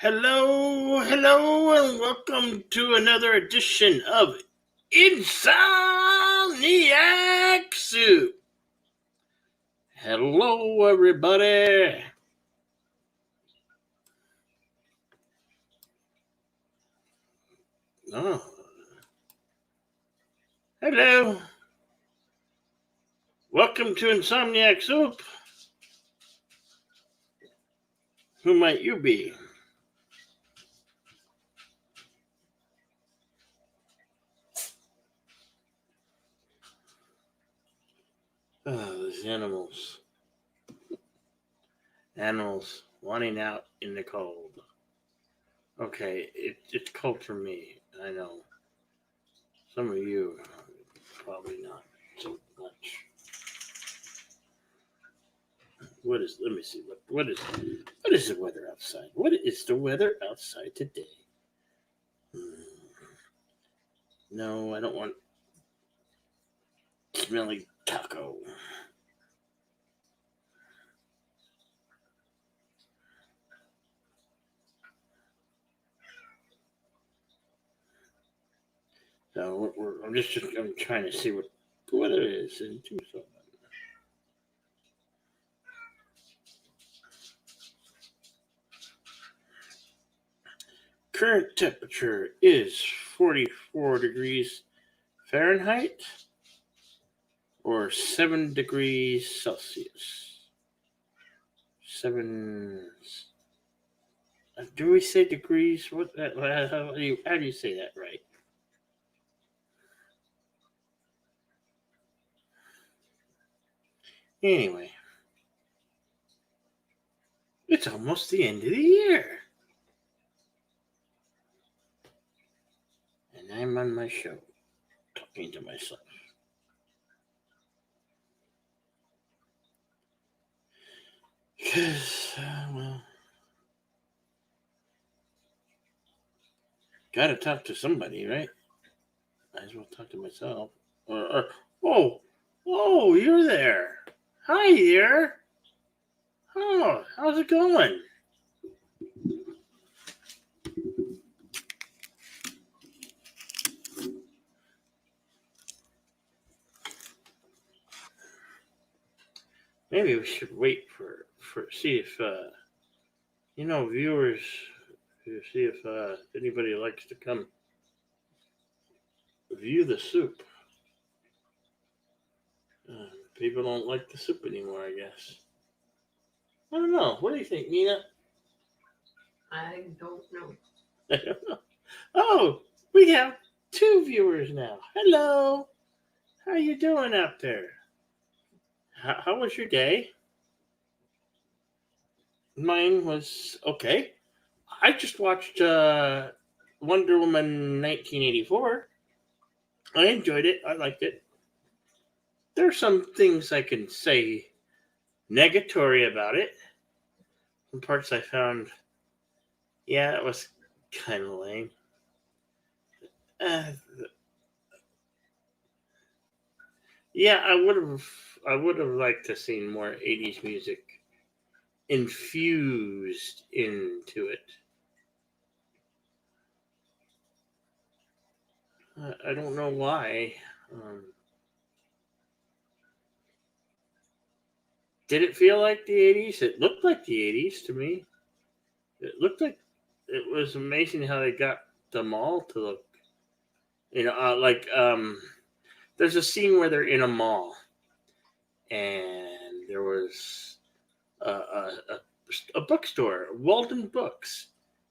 Hello, and welcome to another edition of Insomniac Soup. Hello, everybody. Oh, hello. Welcome to Insomniac Soup. Who might you be? Oh, these animals. Animals wanting out in the cold. Okay, it's cold for me. I know. Some of you, probably not so much. Let me see, what is the weather outside? What is the weather outside today? No, I don't want smelly taco. So I'm trying to see what the weather is in Tucson. Current temperature is 44 degrees Fahrenheit or 7 degrees Celsius. 7. Do we say degrees? How do you say that right? Anyway, it's almost the end of the year. And I'm on my show talking to myself. Because, gotta talk to somebody, right? Might as well talk to myself. Oh, you're there. Hi there. Oh, how's it going? Maybe we should wait for see if viewers, see if anybody likes to come view the soup. People don't like the soup anymore, I guess. I don't know. What do you think, Nina? I don't know. I don't know. Oh, we have 2 viewers now. Hello. How you doing out there? How was your day? Mine was okay. I just watched Wonder Woman 1984. I enjoyed it. I liked it. There are some things I can say negatory about it. Some parts I found, yeah, it was kind of lame. Uh, yeah, I would have liked to seen more 80s music infused into it. I don't know why. Did it feel like the 80s? It looked like the 80s to me. It looked like it was amazing how they got the mall to look. There's a scene where they're in a mall and there was a bookstore, Walden Books.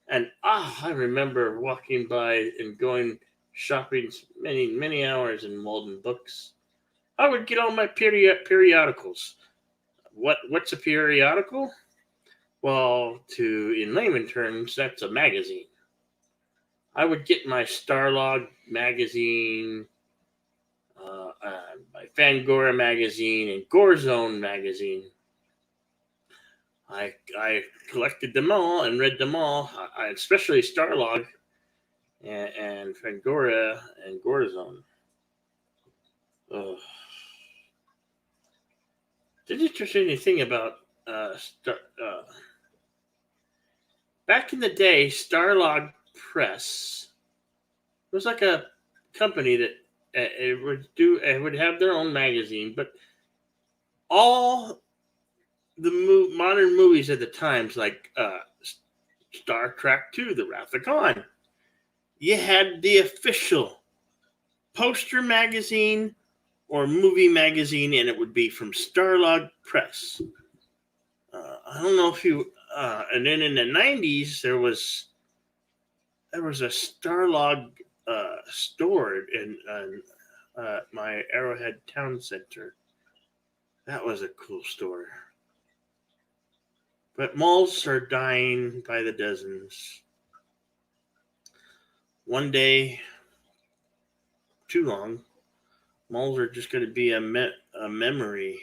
And I remember walking by and going shopping many hours in Walden Books. I would get all my periodicals. What's a periodical? Well, in layman terms, that's a magazine. I would get my Starlog magazine, my Fangora magazine, and Gorezone magazine. I collected them all and read them all. Especially Starlog and Fangora and Gorezone. Did you say anything about Back in the day, Starlog Press was like a company that it would have their own magazine, but all the modern movies at the times, like Star Trek II, The Wrath of Khan, you had the official poster magazine or movie magazine, and it would be from Starlog Press. I don't know if you. And then in the '90s, there was a Starlog store in my Arrowhead Town Center. That was a cool store. But malls are dying by the dozens. One day, too long, malls are just going to be a memory.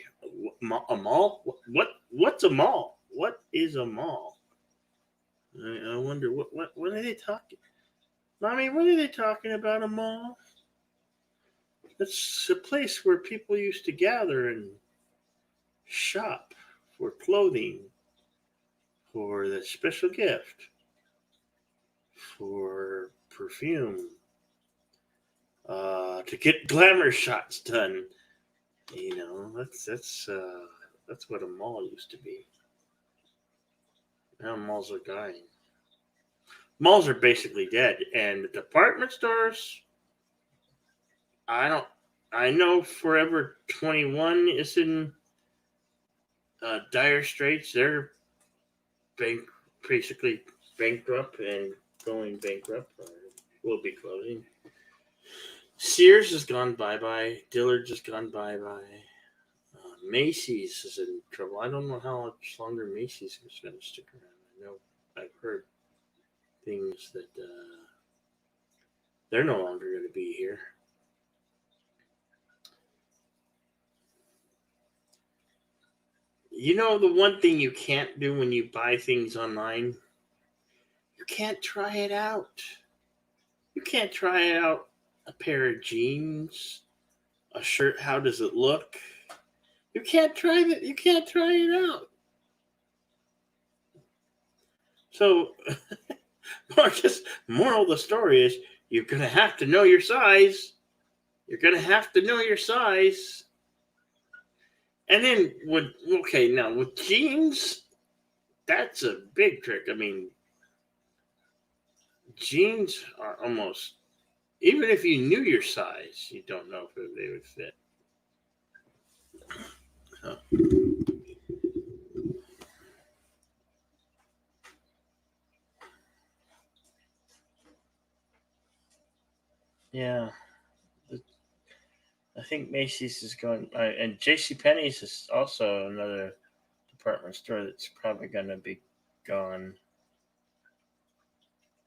A mall? What's a mall? What is a mall? I wonder what are they talking? Mommy, what are they talking about? A mall? It's a place where people used to gather and shop for clothing, for the special gift, for perfume, to get glamour shots done. You know, that's what a mall used to be. Now malls are dying. Malls are basically dead, and the department stores. I know Forever 21 is in dire straits. They're basically bankrupt and going bankrupt, or will be closing. Sears has gone bye-bye. Dillard's has gone bye-bye. Macy's is in trouble. I don't know how much longer Macy's is going to stick around. I know I've heard things that they're no longer going to be here. You know, the one thing you can't do when you buy things online, you can't try it out. You can't try out a pair of jeans, a shirt. How does it look? You can't try that. You can't try it out. So, Marcus, moral of the story is you're gonna have to know your size. You're gonna have to know your size. And then with jeans, that's a big trick. I mean, jeans are almost, even if you knew your size, you don't know if they would fit. So. Yeah, I think Macy's is going, and JCPenney's is also another department store that's probably going to be gone.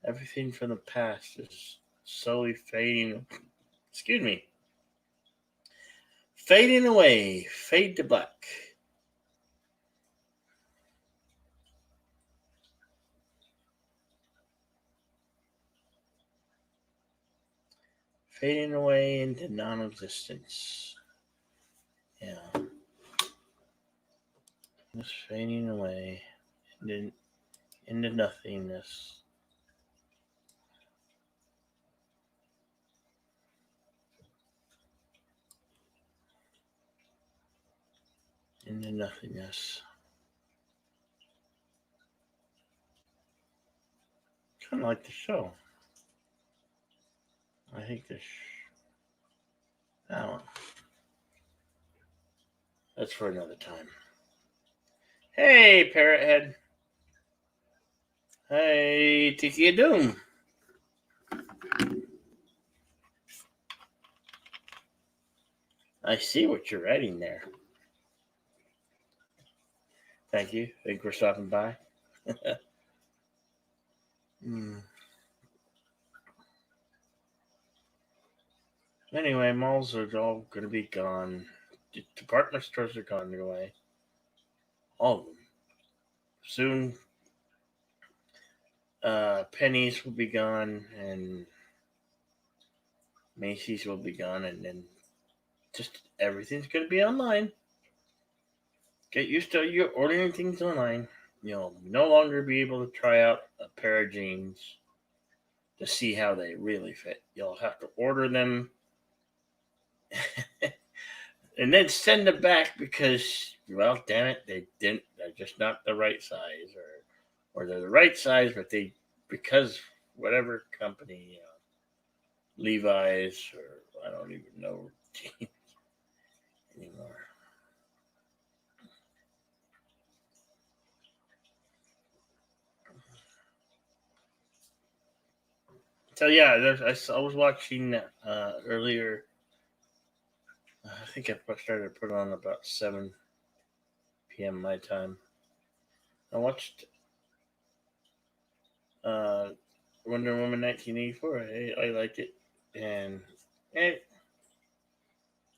Everything from the past is slowly fading. Excuse me. Fading away. Fade to black. Fading away into non-existence. Yeah. Just fading away into nothingness. Into nothingness. Kind of like the show. I think that one. That's for another time. Hey, Parrot Head. Hey, Tiki Doom. I see what you're writing there. Thank you. Thank you for stopping by. Anyway, malls are all going to be gone. Department stores are gone away. All of them. Soon, Pennies will be gone, and Macy's will be gone, and then just everything's going to be online. Get used to you ordering things online. you'll no longer be able to try out a pair of jeans to see how they really fit. You'll have to order them and then send them back because, well, damn it, they're just not the right size, or they're the right size, but because whatever company, Levi's, or I don't even know jeans anymore. So yeah, I was watching earlier. I think I started to put on about 7 p.m. my time. I watched uh, Wonder Woman 1984. I liked it, and it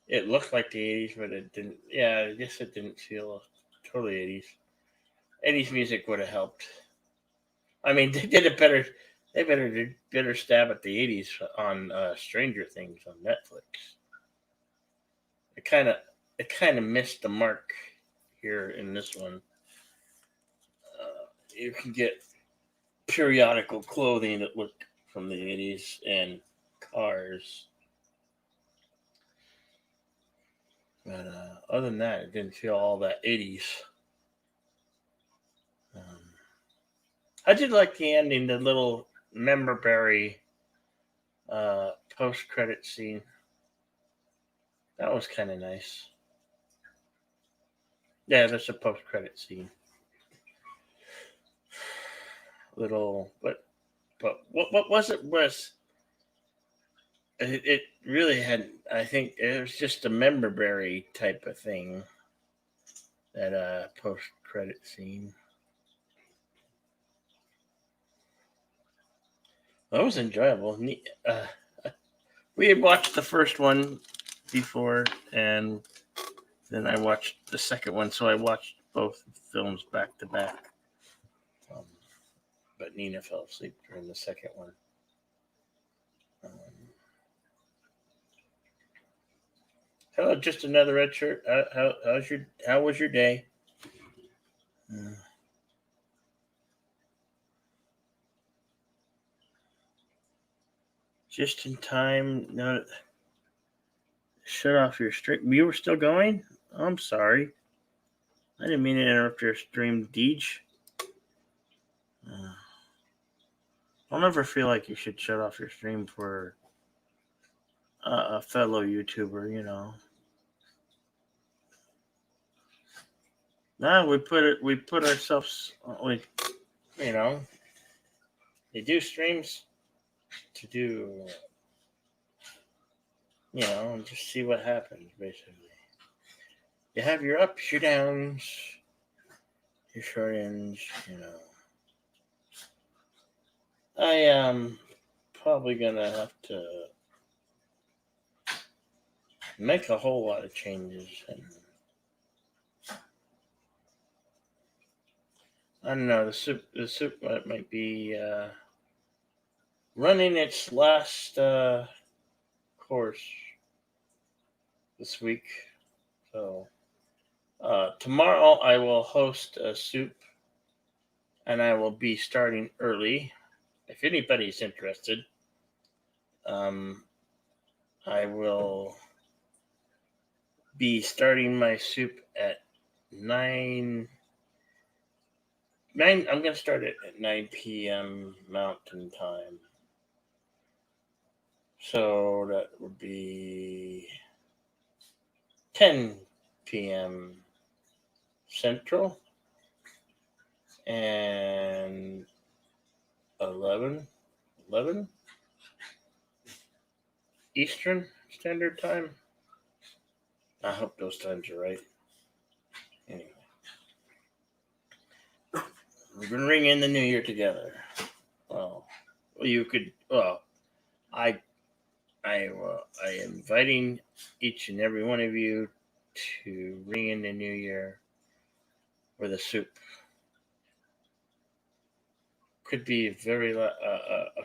it looked like the 80s, but it didn't. Yeah, I guess it didn't feel totally 80s. 80s music would have helped. I mean, they did a better. They did better stab at the 80s on Stranger Things on Netflix. It kind of missed the mark here in this one. You can get periodical clothing that look from the 80s and cars. But other than that, it didn't feel all that 80s. Um, I did like the ending, the little memberberry post credit scene. That was kind of nice. Yeah, that's a post credit scene. Little, but what was it was it really hadn't. I think it was just a memberberry type of thing. That post credit scene. That was enjoyable. We had watched the first one before, and then I watched the second one. So I watched both films back to back. Um, but Nina fell asleep during the second one. Um, Hello, just another red shirt. How was your day? Uh, just in time. No, shut off your stream. You were still going? I'm sorry. I didn't mean to interrupt your stream, Deej. Uh, I'll never feel like you should shut off your stream for a fellow YouTuber, you know. No, we put ourselves, you know, they do streams to do, just see what happens, basically. You have your ups, your downs, your short ends, I am probably gonna have to make a whole lot of changes, and I don't know. The soup might be running its last course this week. So tomorrow I will host a soup, and I will be starting early. If anybody's interested, I will be starting my soup at 9. I'm going to start it at 9 p.m. Mountain Time. So that would be 10 p.m. Central and 11 Eastern Standard Time. I hope those times are right. Anyway, we're going to ring in the new year together. Well, you could. Well, I am inviting each and every one of you to ring in the new year with a soup. Could be a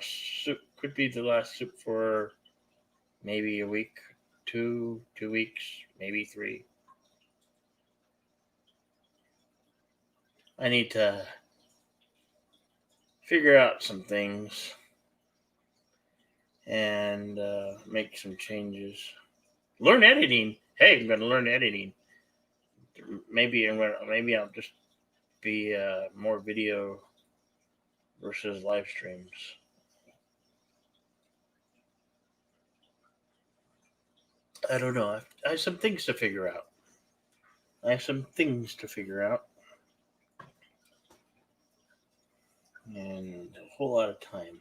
soup. Could be the last soup for maybe a week, 2 weeks, maybe 3. I need to figure out some things and make some changes. Learn editing. Hey, I'm going to learn editing. Maybe I'll just be more video versus live streams. I don't know. I have some things to figure out. And a whole lot of time.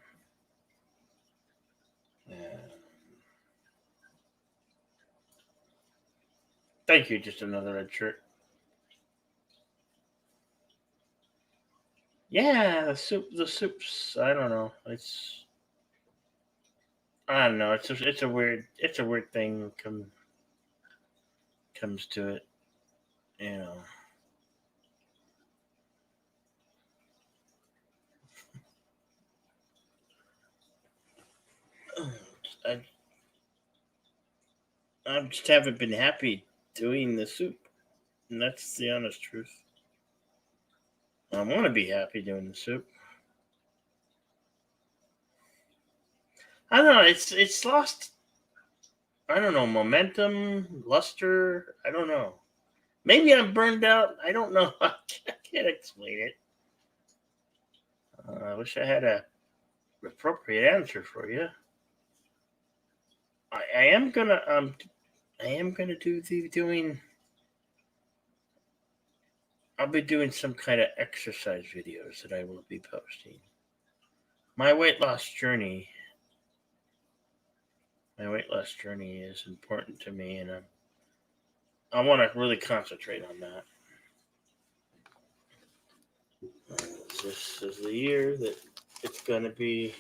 Thank you. Just another red shirt. Yeah, the soup's. I don't know. I don't know. It's a weird thing comes to it. You know. I I just haven't been happy doing the soup, and that's the honest truth. I want to be happy doing the soup. I don't know. It's lost. I don't know, momentum, luster. I don't know. Maybe I'm burned out. I don't know. I can't explain it. I wish I had a appropriate answer for you. I am gonna doing. I'll be doing some kind of exercise videos that I will be posting. My weight loss journey. My weight loss journey is important to me, and I want to really concentrate on that. This is the year that it's going to be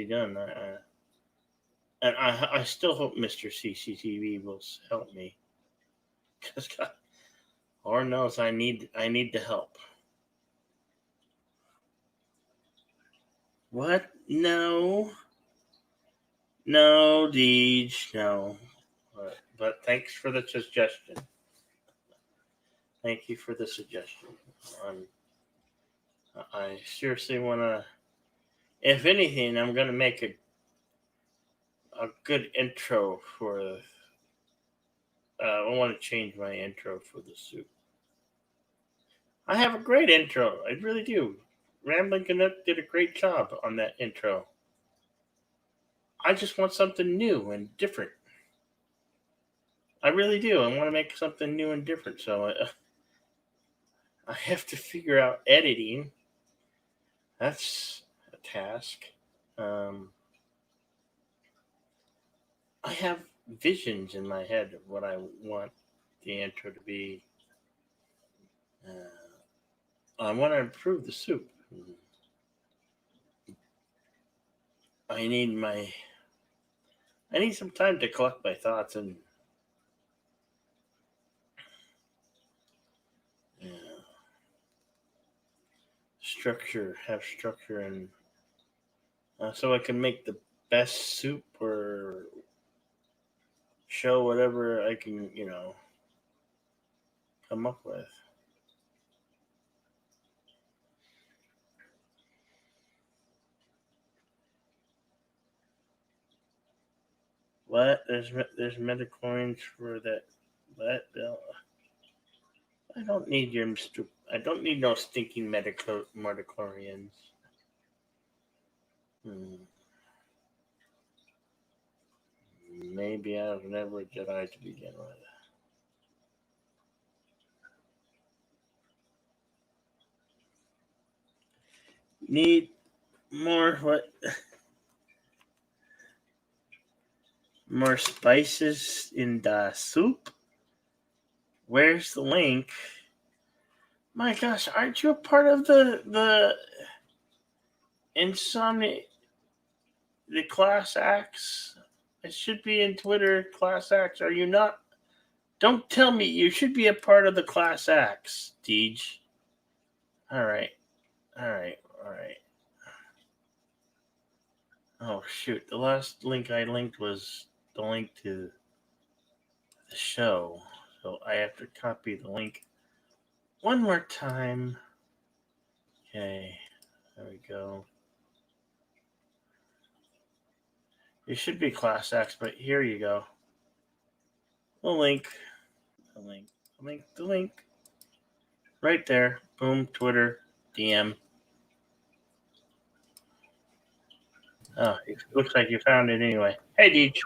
done. And I still hope Mr. CCTV will help me, because Lord knows I need the help. What? No, Deej, no. But thanks for the suggestion. Thank you for the suggestion. I seriously want to. If anything, I'm going to make a good intro for. I want to change my intro for the soup. I have a great intro. I really do. Rambling Canuck did a great job on that intro. I just want something new and different. I really do. I want to make something new and different. So I have to figure out editing. That's a task. I have visions in my head of what I want the intro to be. I want to improve the soup. I need some time to collect my thoughts and have structure, and so I can make the best soup or show whatever I can, come up with. What? There's metachlorines for that. What? I don't need I don't need no stinking metachlorians. Maybe I was never a Jedi to begin with. Need more what? More spices in the soup? Where's the link? My gosh, aren't you a part of the Insomniac, the class acts? It should be in Twitter, class acts. Are you not? Don't tell me you should be a part of the class acts, Deej. All right. Oh shoot! The last link I linked was the link to the show, so I have to copy the link one more time. Okay, there we go. It should be Class X, but here you go. The link. The link. The link. The link. Right there. Boom. Twitter. DM. Oh, it looks like you found it anyway. Hey, Deej.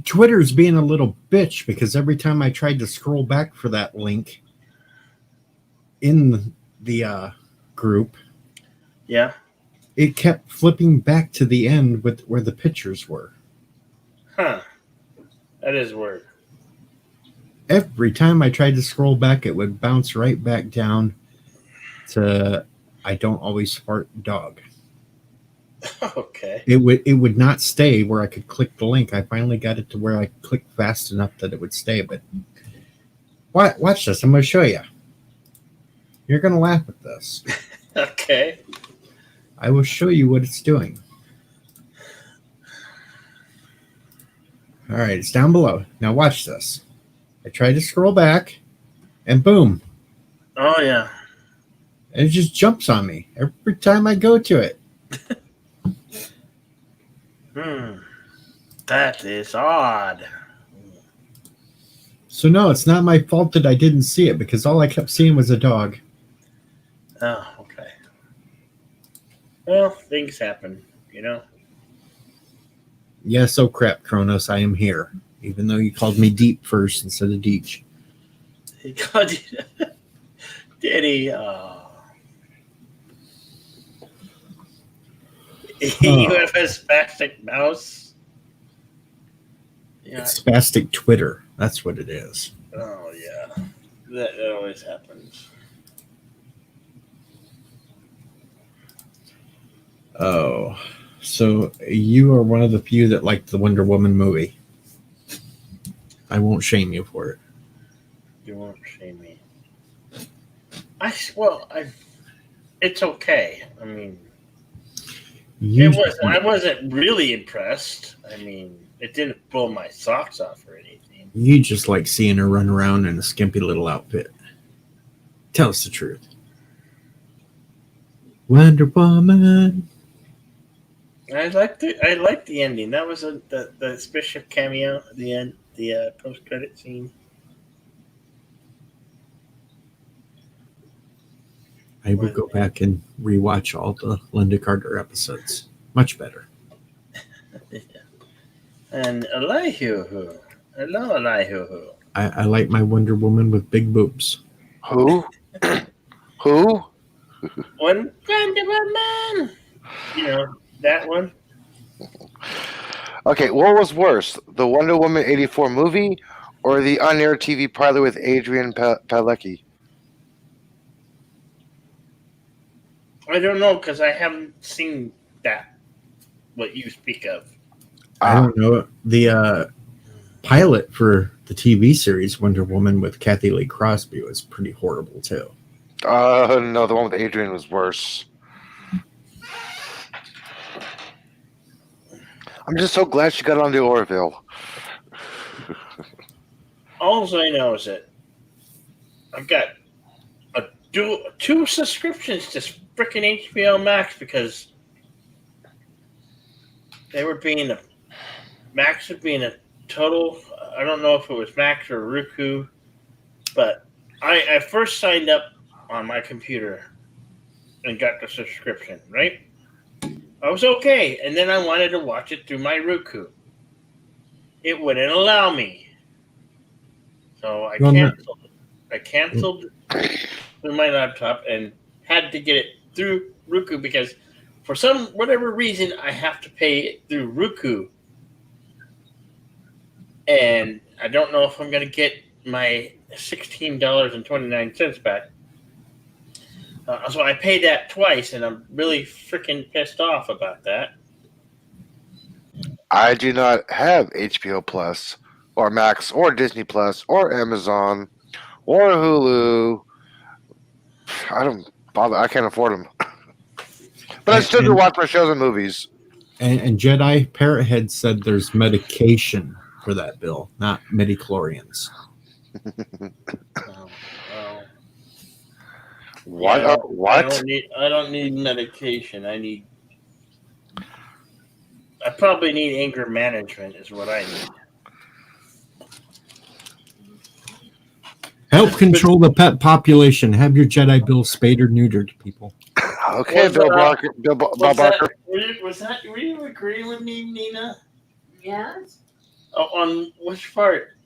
Twitter's being a little bitch because every time I tried to scroll back for that link in the group, Yeah. it kept flipping back to the end with where the pictures were. Huh. That is weird. Every time I tried to scroll back, it would bounce right back down to I don't always fart dog. Okay. It would not stay where I could click the link. I finally got it to where I clicked fast enough that it would stay. But watch this. I'm going to show you. You're going to laugh at this. Okay. I will show you what it's doing. All right, it's down below. Now watch this. I try to scroll back, and boom. Oh, yeah. And it just jumps on me every time I go to it. That is odd. So no, it's not my fault that I didn't see it because all I kept seeing was a dog. Oh, okay. Well, things happen, you know. Yes, oh crap, Kronos, I am here. Even though you called me Deep first instead of Deech. He called you. Did he? Oh. You have a spastic mouse? Yeah. It's spastic Twitter. That's what it is. Oh, yeah. That always happens. Oh, so you are one of the few that liked the Wonder Woman movie. I won't shame you for it. You won't shame me. It's okay. I mean, I wasn't really impressed. I mean, it didn't blow my socks off or anything. You just like seeing her run around in a skimpy little outfit. Tell us the truth. Wonder Woman. I liked the ending. That was the special cameo at the end, the post credit scene. I would go back and rewatch all the Linda Carter episodes. Much better. Yeah. And Elihu. Hello, Elihu. I like my Wonder Woman with big boobs. Who? Who? Wonder Woman. You know, that one. Okay, what was worse, the Wonder Woman 84 movie or the on-air TV pilot with Adrian Palicki? I don't know because I haven't seen that. What you speak of. I don't know. The pilot for the TV series Wonder Woman with Kathy Lee Crosby was pretty horrible too. No, the one with Adrian was worse. I'm just so glad she got on the Orville. All I know is that I've got two subscriptions to frickin' HBO Max because they were being Max was being a total. I don't know if it was Max or Roku, but I first signed up on my computer and got the subscription, right? I was okay, and then I wanted to watch it through my Roku. It wouldn't allow me. So I canceled it. I canceled through my laptop and had to get it through Roku because for whatever reason I have to pay it through Roku. And I don't know if I'm going to get my $16.29 back. So I paid that twice, and I'm really freaking pissed off about that. I do not have HBO Plus or Max or Disney Plus or Amazon or Hulu. I don't bother. I can't afford them. But I still do watch my shows and movies. And Jedi Parrothead said there's medication for that bill, not midichlorians. Well, What? Yeah, What? I don't need medication. I probably need anger management is what I need. Help control the pet population. Have your Jedi Bill spayed or neutered, people. Okay, Was, Bill uh, Barker. Bob Barker. Were you agreeing with me, Nina? Yes. Oh, on which part?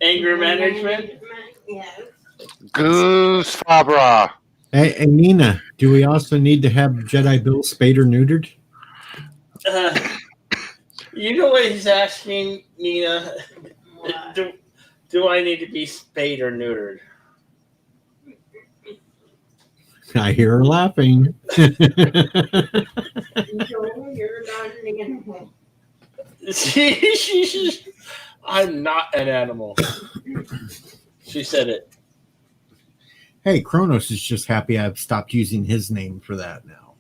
Anger management? Yes. Goose Fabra. Hey, Nina, do we also need to have Jedi Bill spayed or neutered? You know what he's asking, Nina? What? Do I need to be spayed or neutered? I hear her laughing. No, you're not an animal. I'm not an animal. She said it. Hey, Kronos is just happy I've stopped using his name for that now.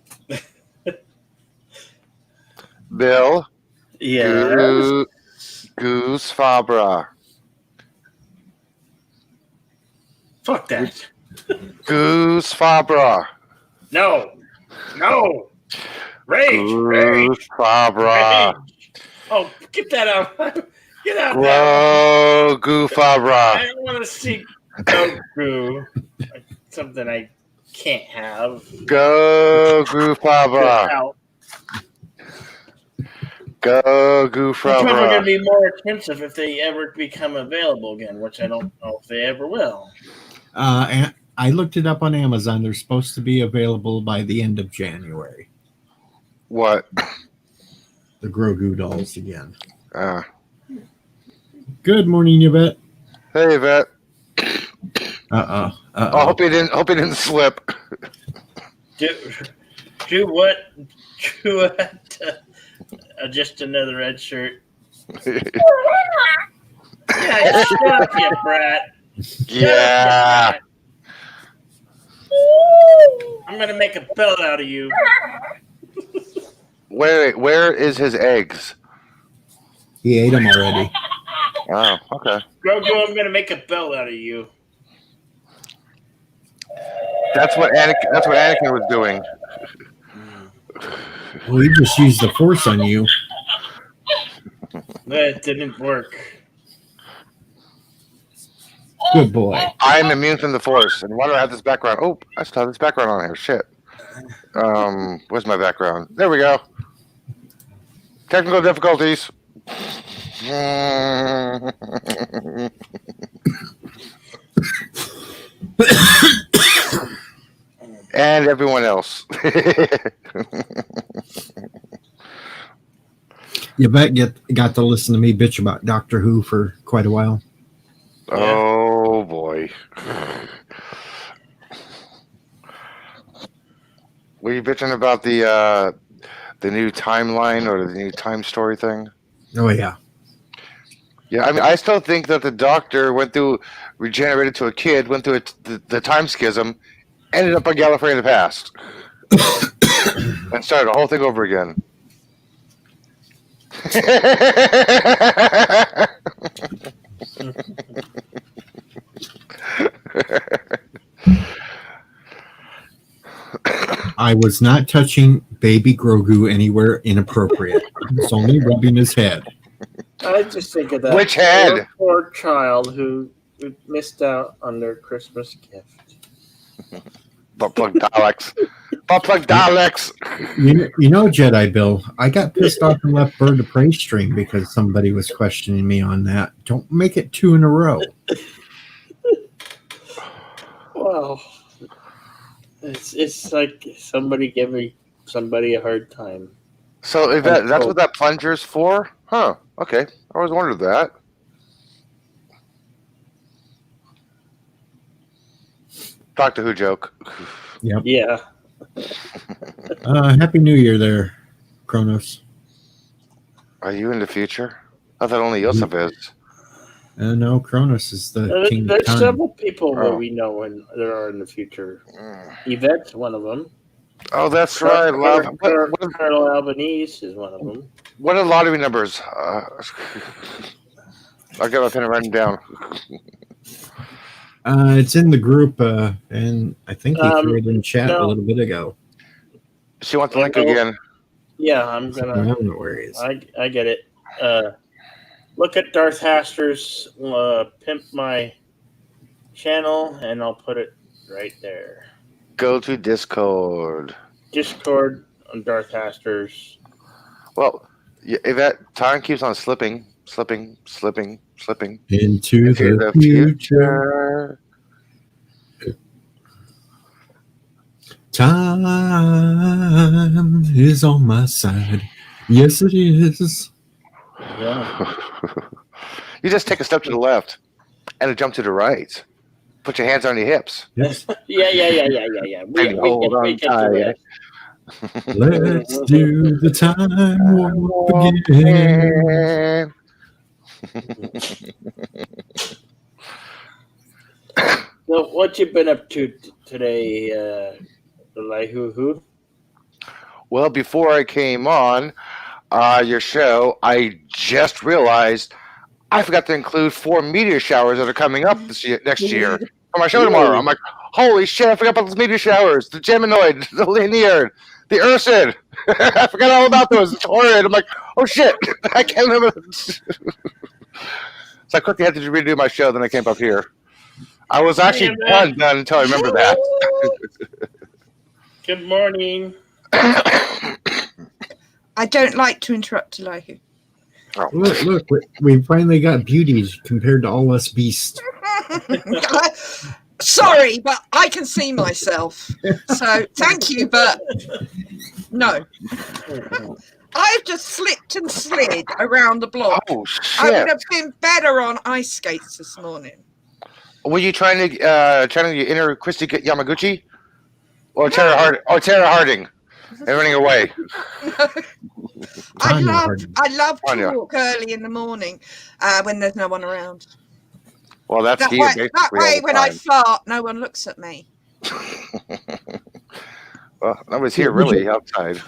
Bill. Yeah. Goose Fabra. Fuck that. Goose Fabra. No. Rage. Goose Fabra. Oh, get that out. Get out now. Whoa, Goo I Fabra. don't want to see Goku. Something I can't have. Go Goo Fabra. Out. Go Goo They're probably going to Fabra. be more expensive if they ever become available again, which I don't know if they ever will. And I looked it up on Amazon. They're supposed to be available by the end of January. What? The Grogu dolls again. Good morning, Yvette. Hey, Vet. Uh-oh. I hope he didn't slip. Do what? Just another red shirt. Yeah, shut up, you brat. Yeah. I'm gonna make a bell out of you. Wait, where is his eggs? He ate them already. Oh, okay. Grogu, I'm gonna make a bell out of you. That's what Anakin was doing. Well, he just used the Force on you. That didn't work. Good boy. I'm immune from the Force, and why do I have this background? Oh, I still have this background on here. Shit. Where's my background? There we go. Technical difficulties. And everyone else. Yvette got to listen to me bitch about Doctor Who for quite a while. Oh boy. Were you bitching about the new timeline or the new time story thing? Oh, yeah. Yeah, I mean, I still think that the Doctor regenerated to a kid, went through the time schism, ended up on Gallifrey in the past, and started the whole thing over again. I was not touching baby Grogu anywhere inappropriate. It's only rubbing his head. I just think of that Which head? poor child who missed out on their Christmas gift. Butt plug Daleks. Butt plug Daleks. You know, Jedi Bill, I got pissed off and left Bird of Prey stream because somebody was questioning me on that. Don't make it 2 in a row. Well, it's like somebody giving somebody a hard time. So if that's what that plunger's for? Huh. Okay. I always wondered that. Doctor Who joke. Yep. Yeah. Happy New Year there, Kronos. Are you in the future? I thought only Yosef is. No, Kronos is the king of There's time. several people that Oh. we know when there are in the future. Yvette's one of them. Oh, that's right. Love. Colonel Albanese is one of them. What are lottery numbers? I'll get my pen and write them down. It's in the group, and I think he threw it in chat a no. little bit ago. She wants the link again. Yeah, I'm I gonna. don't know where he is. I get it. Look at Darth Haster's pimp my channel, and I'll put it right there. Go to Discord. Discord on Darth Haster's. Well, if that time keeps on slipping Into into the the future. future. Time is on my side. Yes, it is. Yeah. You just take a step to the left and a jump to the right. Put your hands on your hips. Yes. Yeah. And hold on tight. Let's do the time warp again. So, what you been up to today, Elihu? Well, before I came on your show, I just realized I forgot to include 4 meteor showers that are coming up next year for my show tomorrow. I'm like, holy shit, I forgot about those meteor showers. The Geminoid, the Linear, the Ursid. I forgot all about those. It's horrid. I'm like, oh shit, I can't remember. So I quickly had to redo my show, then I came up here. I was actually done until I remember that. Good morning. I don't like to interrupt Elihu. Look, we finally got beauties compared to all us beasts. Sorry, but I can see myself. So thank you, but no. I've just slipped and slid around the block. Oh I would shit! have been better on ice skates this morning. Were you trying to enter Christy Yamaguchi or Tara Harding and running away? I Tanya love to Tanya. walk early in the morning when there's no one around. Well, that's That Steve way, basically all the when I time. fart, no one looks at me. Well, I was here really outside.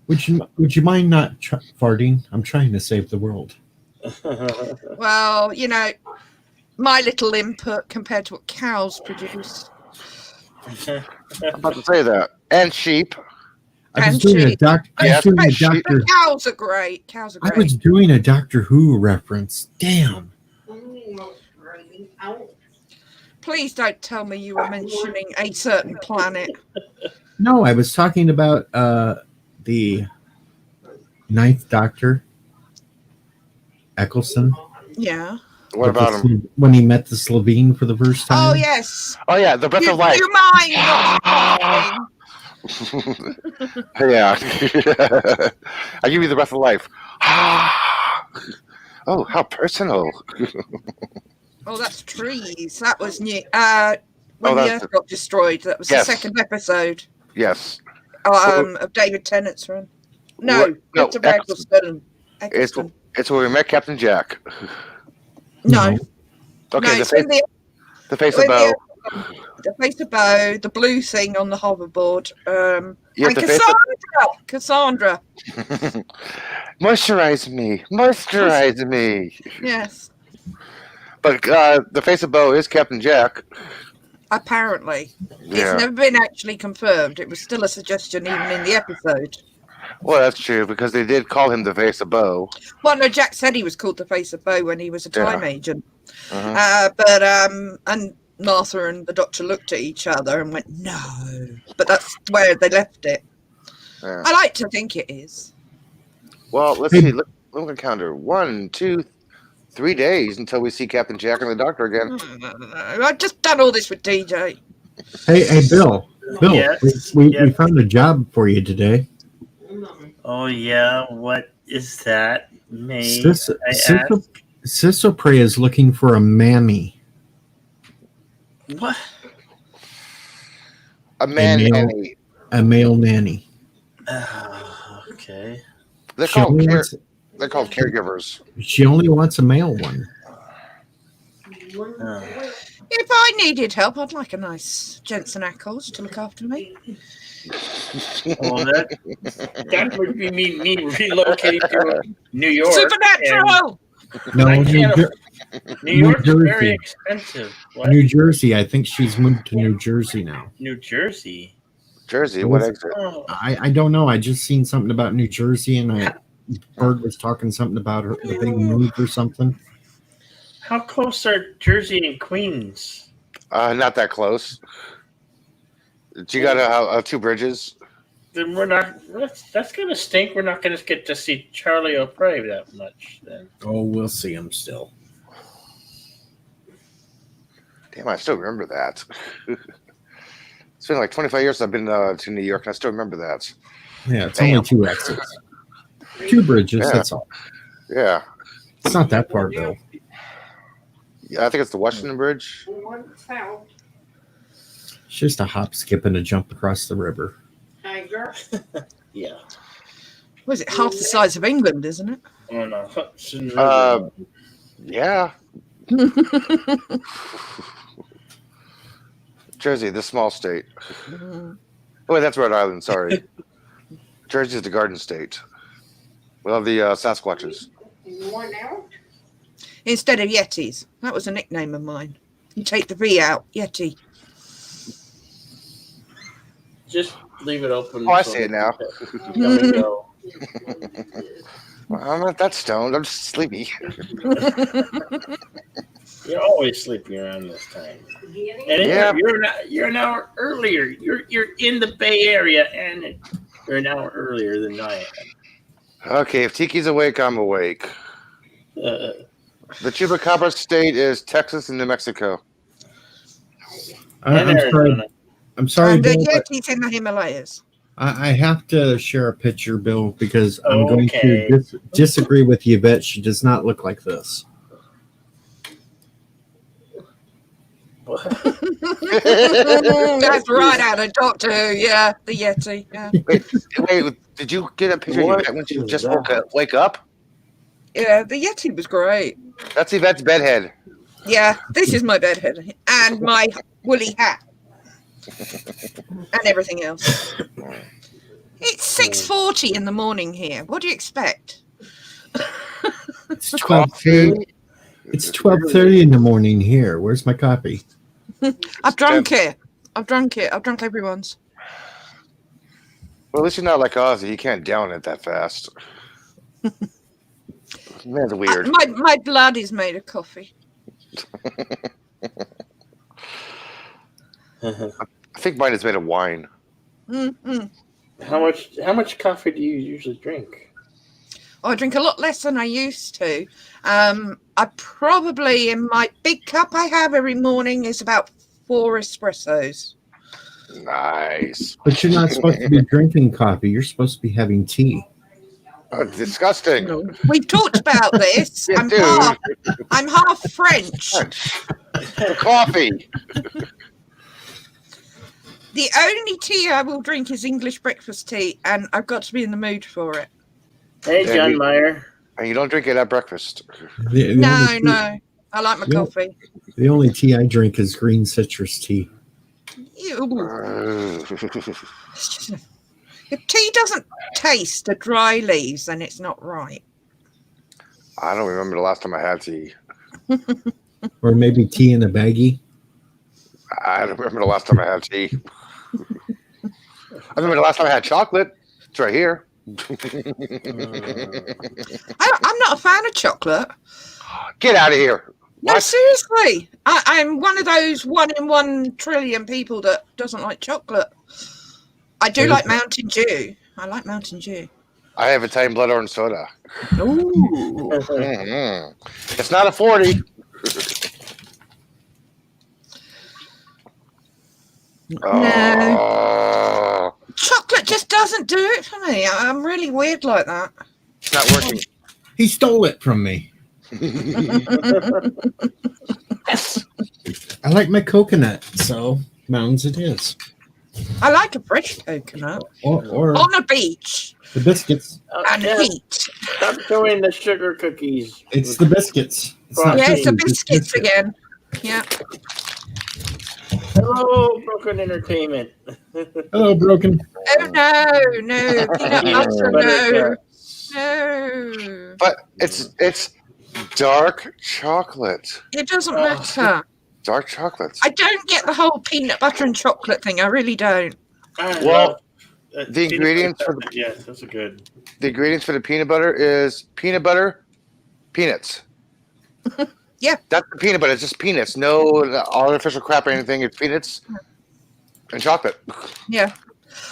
Would you mind not farting? I'm trying to save the world. Well, you know, my little input compared to what cows produce. I'm about to say that. And sheep. I was And doing a sheep. doctor. Yes, sheep. But cows are great. Cows are I great. was doing a Doctor Who reference. Damn. Please don't tell me you were mentioning a certain planet. No, I was talking about the Ninth Doctor, Eccleston. Yeah. What about him? When he met the Slovene for the first time? Oh, yes. Oh yeah, the breath You, of life. you mind not talking? Yeah. I give you the breath of life. Oh, how personal. Oh, that's trees. That was new. When the that's- Earth got destroyed. That was Yes. the second episode Yes. of David Tennant's run. No, No, it's of Eccleston. Eccleston. It's where we met Captain Jack. No. Okay, No, the it's when face of Bo. the face of Bo, the blue thing on the hoverboard. Yeah, And the face of- Cassandra. Moisturize me. Yes. But the face of Bo is Captain Jack. Apparently. Yeah. It's never been actually confirmed. It was still a suggestion even in the episode. Well, that's true because they did call him the face of Bo. Well, no, Jack said he was called the face of Bo when he was a time agent. Uh-huh. And Martha and the doctor looked at each other and went, no. But that's where they left it. Yeah. I like to think it is. Well, let's see. Look at the calendar. 1, 2, 3 days until we see Captain Jack and the Doctor again. I've just done all this with DJ. Hey, Bill. Bill, Yes, we yes. found a job for you today. Oh yeah, what is that? May I ask? Sisopre is looking for a mammy. What? A man male- nanny. A male nanny. Okay. They're She called only care- wants- they're called caregivers. She only wants a male one. If I needed help, I'd like a nice Jensen Ackles to look after me. Well, that would be me relocating to New York. Supernatural! No, I can't New York's Jersey. very expensive. What? New Jersey. I think she's moved to New Jersey now. New Jersey. Jersey, What what is- exit? Oh, I don't know. I just seen something about New Jersey, and Bird was talking something about the big move or something. how close are Jersey and Queens? Not that close. You got two bridges. Then we're not. That's gonna stink. We're not gonna get to see Charlie O'Prey that much. Then Oh, we'll see him still. Damn, I still remember that. It's been like 25 years I've been to New York, and I still remember that. Yeah, it's Damn. only 2 exits, 2 bridges. Yeah. That's all. Yeah. It's not that far, Bill. Yeah, I think it's the Washington Bridge. It's just a hop, skip, and a jump across the river. Tiger. yeah. Was it half the size of England, isn't it? Oh no, Hudson River. Yeah. Jersey, the small state. Oh, wait, that's Rhode Island. Sorry. Jersey is the Garden State. We love the Sasquatches. You want out? Instead of Yetis. That was a nickname of mine. You take the V out, Yeti. Just leave it open. Oh, I see it now. There we go. Well, I'm not that stoned. I'm just sleepy. You're always sleepy around this time. And Yeah. you're an hour earlier. You're in the Bay Area, and you're an hour earlier than I Okay, if Tiki's awake, I'm awake. am. The Chupacabra state is Texas and New Mexico. And I'm sorry. Arizona. I'm sorry, And the Bill. But Yeti's in the Himalayas. I have to share a picture, Bill, because I'm going Okay. to disagree with Yvette. She does not look like this. That's right out of Doctor Who, yeah, the Yeti. Yeah. Wait, did you get a picture of What Yvette when she is just that? wake up? Yeah, the Yeti was great. That's Yvette's bedhead. Yeah, this is my bedhead and my woolly hat and everything else. It's 6:40 in the morning here. What do you expect? It's 12:30. It's 12:30 in the morning here. Where's my copy? I've drunk it. I've drunk everyone's. Well, at least you're not like Ozzy. You can't down it that fast. That's weird. My blood is made of coffee. I think mine is made of wine. Mm-mm. How much coffee do you usually drink? Oh, I drink a lot less than I used to. I probably, in my big cup I have every morning, is about 4 espressos. Nice. But you're not supposed to be drinking coffee. You're supposed to be having tea. Oh, disgusting. We've talked about this. Yeah, I'm half French. Coffee. The only tea I will drink is English breakfast tea, and I've got to be in the mood for it. Hey, Yeah, John you- Meyer. And you don't drink it at breakfast. The No, only tea- no. I like my Yeah. coffee. The only tea I drink is green citrus tea. Ew. If tea doesn't taste the dry leaves, then it's not right. I don't remember the last time I had tea. Or maybe tea in a baggie. I don't remember the last time I had tea. I remember the last time I had chocolate. It's right here. I'm not a fan of chocolate. Get out of here. No, What? seriously. I'm one of those 1 in 1 trillion people that doesn't like chocolate. I do like Mountain Dew. I like Mountain Dew. I have Italian blood orange soda. Ooh. Mhm. It's not a 40. Oh, Chocolate just doesn't do it for me. I'm really weird like that. it's not working. He stole it from me. Yes. I like my coconut, so mountains it is. I like a fresh coconut Or on a beach the biscuits. and Yeah, heat. stop doing the sugar cookies. It's the biscuits. It's not Yeah, it's the cookies, biscuits again. Yeah. Hello, Broken Entertainment. Hello, broken. Oh no, peanut butter, no. No. But it's Dark chocolate. It doesn't matter. Dark chocolates. I don't get the whole peanut butter and chocolate thing. I really don't. I Well, love, the peanut ingredients butter for the chocolate, yes, those are good. The ingredients for the peanut butter is peanut butter, peanuts. Yeah. That's the peanut butter. It's just peanuts. No artificial crap or anything. It's peanuts and chocolate. Yeah.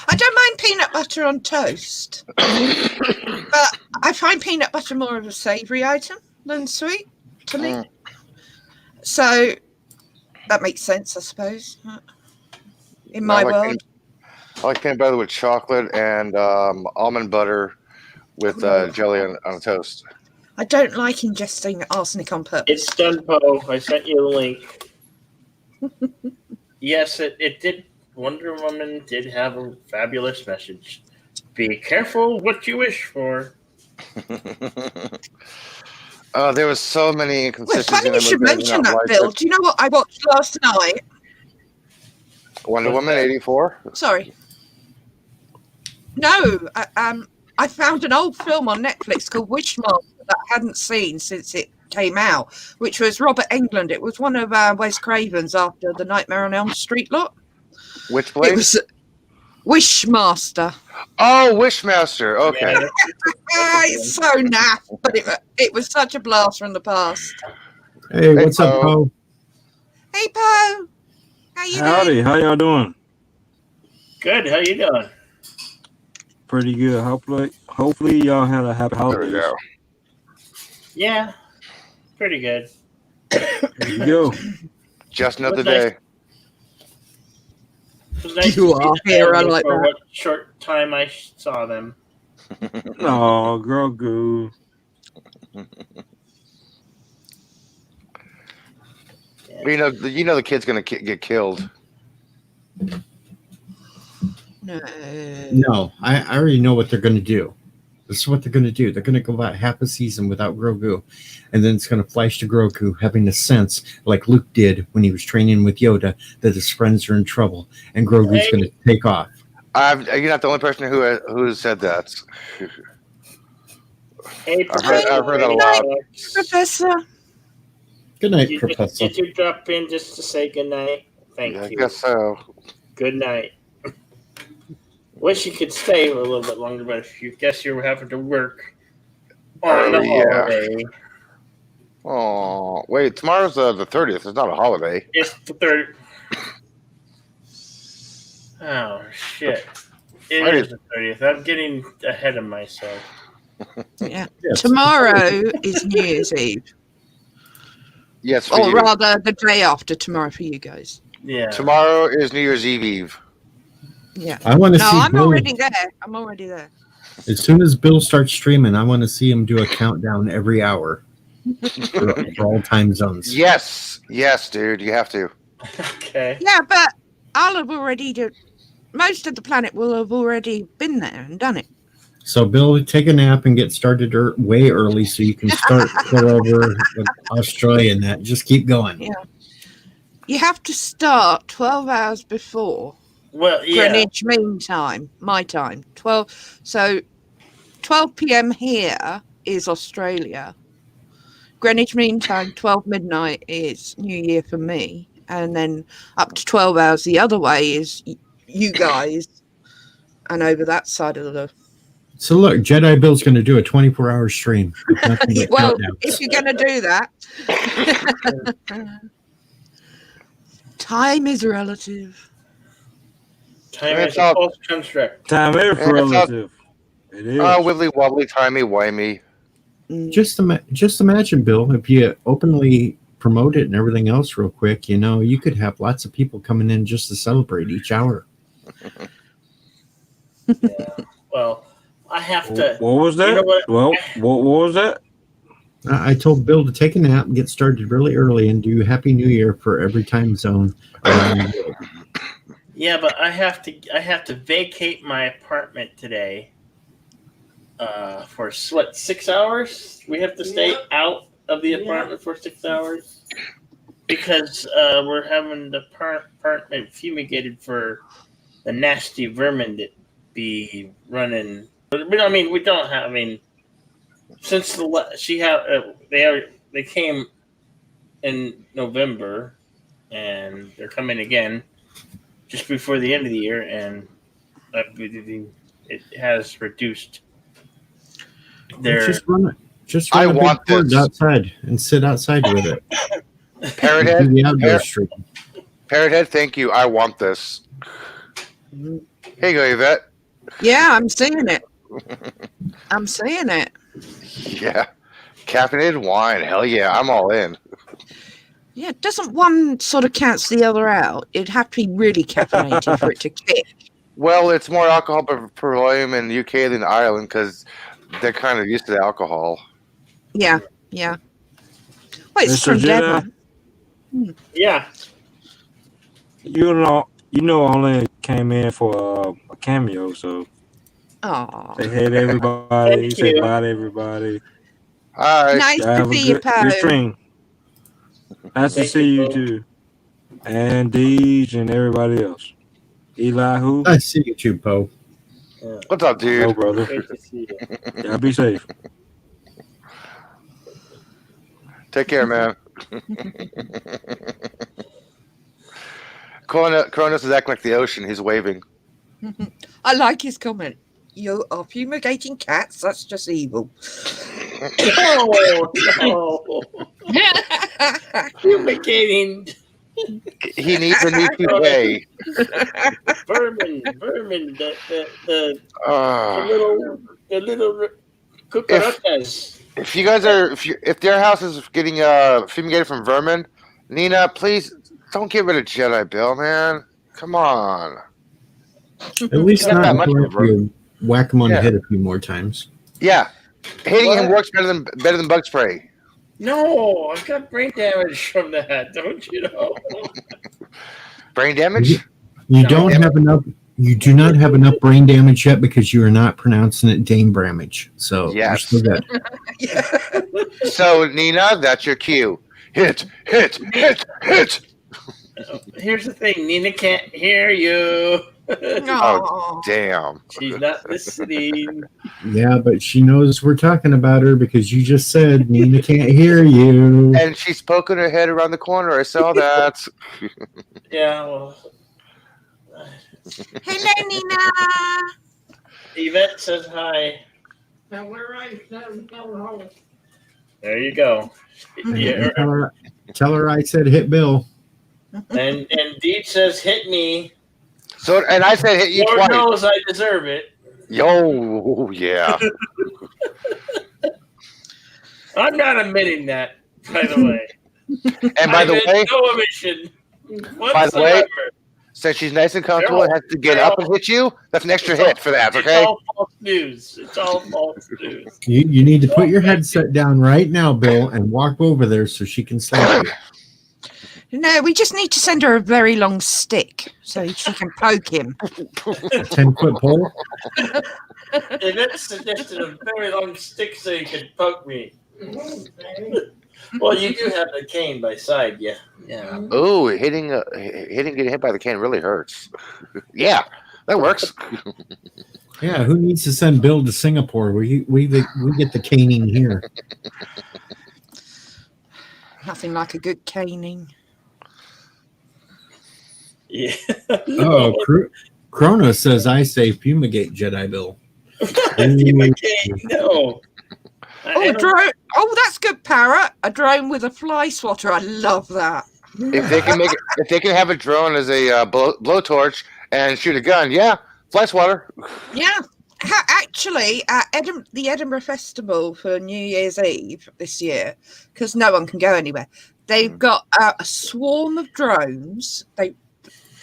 I don't mind peanut butter on toast. But I find peanut butter more of a savoury item than sweet to me. So that makes sense, I suppose. In my world. I like peanut butter with chocolate and almond butter with jelly on toast. I don't like ingesting arsenic on purpose. It's done, Poe. I sent you the link. Yes, it did. Wonder Woman did have a fabulous message. Be careful what you wish for. There was so many Well, inconsistencies. funny you should mention that, Bill. Do you know what I watched last night? Wonder Woman 84? Sorry. No, I found an old film on Netflix called Wishmaster that I hadn't seen since it came out, which was Robert Englund. It was one of Wes Craven's after the Nightmare on Elm Street lot. Which place? It was Wishmaster. Oh, Wishmaster. Okay. Yeah, It's so naff, but it was such a blast from the past. Hey, what's up, Poe? Hey, Poe. How you Howdy, doing? how y'all doing? good. How you doing? Pretty good. Hopefully y'all had a happy There we holidays. go. Yeah, pretty good. There you go. Just another What's nice- day. It was nice You to see are the here, I family like for that. what short time I saw them. Oh, girl, goo. Yeah. You know the kid's gonna get killed. No. No, I already know what they're going to do. This is what they're going to do. They're going to go about half a season without Grogu, and then it's going to flash to Grogu having a sense, like Luke did when he was training with Yoda, that his friends are in trouble, and Grogu's going to take off. You're not the only person who has said that. Hey, I've heard that a lot. Professor. Good night, Did Professor. you drop in just to say good night? Thank I you. guess so. Good night. Wish you could stay a little bit longer, but if you guess you were having to work on the Yeah. holiday. Oh, wait, tomorrow's the 30th. It's not a holiday. It's the third. Oh shit! It Right. is the 30th. I'm getting ahead of myself. Yeah. Yes. Tomorrow is New Year's Eve. Yes, for Or you. rather, the day after tomorrow for you guys. Yeah. Tomorrow is New Year's Eve. Yeah. I want to No, see I'm Bill. already there. I'm already there. As soon as Bill starts streaming, I want to see him do a countdown every hour for all time zones. Yes, dude, you have to. Okay. Yeah, but I'll have already most of the planet will have already been there and done it. So, Bill, take a nap and get started way early so you can start clear over with Australia and that. Just keep going. Yeah. You have to start 12 hours before Well, yeah. Greenwich Mean Time, my time. 12 p.m. here is Australia. Greenwich Mean Time, 12 midnight is New Year for me. And then up to 12 hours the other way is you guys. And over that side of the... So, look, Jedi Bill's going to do a 24-hour stream. Well, if you're going to do that. Time is relative. Time It's is a all- false construct. Time is Yeah, it's relative. It is. Wibbly wobbly, timey wimey. Mm. Just imagine, Bill, if you openly promote it and everything else real quick, you could have lots of people coming in just to celebrate each hour. Yeah. Well, I have to. What was that? You know what? Well, what was that? I told Bill to take a nap and get started really early and do Happy New Year for every time zone around the world. Yeah, but I have to vacate my apartment today. For 6 hours? We have to stay out of the apartment for 6 hours because we're having the apartment fumigated for the nasty vermin that be running. We don't have. Since they came in November, and they're coming again just before the end of the year, and it has reduced their. Just I run a big want board this. outside and sit outside with it. Parrot Do Head, the outdoor stream. Parrot Head, thank you. I want this. Here you go, Yvette. Yeah, I'm seeing it. I'm seeing it. Yeah. Caffeinated wine. Hell yeah. I'm all in. Yeah, doesn't one sort of cancel the other out? It'd have to be really caffeinated for it to kick. Well, it's more alcohol per volume in the UK than Ireland because they're kind of used to the alcohol. Yeah, yeah. Well, it's Mr. from Jedi? Devon. Yeah, You know, I only came in for a cameo, so Oh, say hey to everybody, Thank say you. bye to everybody. All right. nice Y'all to have a see you, good Poe. stream. Nice to Thank see you, you Bo. too, and Deej and everybody else. Eli, who? I see you too, Poe. Yeah. What's up, dude? Oh, brother. Great to see you. Y'all be safe. Take care, man. Cronus is acting like the ocean. He's waving. I like his comment. You are fumigating cats. That's just evil. Oh no! Fumigating He needs a new toupee. vermin, the Uh, little cucarachas. if you guys are, if their house is getting fumigated from vermin, Nina, please don't get rid of Jedi Bill, man. Come on. At least Not not that much until of a you whack him on Yeah. the head a few more times. Yeah, hitting him What? works better than bug spray. No, I've got brain damage from that. Don't you know? Brain damage. You No. don't have enough. You do not have enough brain damage yet because you are not pronouncing it Dane Bramage. So you're Yes. still good. So Nina, that's your cue. Hit. Here's the thing: Nina can't hear you. Oh, Damn. She's not listening. Yeah, but she knows we're talking about her because you just said Nina can't hear you. And she's poking her head around the corner. I saw that. Yeah. Well, hello, Nina. Yvette says hi. Now we're right. No. There you go. Yeah. Tell her I said hit Bill. And Deej says hit me. So, and I said hit you Lord twice. knows I deserve it. Yo, yeah. I'm not admitting that, by the way. And by the way, no omission By the way, whatsoever. since she's nice and comfortable and has to get They're up all- and hit you, that's an extra hit for that, It's okay? all false news. It's all false news. You need to put your headset down right now, Bill, and walk over there so she can slap you. No, we just need to send her a very long stick so she can poke him. A 10-foot pole. Yvette suggested a very long stick so you could poke me. Well, you do have the cane by side, yeah. Yeah. Ooh, getting hit by the can really hurts. Yeah, that works. Yeah, who needs to send Bill to Singapore? We get the caning here. Nothing like a good caning. Yeah. Oh, Kronos says I say fumigate Jedi Bill. Fumigate, no. Oh, drone! Oh, that's good, Parrot. A drone with a fly swatter. I love that. If they can have a drone as a blowtorch and shoot a gun, yeah, fly swatter. Yeah. Actually, at the Edinburgh Festival for New Year's Eve this year, because no one can go anywhere, they've got a swarm of drones.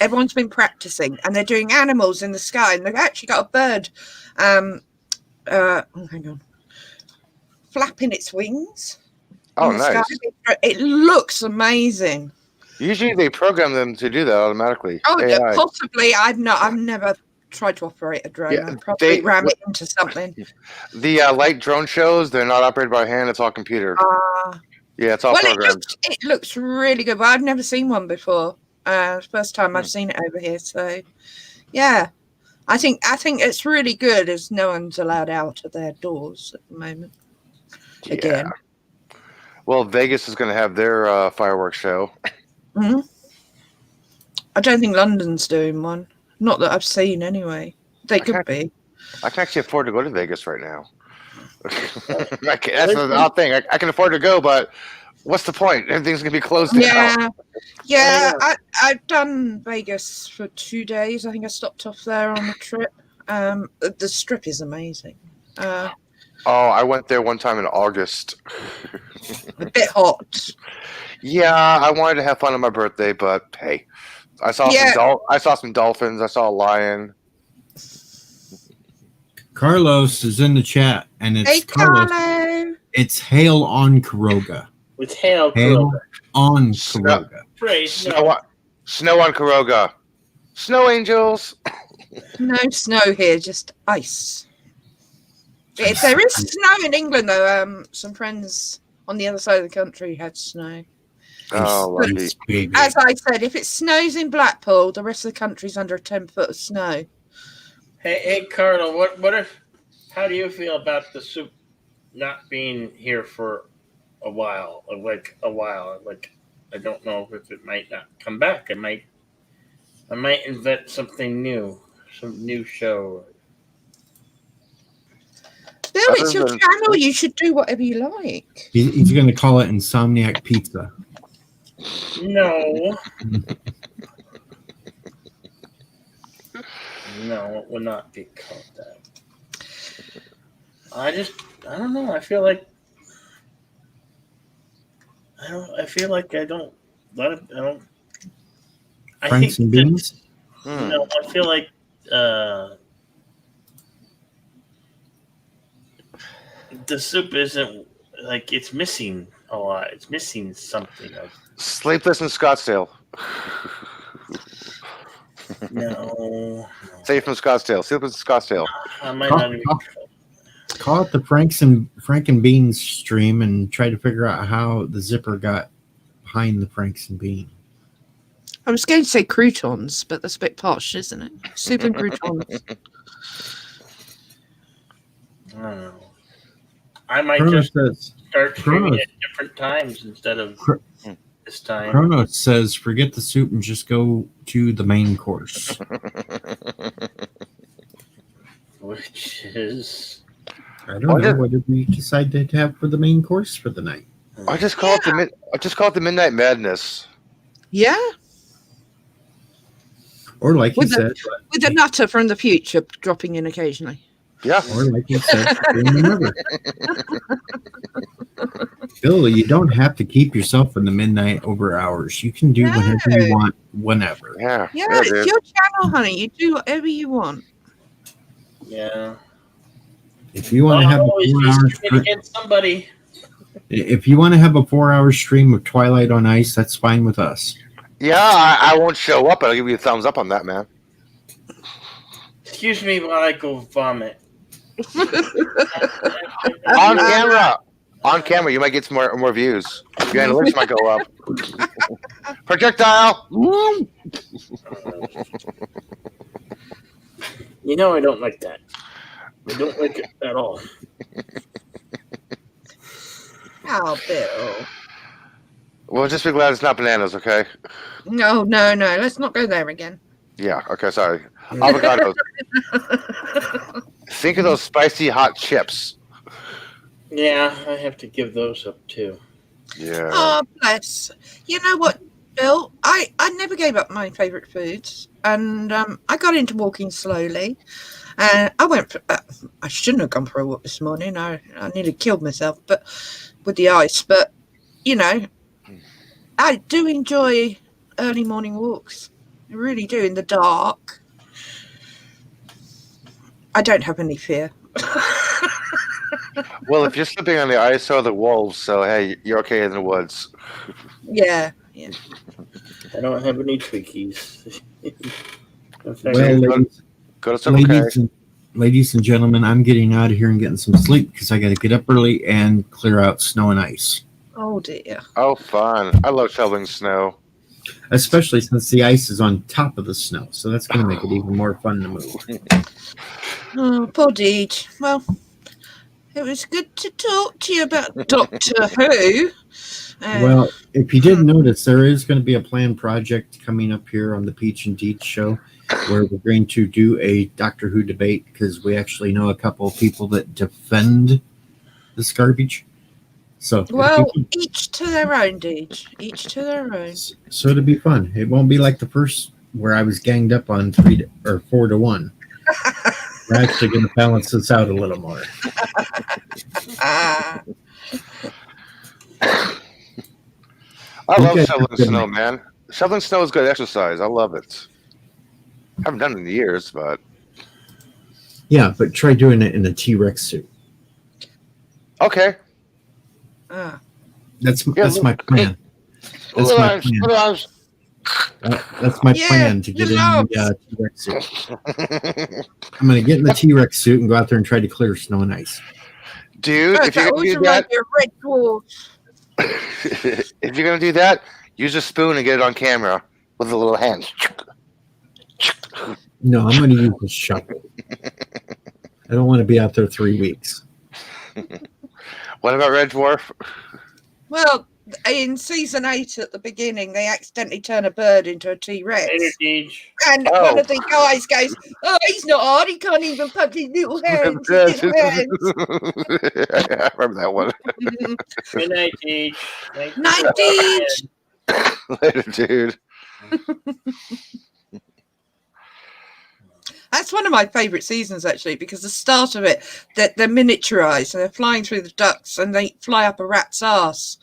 Everyone's been practicing, and they're doing animals in the sky, and they've actually got a bird. Hang on, flapping its wings. Oh, in the nice. sky. It looks amazing. Usually they program them to do that automatically. Oh, AI. possibly. I've never tried to operate a drone. Yeah, I probably they- ram it into something. The light drone shows, they're not operated by hand, it's all computer. Yeah, it's all Well, programmed. it looks really good. But I've never seen one before. First time I've seen it over here. So, yeah, I think it's really good as no one's allowed out of their doors at the moment. Again. Yeah. Well, Vegas is going to have their fireworks show. Hmm. I don't think London's doing one. Not that I've seen, anyway. They could be. I can actually afford to go to Vegas right now. That's the odd thing. I can afford to go, but what's the point? Everything's going to be closed down. Yeah. I've done Vegas for 2 days. I think I stopped off there on the trip. The strip is amazing. Oh, I went there one time in August. A bit hot. Yeah, I wanted to have fun on my birthday, but hey, I saw some dolphins. I saw a lion. Carlos is in the chat, and it's Hey, Carlos. Carlo. It's hail on Caroga. With hail, Hail Caroga. on Caroga. Praise Snow on Caroga. Snow angels. No snow here, just ice. There is snow in England, though. Some friends on the other side of the country had snow. Oh, lucky. As I said, if it snows in Blackpool, the rest of the country's under 10 foot of snow. Hey, Carlo, how do you feel about the soup not being here for a while? Like, I don't know if it might not come back. I might invent something new, some new show. Bill, it's your channel. You should do whatever you like. He's going to call it Insomniac Pizza. No. No, it would not be called that. I don't know. I feel like I don't. I Franks think and beans? No, I feel like the soup isn't like it's missing a lot. It's missing something. Sleepless in Scottsdale. No. Safe from Scottsdale. Sleepless in Scottsdale. I might not even. Call it the Frank and Beans stream and try to figure out how the zipper got behind the Franks and Beans. I was going to say croutons, but that's a bit posh, isn't it? Soup and croutons. I don't know. I might Chronos just start streaming Chronos. at different times instead of this time. Chronos says, forget the soup and just go to the main course. Which is... I don't know. What did we decide to have for the main course for the night? I just call it the Midnight Madness. Yeah. Or like you said, with a nutter from the future dropping in occasionally. Yeah. Or like you said, remember. Bill, you don't have to keep yourself in the midnight over hours. You can do whatever you want, whenever. Yeah. Yeah, it's your channel, honey. You do whatever you want. Yeah. If you want to have a 4 hour against somebody. If you want to have a 4 hour stream of Twilight on Ice, that's fine with us. Yeah, I won't show up, but I'll give you a thumbs up on that, man. Excuse me while I go vomit. On camera, you might get some more views. Your analytics might go up. Projectile. You know I don't like that. I don't like it at all. Oh, Bill. Well, just be glad it's not bananas, okay? No. Let's not go there again. Yeah, okay, sorry. Avocados. Think of those spicy hot chips. Yeah, I have to give those up too. Yeah. Oh, bless. You know what, Bill? I never gave up my favourite foods. And I got into walking slowly. And I went for, I shouldn't have gone for a walk this morning. I nearly killed myself with the ice. But, you know, I do enjoy early morning walks. I really do, in the dark. I don't have any fear. Well, if you're slipping on the ice, so are the wolves. So, hey, you're okay in the woods. Yeah. I don't have any Twinkies. Well, go to Circle K. Ladies and gentlemen, I'm getting out of here and getting some sleep because I got to get up early and clear out snow and ice. Oh, dear. Oh, fun. I love shoveling snow. Especially since the ice is on top of the snow. So that's going to make it even more fun to move. Oh, poor Deej. Well, it was good to talk to you about Doctor Who. Well, if you didn't notice, there is going to be a planned project coming up here on the Peach and Deets show where we're going to do a Doctor Who debate because we actually know a couple of people that defend this garbage. So, well, each to their own, Deej. Each to their own. So it'll be fun. It won't be like the first where I was ganged up on 4 to 1. We're actually going to balance this out a little more. I love guys shoveling are good, snow, man. man. Shoveling snow is good exercise. I love it. Haven't done it in years, but Yeah, but try doing it in a T-Rex suit. okay. That's Yeah, my plan. That's my plan. That's my plan to get in the T-Rex suit. I'm going to get in the T-Rex suit and go out there and try to clear snow and ice. Dude, if you're gonna do that, Red Dwarf. if you're gonna do that, use a spoon and get it on camera with a little hand. No, I'm going to use a shovel. I don't want to be out there 3 weeks. What about Red Dwarf? Well, in season 8 at the beginning, they accidentally turn a bird into a T-Rex. And one of the guys goes, "Oh, he's not hard. He can't even pump his little hands." I remember that one. Good night, Deej. Night, Deej. Later, dude. That's one of my favourite seasons, actually, because the start of it, they're miniaturised and they're flying through the ducts and they fly up a rat's arse.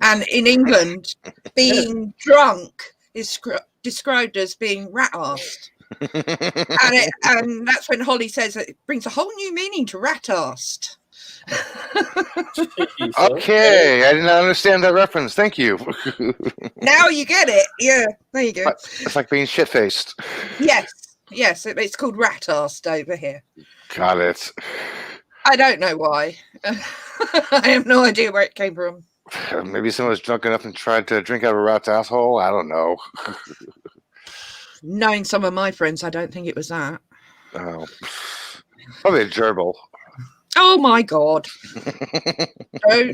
And in England, being drunk is described as being rat-arsed. and that's when Holly says it brings a whole new meaning to rat-arsed. Okay, I did not understand that reference. Thank you. Now you get it. Yeah, there you go. It's like being shit-faced. Yes, it's called rat-arsed over here. Got it. I don't know why. I have no idea where it came from. Maybe someone was drunk enough and tried to drink out of a rat's asshole. I don't know. Knowing some of my friends, I don't think it was that. Oh, probably a gerbil. Oh my God!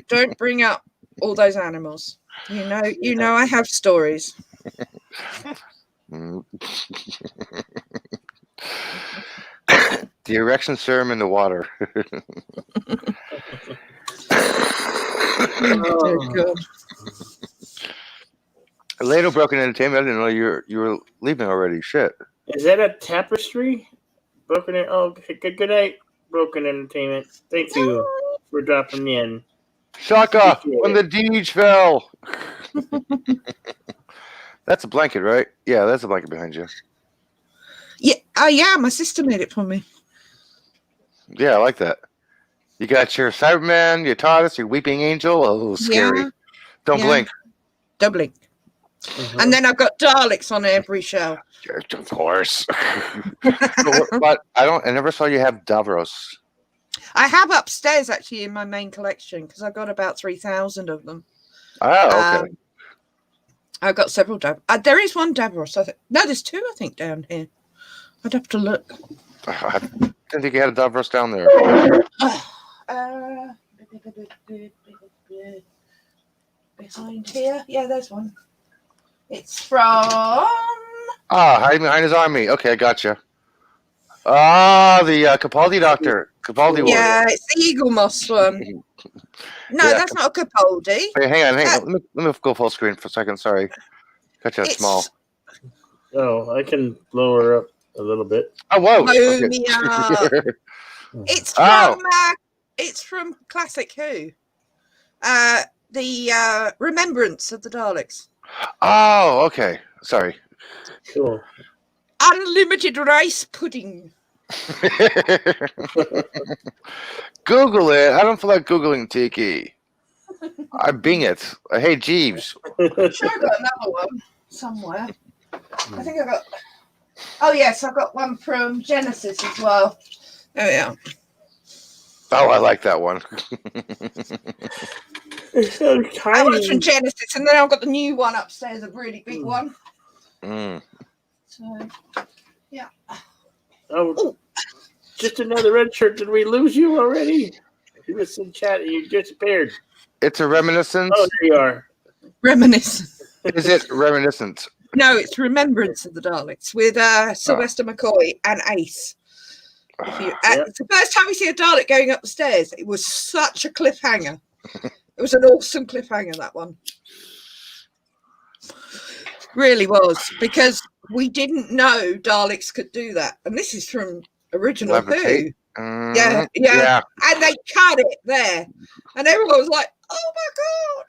don't bring up all those animals. You know, I have stories. The erection serum in the water. Oh, God. Later, Broken Entertainment. I didn't know you were leaving already. Shit. Is that a tapestry? Broken. Oh, good night, Broken Entertainment. Thank you for dropping in. Shaka, when the Deej fell. That's a blanket, right? Yeah, that's a blanket behind you. Yeah. Oh, yeah. My sister made it for me. Yeah, I like that. You got your Cyberman, your TARDIS, your Weeping Angel. Oh, scary. Yeah. Don't blink. Don't blink. And then I've got Daleks on every shelf. Of course. But I never saw you have Davros. I have upstairs, actually, in my main collection, because I've got about 3,000 of them. Oh, okay. I've got several Davros. There is one Davros. No, there's two, I think, down here. I'd have to look. I didn't think you had a Davros down there. Behind here. Yeah, there's one. It's from... hiding behind his army. Okay, I gotcha. The Capaldi doctor. Capaldi one. Yeah, it's the Eagle Moss one. No, Yeah. that's not a Capaldi. Hey, hang on. Let me go full screen for a second. Sorry. Got you small. Oh, I can lower up a little bit. Oh, whoa. Blow Okay. me up. It's from Classic Who. The Remembrance of the Daleks. Oh, okay. Sorry. Cool. Unlimited rice pudding. Google it. I don't feel like Googling Tiki. I Bing it. Hey, Jeeves. I'm sure I got another one somewhere. I think I got... Oh, yes, I got one from Genesis as well. There we are. Oh, I like that one. It's so tiny. I was from Genesis, and then I've got the new one upstairs, a really big one. Mm. So, yeah. Oh, just another red shirt. Did we lose you already? You was in chat and you disappeared. It's a reminiscence. Oh, there you are. Reminiscence. Is it reminiscent? No, it's Remembrance of the Daleks with Sylvester McCoy and Ace. It's the first time we see a Dalek going up the stairs. It was such a cliffhanger. It was an awesome cliffhanger, that one. Really was, because we didn't know Daleks could do that. And this is from original Levitate. Who. Yeah. And they cut it there. And everyone was like, oh my God.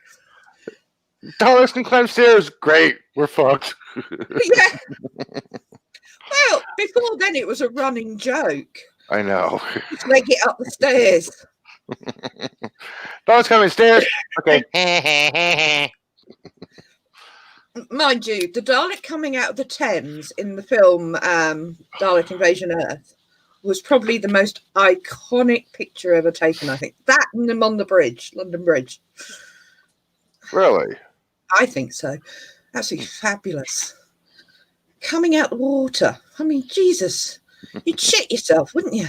Daleks can climb stairs. Great. We're fucked. Yeah. Well, before then it was a running joke. I know. They get up the stairs. Daleks coming stairs. Okay. Mind you, the Dalek coming out of the Thames in the film Dalek Invasion Earth was probably the most iconic picture ever taken, I think. That and them on the bridge, London Bridge. Really? I think so. Absolutely fabulous. Coming out the water. I mean, Jesus. You'd shit yourself, wouldn't you?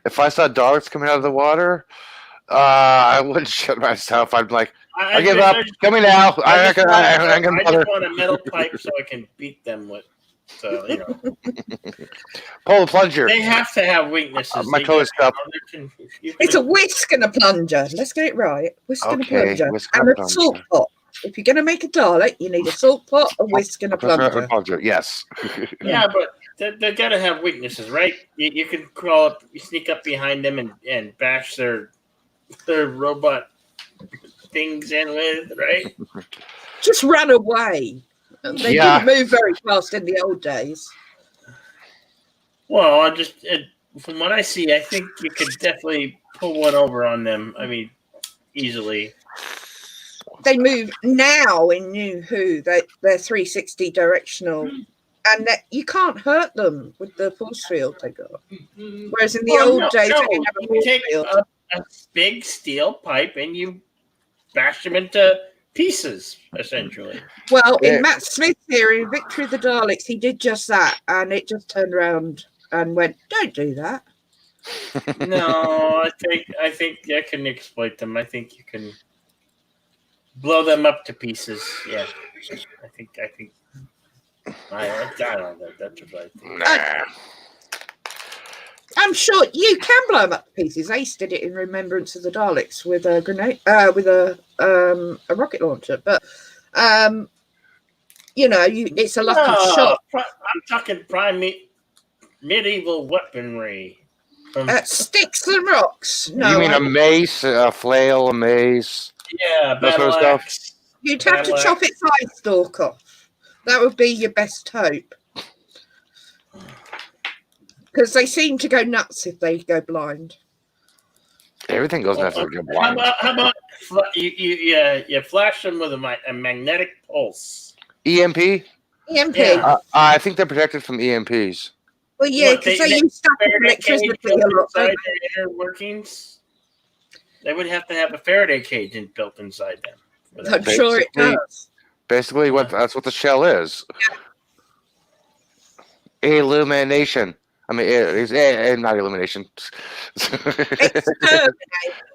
If I saw Daleks coming out of the water, I wouldn't shit myself. I'd be like, I give up. Come me now. I just want a metal pipe so I can beat them with. So, you know. Pull the plunger. They have to have weaknesses. My toe is up. It's a whisk and a plunger. Let's get it right. Whisk and a plunger. And a salt pot. If you're going to make a Dalek, you need a salt pot, a whisk, and a plunger. Yes. Yeah, but they got to have weaknesses, right? You can crawl up, you sneak up behind them and bash their robot things in with, right? Just run away. They didn't move very fast in the old days. Well, from what I see, I think you could definitely pull one over on them. I mean, easily. They move now in New Who. They're 360 directional, and you can't hurt them with the force field they got. Whereas in the old days, they didn't have a force field. A big steel pipe and you bash them into pieces, essentially. Well, in Matt Smith's theory, Victory of the Daleks, he did just that, and it just turned around and went, "Don't do that." No, I think I can exploit them. I think you can blow them up to pieces. Yeah, I think. I don't know. That's what I think. I'm sure you can blow them up to pieces. Ace did it in Remembrance of the Daleks with a grenade, with a rocket launcher. But it's a lucky shot. I'm talking medieval weaponry. Sticks and rocks. No, you mean a mace, a flail, a mace? Yeah, that sort of stuff. You'd have to chop its eye stalk off. That would be your best hope. Because they seem to go nuts if they go blind. Everything goes nuts if they go blind. How about you flash them with a magnetic pulse? EMP? EMP. Yeah. I think they're protected from EMPs. Well, yeah, because they use static electricity a lot. Inside their inner workings, they would have to have a Faraday cage built inside them. I'm sure it does. Basically, that's what the shell is. Yeah. Illumination. I mean, it's not illumination. Exterminate,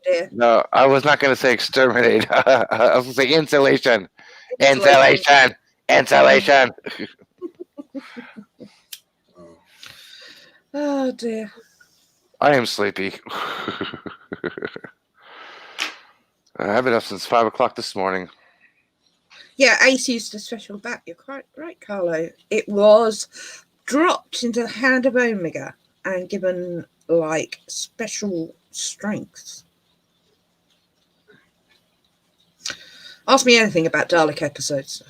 dear. No, I was not going to say exterminate. I was going to say insulation. Insulation. Insulation. Oh, dear. I am sleepy. I've been up since 5 o'clock this morning. Yeah, Ace used a special bat. You're quite right, Carlo. It was dropped into the hand of Omega and given like special strength. Ask me anything about Dalek episodes.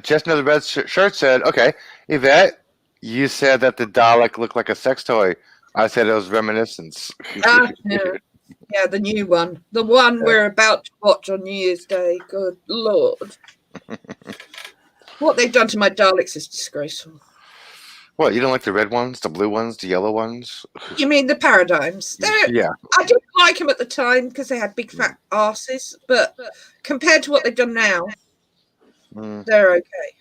Just another red shirt said, okay, Yvette, you said that the Dalek looked like a sex toy. I said it was reminiscence. Yeah, the new one. The one we're about to watch on New Year's Day. Good Lord. What they've done to my Daleks is disgraceful. What, you don't like the red ones, the blue ones, the yellow ones? You mean the paradigms? Yeah. I didn't like them at the time because they had big fat asses, but compared to what they've done now, they're okay.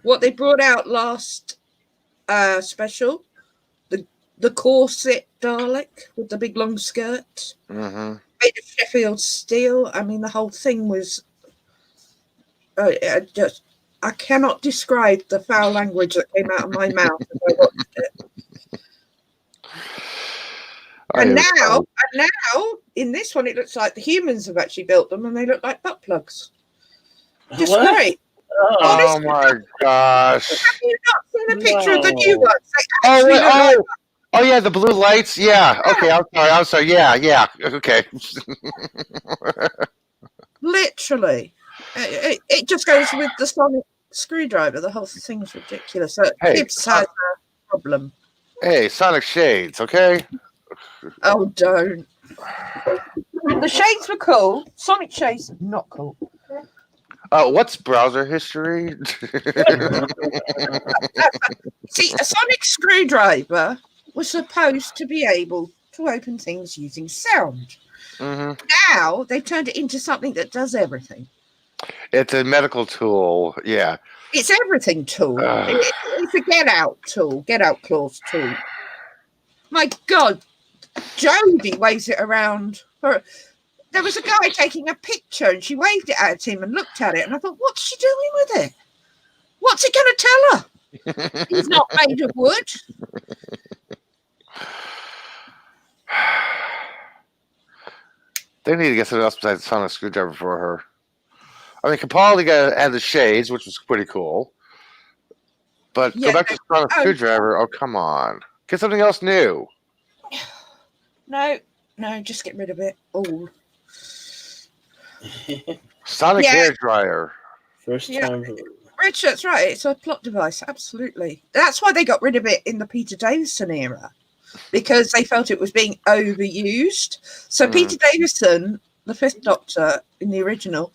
What they brought out last special, the corset Dalek with the big long skirt, Mm-hmm. made of Sheffield steel. I mean, the whole thing was I cannot describe the foul language that came out of my mouth as I watched it. And now, in this one, it looks like the humans have actually built them, and they look like butt plugs. Just What? great. Oh, Oh my gosh! Have you not seen a picture of the new No. ones? They Oh, actually wait, look like oh yeah, the blue lights. Yeah. Okay, I'm sorry. Yeah. Okay. literally. It just goes with the sonic screwdriver. The whole thing's ridiculous. So Hey, Tibbs has a problem. Hey, Sonic Shades. Okay. Oh, don't. The shades were cool. Sonic shades, not cool. What's browser history? See, a sonic screwdriver was supposed to be able to open things using sound. hmm Now they've turned it into something that does everything. It's a medical tool. Yeah. It's everything tool. It's a get out tool, get out clause tool. My God, Jodie waves it around. There was a guy taking a picture and she waved it at him and looked at it. And I thought, what's she doing with it? What's it going to tell her? He's not made of wood. They need to get something else besides a sonic screwdriver for her. I mean, Capaldi had the shades, which was pretty cool. But Yeah, go back to sonic screwdriver. Oh, come on. Get something else new. No, just get rid of it all. Sonic hair dryer. First time. Richard's right. It's a plot device. Absolutely. That's why they got rid of it in the Peter Davison era, because they felt it was being overused. So Peter Davison, the Fifth Doctor in the original,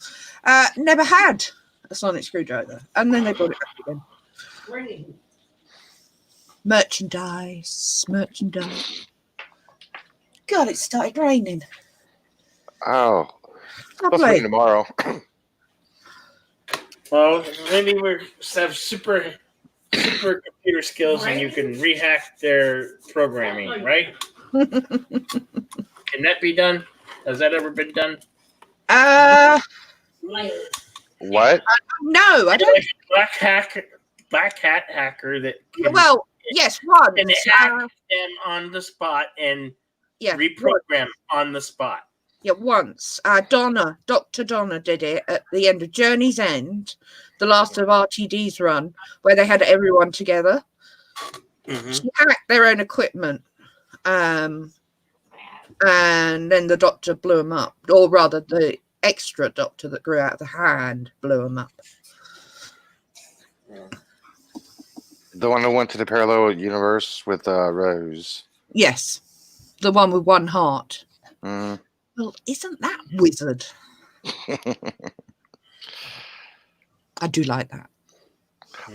never had a sonic screwdriver, and then they brought it back again. Raining. Merchandise. God, it started raining. Oh. Supposed to rain Lovely. tomorrow. Well, maybe we have super computer skills and you can rehack their programming, right? Can that be done? Has that ever been done? What? No, I don't. Black hat hacker that can, Well, yes, one. can hack them on the spot and reprogram on the spot. Yeah, once. Dr. Donna did it at the end of Journey's End, the last of RTD's run, where they had everyone together. Mm-hmm. She hacked their own equipment. And then the doctor blew them up. Or rather, the extra doctor that grew out of the hand blew them up. The one who went to the parallel universe with Rose. Yes. The one with one heart. Mm. Well, isn't that wizard? I do like that.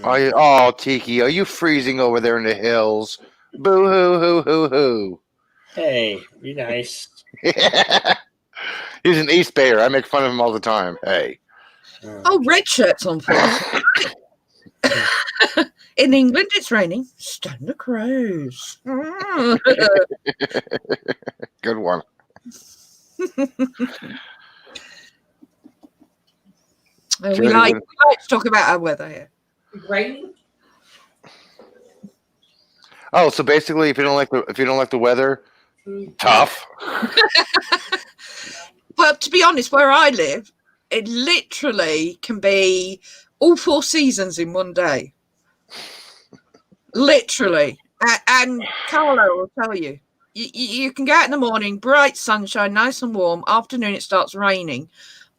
Oh, Tiki, are you freezing over there in the hills? Boo hoo hoo hoo hoo. Hey, be nice. He's an East Bayer. I make fun of him all the time. Hey. Oh, red shirts on first. In England, it's raining. Stand the crows. Good one. We like to talk about our weather here. Raining? Oh, so basically, if you don't like the weather, tough. Well, to be honest, where I live, it literally can be all 4 seasons in one day. Literally. And Carlo will tell you. You can go out in the morning, bright sunshine, nice and warm. Afternoon, it starts raining.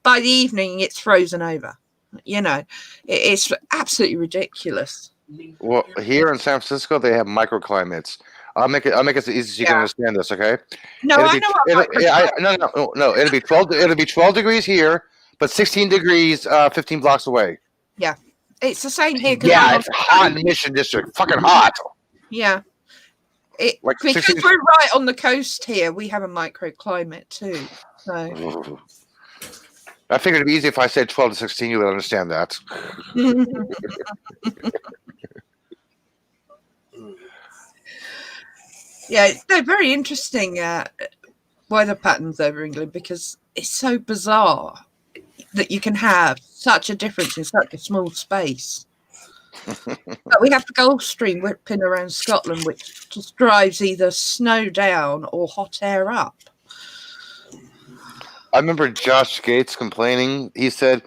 By the evening, it's frozen over. You know, it's absolutely ridiculous. Well, here in San Francisco, they have microclimates. I'll make it as easy as you can understand this. Okay? No, I know what no. It'll be 12. It'll be 12 degrees here, but 16 degrees, 15 blocks away. Yeah, it's the same here. Yeah, it's hot in the Mission District. Fucking hot. Yeah. Like because 16 we're right on the coast here, we have a microclimate too. So I figured it'd be easy if I said 12 to 16. You would understand that. Yeah, they're very interesting weather patterns over England because it's so bizarre that you can have such a difference in such a small space. But we have the Gulf Stream whipping around Scotland, which just drives either snow down or hot air up. I remember Josh Gates complaining. He said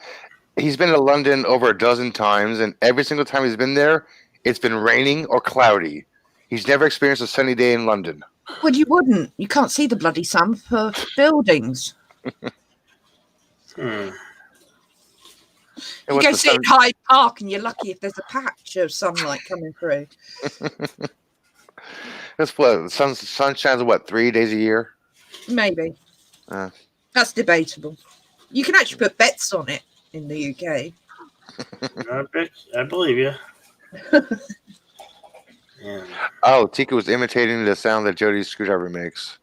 he's been to London over a dozen times, and every single time he's been there, it's been raining or cloudy. He's never experienced a sunny day in London. Well, you wouldn't. You can't see the bloody sun for buildings. Hmm. And You with go the sit sun- in Hyde Park and you're lucky if there's a patch of sunlight coming through. That's what the sun shines. What, 3 days a year? Maybe. Uh. That's debatable. You can actually put bets on it in the UK. I believe you. Yeah. Oh, Tika was imitating the sound that Jody's screwdriver makes.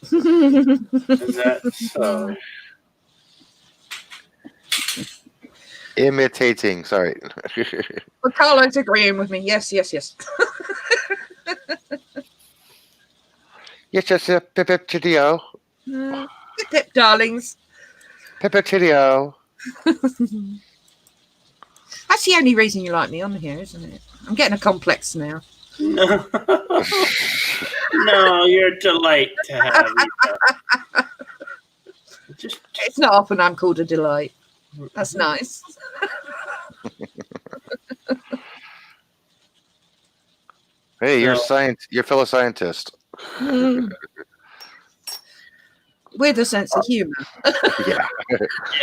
Is that so? Imitating. Sorry. Well, Carlo's agreeing with me. Yes, yes, yes. Yes, pip pip chitio. Pip, pip, darlings. Pip pip chitio. That's the only reason you like me on here, isn't it? I'm getting a complex now. No. No, you're a delight to have you. Just It's not often I'm called a delight. That's nice. Hey, you're So- you're a fellow scientist. With a sense of humor. Yeah.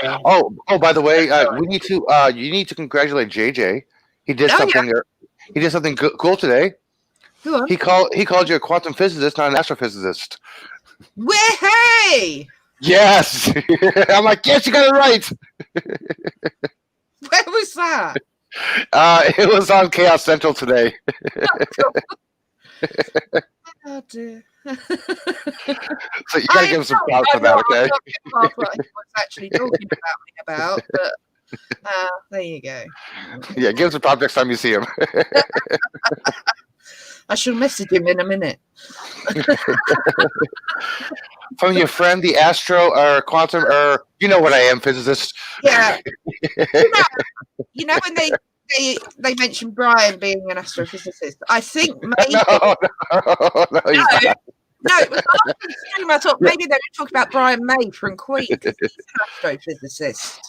yeah. Oh, by the way, we need to. You need to congratulate JJ. He did Oh, something. He did something cool today. Go on. He called you a quantum physicist, not an astrophysicist. Hey! Yes. I'm like, yes, you got it right. Where was that? It was on Chaos Central today. Oh, dear. So you gotta give him some props for that, okay? I can't what he was actually talking about me about, but there you go. Yeah, give him some props next time you see him. I shall message him in a minute. From your friend, the astro or quantum or you know what I am, physicist. Yeah. You know when they mentioned Brian being an astrophysicist, I think maybe No, he's not. no, it was after the stream. I thought maybe they were talking about Brian May from Queen because he's an astrophysicist.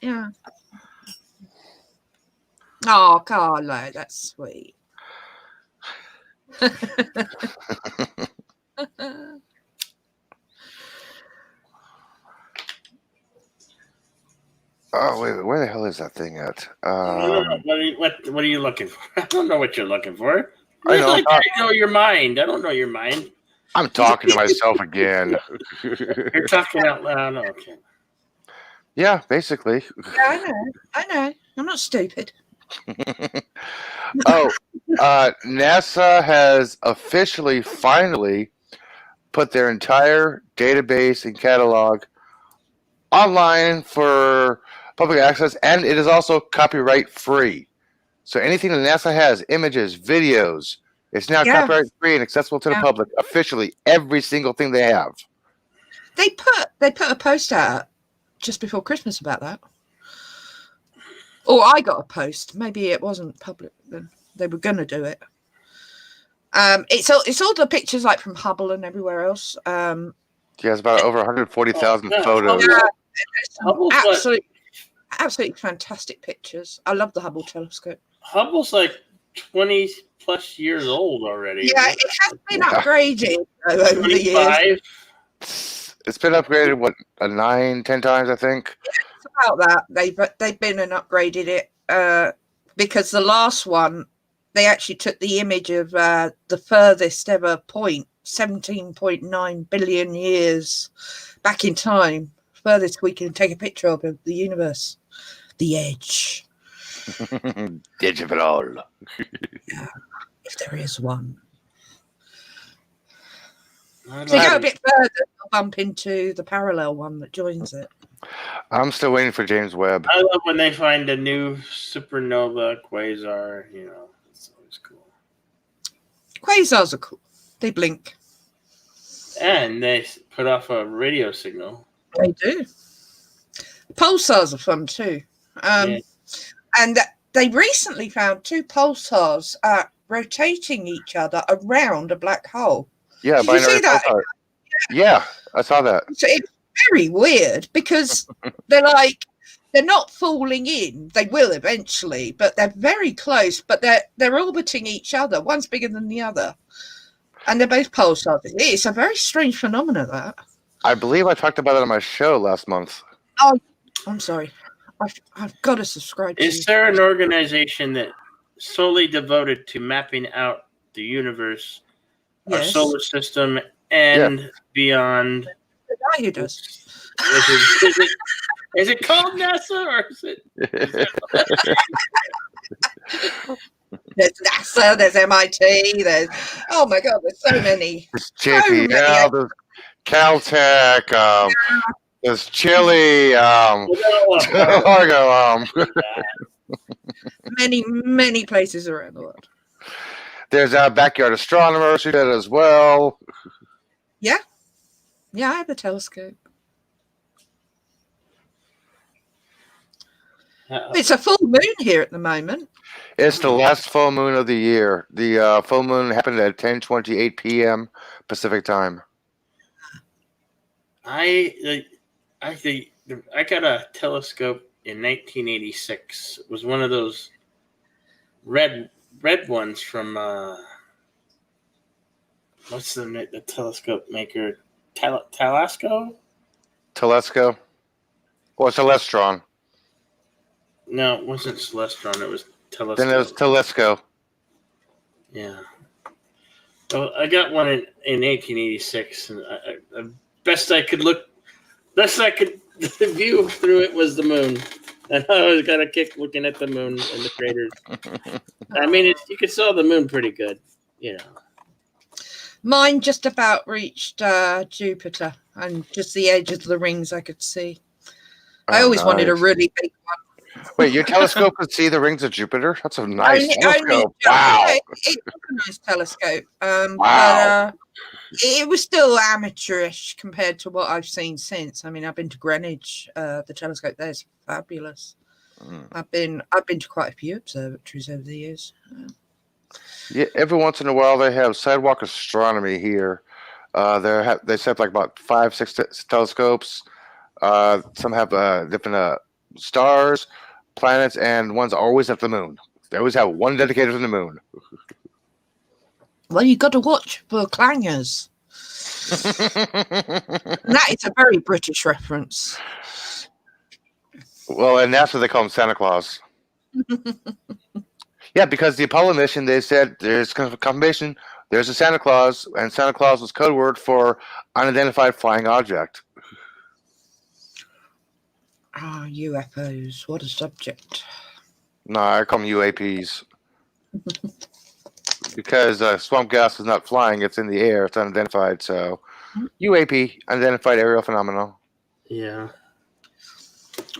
Yeah. Oh, Carlo, that's sweet. Oh wait, where the hell is that thing at? What are you looking for? I don't know what you're looking for. I know. I know your mind. I don't know your mind. I'm talking to myself again. You're talking out loud. Okay. Yeah, basically. Yeah, I know. I'm not stupid. Oh, NASA has officially, finally, put their entire database and catalog online for public access, and it is also copyright free. So anything that NASA has, images, videos, it's now Yeah. copyright free and accessible to the Yeah. public. Officially, every single thing they have. They put a post out just before Christmas about that. Or I got a post. Maybe it wasn't public then. They were going to do it. It's all the pictures like from Hubble and everywhere else. Yeah, it's about over 140,000 Oh, yeah. photos. Yeah, Hubble's like, absolutely fantastic pictures. I love the Hubble telescope. Hubble's like 20 plus years old already. Yeah, it has been Yeah. upgraded over the years. 25. It's been upgraded, what, 9-10 times, I think? It's about that. They've been and upgraded it because the last one, they actually took the image of the furthest ever point, 17.9 billion years back in time. Furthest we can take a picture of the universe. The edge. Edge of it all. If there is one. I So you go a like- bit further, you'll bump into the parallel one that joins it. I'm still waiting for James Webb. I love when they find a new supernova quasar. You know, it's always cool. Quasars are cool. They blink. And they put off a radio signal. They do. Pulsars are fun too. Yeah. And they recently found 2 pulsars rotating each other around a black hole. Yeah, Did you see that? Yeah, I saw that. So it's very weird because they're not falling in. They will eventually, but they're very close. But they're orbiting each other. One's bigger than the other, and they're both pulsars. It's a very strange phenomenon. That I believe I talked about it on my show last month. Oh, I'm sorry. I've got to subscribe to you. Is there an organization that solely devoted to mapping out the universe, our Yes. solar system, and beyond? The guy who does. Is it called NASA or is it? There's NASA, there's MIT, there's oh my god, there's so many. There's JPL, there's Caltech, there's Chile, Largo, Many places around the world. there's backyard astronomers who did it as well. Yeah, I have a telescope. It's a full moon here at the moment. It's the last full moon of the year. The full moon happened at 10:28 p.m. Pacific time. I got a telescope in 1986. It was one of those red ones from what's the telescope maker? Telesco? Telesco? Or Celestron. No, it wasn't Celestron. It was Telesco. Then it was Telesco. Yeah. Well, I got one in 1886, and best I could view through it was the moon, and I always got a kick looking at the moon and the craters. I mean, you could saw the moon pretty good, you know. Mine just about reached Jupiter and just the edge of the rings I could see. I always wanted a really big one. Wait, your telescope could see the rings of Jupiter? That's a nice telescope. Only, Wow. It was a nice telescope. Wow. But it was still amateurish compared to what I've seen since. I mean, I've been to Greenwich. The telescope there is fabulous. I've been to quite a few observatories over the years. Yeah, every once in a while they have sidewalk astronomy here. They set like about 5-6 telescopes. Some have different stars, planets, and one's always at the moon. They always have one dedicated to the moon. Well, you've got to watch for clangers. That is a very British reference. Well, in NASA they call him Santa Claus. Yeah, because the Apollo mission, they said there's confirmation. There's a Santa Claus, and Santa Claus was code word for unidentified flying object. UFOs. What a subject. No, I call them UAPs. Because swamp gas is not flying, it's in the air, it's unidentified. So, UAP, unidentified aerial phenomenon. Yeah.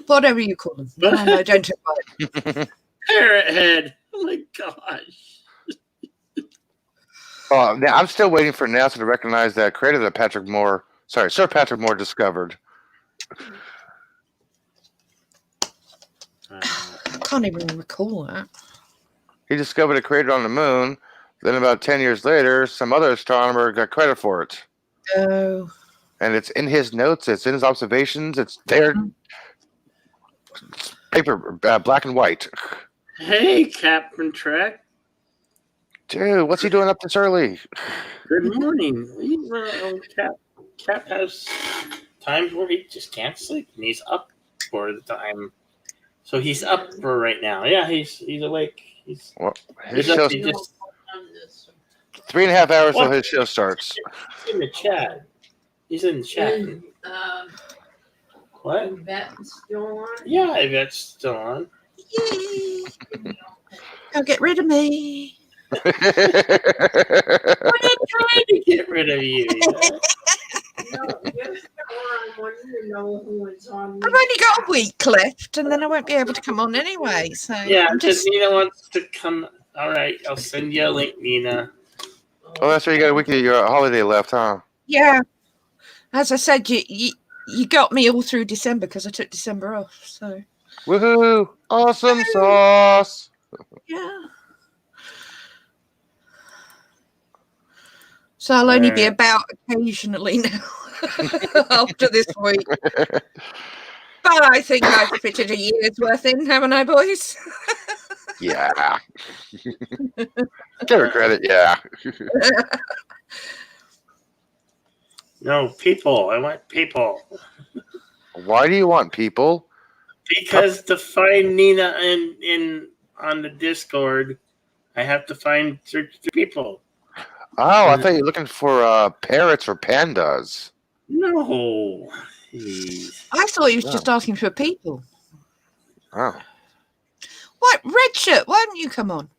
Whatever you call them. Unidentified. Parrot head. Oh my gosh. Now, I'm still waiting for NASA to recognize that crater that Sir Patrick Moore discovered. I can't even recall that. He discovered a crater on the moon. Then about 10 years later, some other astronomer got credit for it. Oh. And it's in his notes. It's in his observations. It's there. It's paper, black and white. Hey, Captain Trek. Dude, what's he doing up this early? Good morning. Cap has times where he just can't sleep, and he's up for the time. So he's up for right now. Yeah, he's awake. His show, 3.5 hours till his show starts. He's in the chat. He's in the chat. What? Yvette's still on? Yeah, Yvette's still on. Yay. Don't get rid of me. We're not trying to get rid of you. I've only got a week left, and then I won't be able to come on anyway. So Yeah, I'm because Nina wants to come. All right, I'll send you a link, Nina. Oh, that's right. You got a week of your holiday left, huh? Yeah. As I said, you got me all through December because I took December off. So Woohoo! Awesome sauce. yeah. So I'll only be about occasionally now after this week. But I think I've fitted a year's worth in, haven't I, boys? Yeah. Give her credit, yeah. No, people. I want people. Why do you want people? Because to find Nina in on the Discord, I have to search the people. Oh, I thought you were looking for parrots or pandas. No. Jeez. I thought he was just asking for people. Oh. What, Red Shirt? Why don't you come on?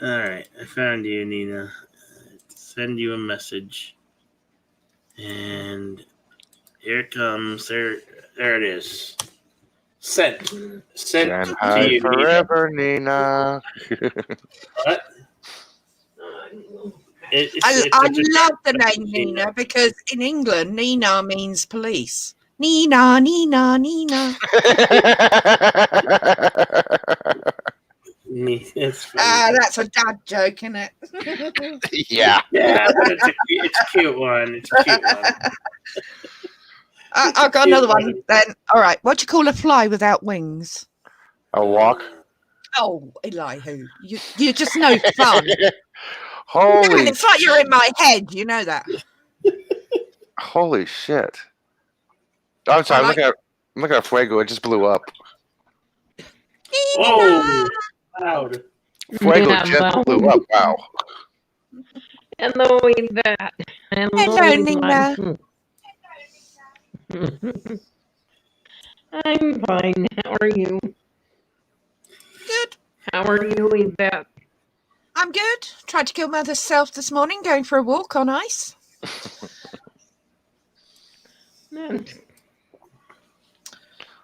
All right, I found you, Nina. Send you a message, and here it comes. There it is. Sent Can to hide you, forever, Nina. What? I love the name Nina because in England, Nina means police. Nina, Nina, Nina. It's funny. That's a dad joke, isn't it? Yeah. Yeah, but it's a cute one. It's a cute one. I've got another one then. All right. What do you call a fly without wings? A walk. Oh, Elihu, you're just no fun. Holy. Man, it's like you're in my head. You know that. Holy shit. I'm sorry. I'm looking at Fuego. It just blew up. Whoa! Loud. Fuego Yeah, just well. blew up. Wow. Hello, Yvette. Hello, Nina. I'm fine. How are you? Good. How are you, Yvette? I'm good. Tried to kill myself this morning going for a walk on ice.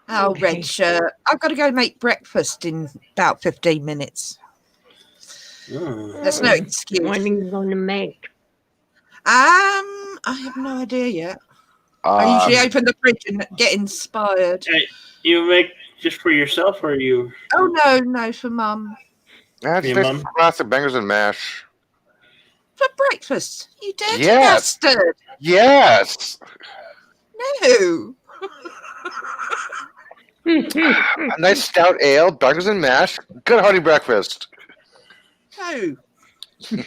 Oh, Okay. Red Shirt. I've got to go make breakfast in about 15 minutes. There's no excuse. What are you going to make? I have no idea yet. I usually open the fridge and get inspired. Hey, you make just for yourself, or you? Oh, no, for Mum. That's Your just mum? classic bangers and mash. For breakfast. You dirty Yes. bastard. Yes. No. A nice stout ale, bangers and mash, good hearty breakfast. No. No.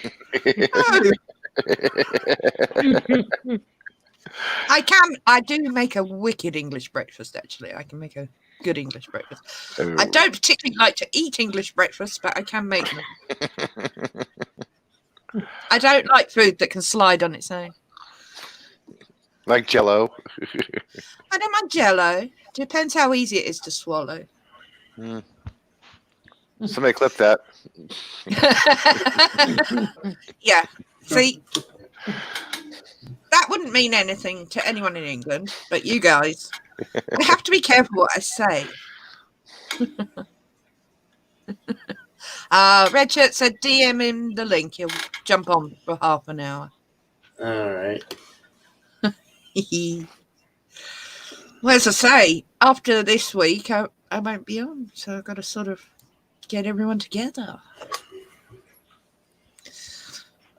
I do make a wicked English breakfast, actually. I can make a good English breakfast. I don't particularly like to eat English breakfast, but I can make them. I don't like food that can slide on its own. Like Jell-O. I don't mind Jell-O. Depends how easy it is to swallow. Somebody clip that. Yeah. See, that wouldn't mean anything to anyone in England, but you guys, I have to be careful what I say. Red Shirt said DM him the link. He'll jump on for half an hour. All right. Well, as I say, after this week, I won't be on, so I've got to sort of get everyone together.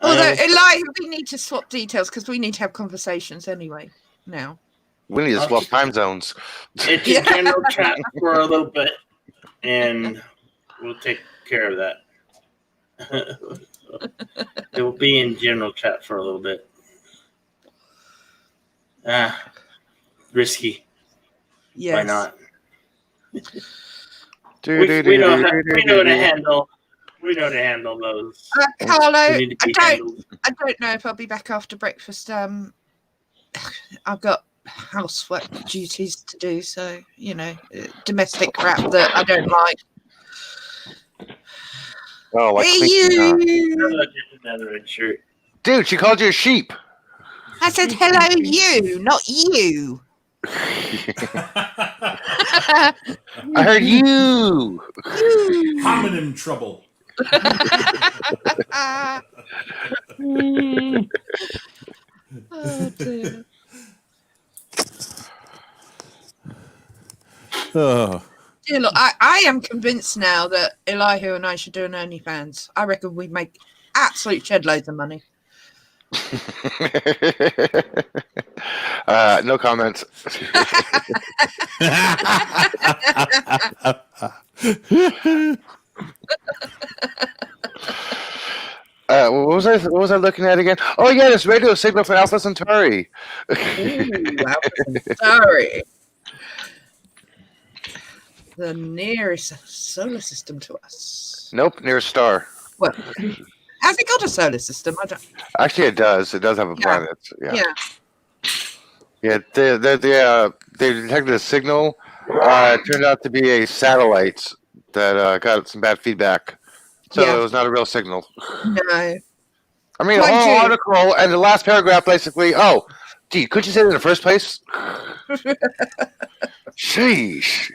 Although, Eli, we need to swap details because we need to have conversations anyway now. We need to swap time zones. It's a general chat for a little bit, and we'll take care of that. It will be in general chat for a little bit. Risky. Yes. Why not? We We know how to handle. We know how to handle those. Carlo, They I need to be handled. don't know if I'll be back after breakfast. I've got housework duties to do, so domestic crap that I don't like. Oh, like Hey, clean- you! Another red shirt. Dude, she called you a sheep. I said hello, you, not you. I heard you. Homonym trouble. Oh dear. Oh, Yeah, look, I am convinced now that Elihu and I should do an OnlyFans. I reckon we make absolute shed loads of money. No comments. What was I looking at again? Oh yeah, this radio signal for Alpha Centauri. Ooh, sorry. The nearest solar system to us. Nope, near a star. Well, has it got a solar system? I don't. Actually, it does. It does have a Yeah. planet. Yeah. Yeah. They detected a signal. It turned out to be a satellite that got some bad feedback. So Yeah. it was not a real signal. No. I mean, the Mind whole you- article and the last paragraph basically, oh, gee, couldn't you say it in the first place? Sheesh.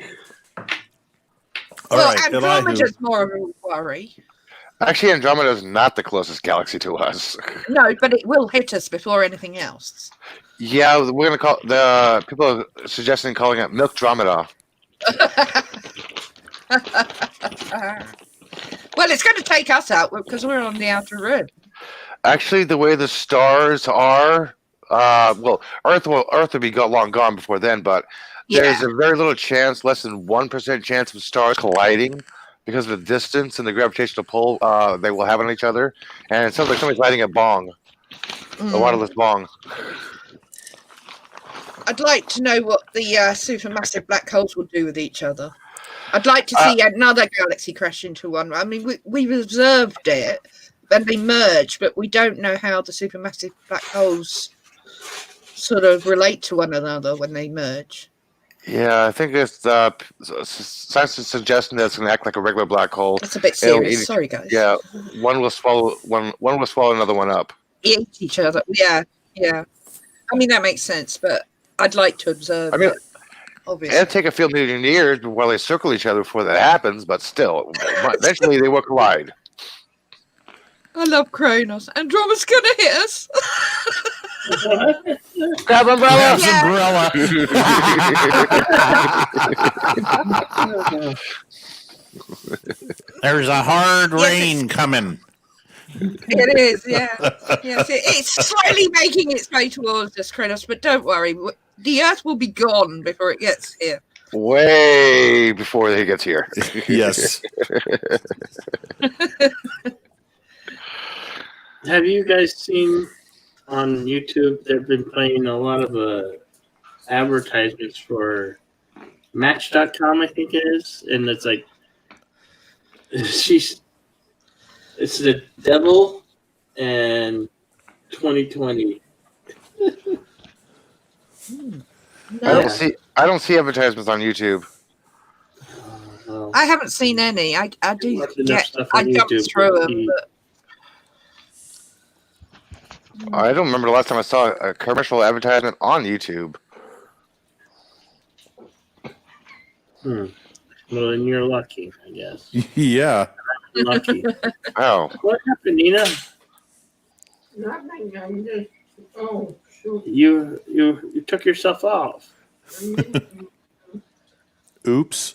all Well, right, Elihu. Andromeda's more of a worry. Actually, Andromeda is not the closest galaxy to us. No, but it will hit us before anything else. Yeah, we're gonna call the people are suggesting calling it Milkdromeda. Well, it's going to take us out because we're on the outer rim. Actually, the way the stars are, well, Earth would be long gone before then, but there's Yeah. a very little chance, less than 1% chance of stars colliding because of the distance and the gravitational pull they will have on each other. And it sounds like somebody's lighting a bong, a waterless bong. I'd like to know what the supermassive black holes will do with each other. I'd like to see another galaxy crash into one. I mean, we've observed it, and they merge, but we don't know how the supermassive black holes sort of relate to one another when they merge. Yeah, I think it's science is suggesting that it's going to act like a regular black hole. It's a bit It'll serious. eat- Sorry, guys. Yeah, one will swallow another one up. Eat each other. Yeah, yeah. I mean, that makes sense, but I'd like to observe I mean, it, obviously. It'll take a few million years while they circle each other before that happens, but still, eventually they will collide. I love Kronos. Andromeda's going to hit us. Grab umbrella! Yeah. Umbrella. There's a hard rain coming. It is, yeah. Yes, it's slowly making its way towards us, Kronos, but don't worry. The Earth will be gone before it gets here. Way before he gets here. Yes. Have you guys seen on YouTube? They've been playing a lot of advertisements for Match.com, I think it is, and it's like it's the devil and 2020. No, I don't see advertisements on YouTube. I haven't seen any. I do Watch enough get. stuff I on jump YouTube through to them, see. but I don't remember the last time I saw a commercial advertisement on YouTube. Well, then you're lucky, I guess. Yeah. Lucky. Oh, What happened, Nina? Nothing. I'm just. Oh, shoot. You took yourself off. Oops.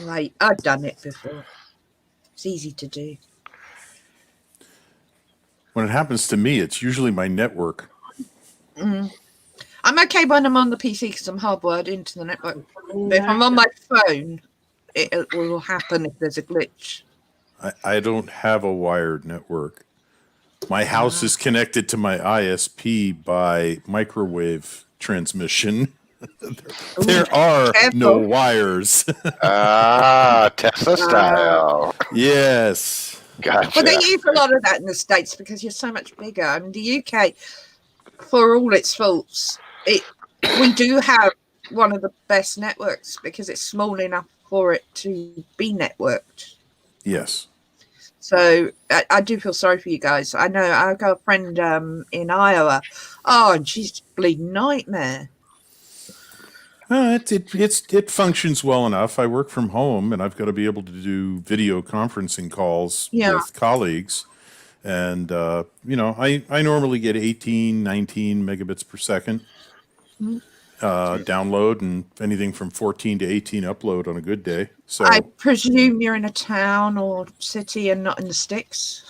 like I've done it before. It's easy to do. When it happens to me, it's usually my network. I'm okay when I'm on the PC because I'm hardwired into the network. But if I'm on my phone, it will happen if there's a glitch. I don't have a wired network. My house is connected to my ISP by microwave transmission. There are no careful. wires. Tesla style. Yes. Gotcha. But they use a lot of that in the States because you're so much bigger. I mean, the UK, for all its faults, we do have one of the best networks because it's small enough for it to be networked. Yes. So I do feel sorry for you guys. I know I've got a friend in Iowa. Oh, and she's a bleeding nightmare. It functions well enough. I work from home, and I've got to be able to do video conferencing calls Yeah. with colleagues. And, I normally get 18, 19 megabits per second download, and anything from 14 to 18 upload on a good day. So I presume you're in a town or city and not in the sticks.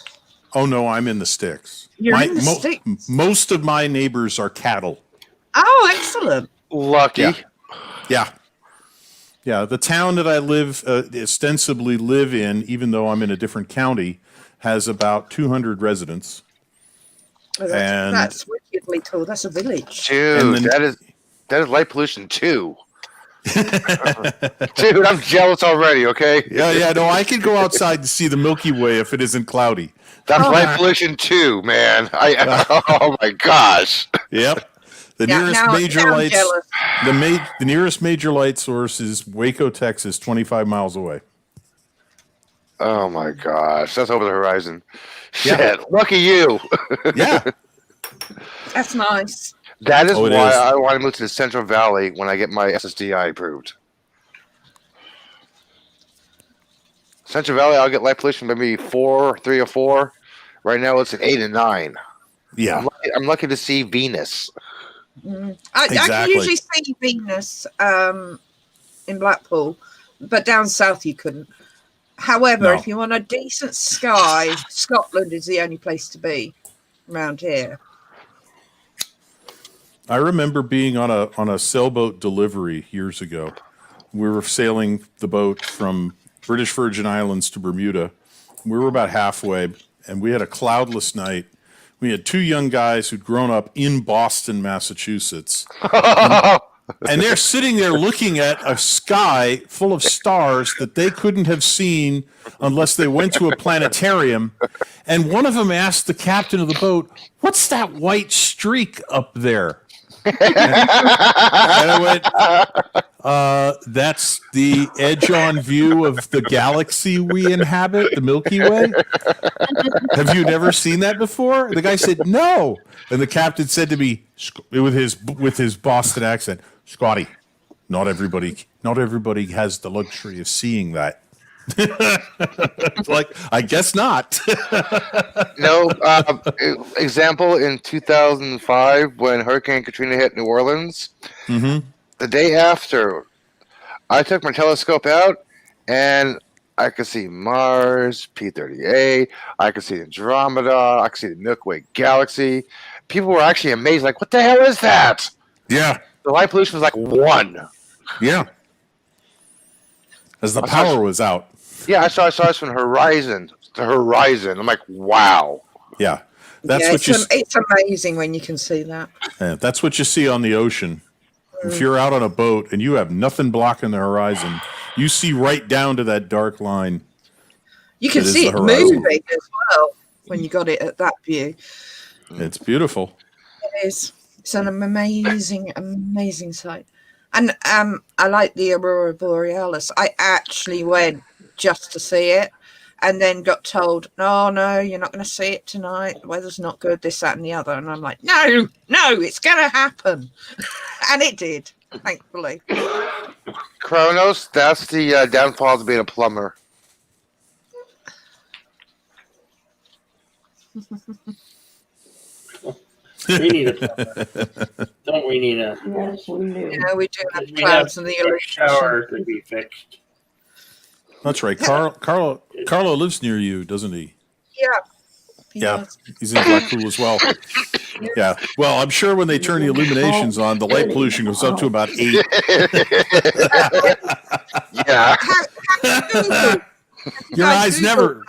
Oh, no, I'm in the sticks. You're in the sticks? Most of my neighbors are cattle. Oh, excellent. Lucky. Yeah, the town that I ostensibly live in, even though I'm in a different county, has about 200 residents. Oh, that's wickedly tall. That's a village. Dude, that is light pollution too. Dude, I'm jealous already, okay? Yeah, no, I can go outside and see the Milky Way if it isn't cloudy. That's light pollution too, man. Oh my gosh. Yep. The nearest major light source is Waco, Texas, 25 miles away. Oh my gosh, that's over the horizon. Yeah. Shit, lucky you. Yeah. That's nice. That is why I want to move to the Central Valley when I get my SSDI approved. Central Valley, I'll get light pollution maybe 3 or 4. Right now, it's at 8 and 9. Yeah, I'm lucky to see Venus. I can usually see Venus in Blackpool, but down south you couldn't. However, if you want a decent sky, Scotland is the only place to be around here. I remember being on a sailboat delivery years ago. We were sailing the boat from British Virgin Islands to Bermuda. We were about halfway, and we had a cloudless night. We had 2 young guys who'd grown up in Boston, Massachusetts. And they're sitting there looking at a sky full of stars that they couldn't have seen unless they went to a planetarium. And one of them asked the captain of the boat, "What's that white streak up there?" And I went, "That's the edge-on view of the galaxy we inhabit, the Milky Way. Have you never seen that before?" The guy said, "No." And the captain said to me with his Boston accent, "Scotty, not everybody has the luxury of seeing that." It's like, I guess not. No, example in 2005 when Hurricane Katrina hit New Orleans. Mm-hmm. The day after, I took my telescope out and I could see Mars, P38. I could see Andromeda. I could see the Milky Way galaxy. People were actually amazed, like, "What the hell is that?" Yeah. The light pollution was like 1. Yeah. As the power was out. Yeah, I saw us from horizon to horizon. I'm like, wow. Yeah. It's amazing when you can see that. Yeah, that's what you see on the ocean. If you're out on a boat and you have nothing blocking the horizon, you see right down to that dark line. You can see it moving as well when you got it at that view. It's beautiful. It is. It's an amazing, amazing sight. And I like the Aurora Borealis. I actually went just to see it and then got told, no, you're not going to see it tonight. The weather's not good, this, that, and the other. And I'm like, no, it's going to happen. And it did, thankfully. Kronos, that's the downfall of being a plumber. We need a plumber. Don't we need a... Yes, we do. Yeah, we do have clouds and the shower to be fixed. That's right. Carlo lives near you, doesn't he? Yeah. He's in Blackpool as well. Yeah. Well, I'm sure when they turn the illuminations on, the light pollution goes up to about 8. Yeah. Your eyes never.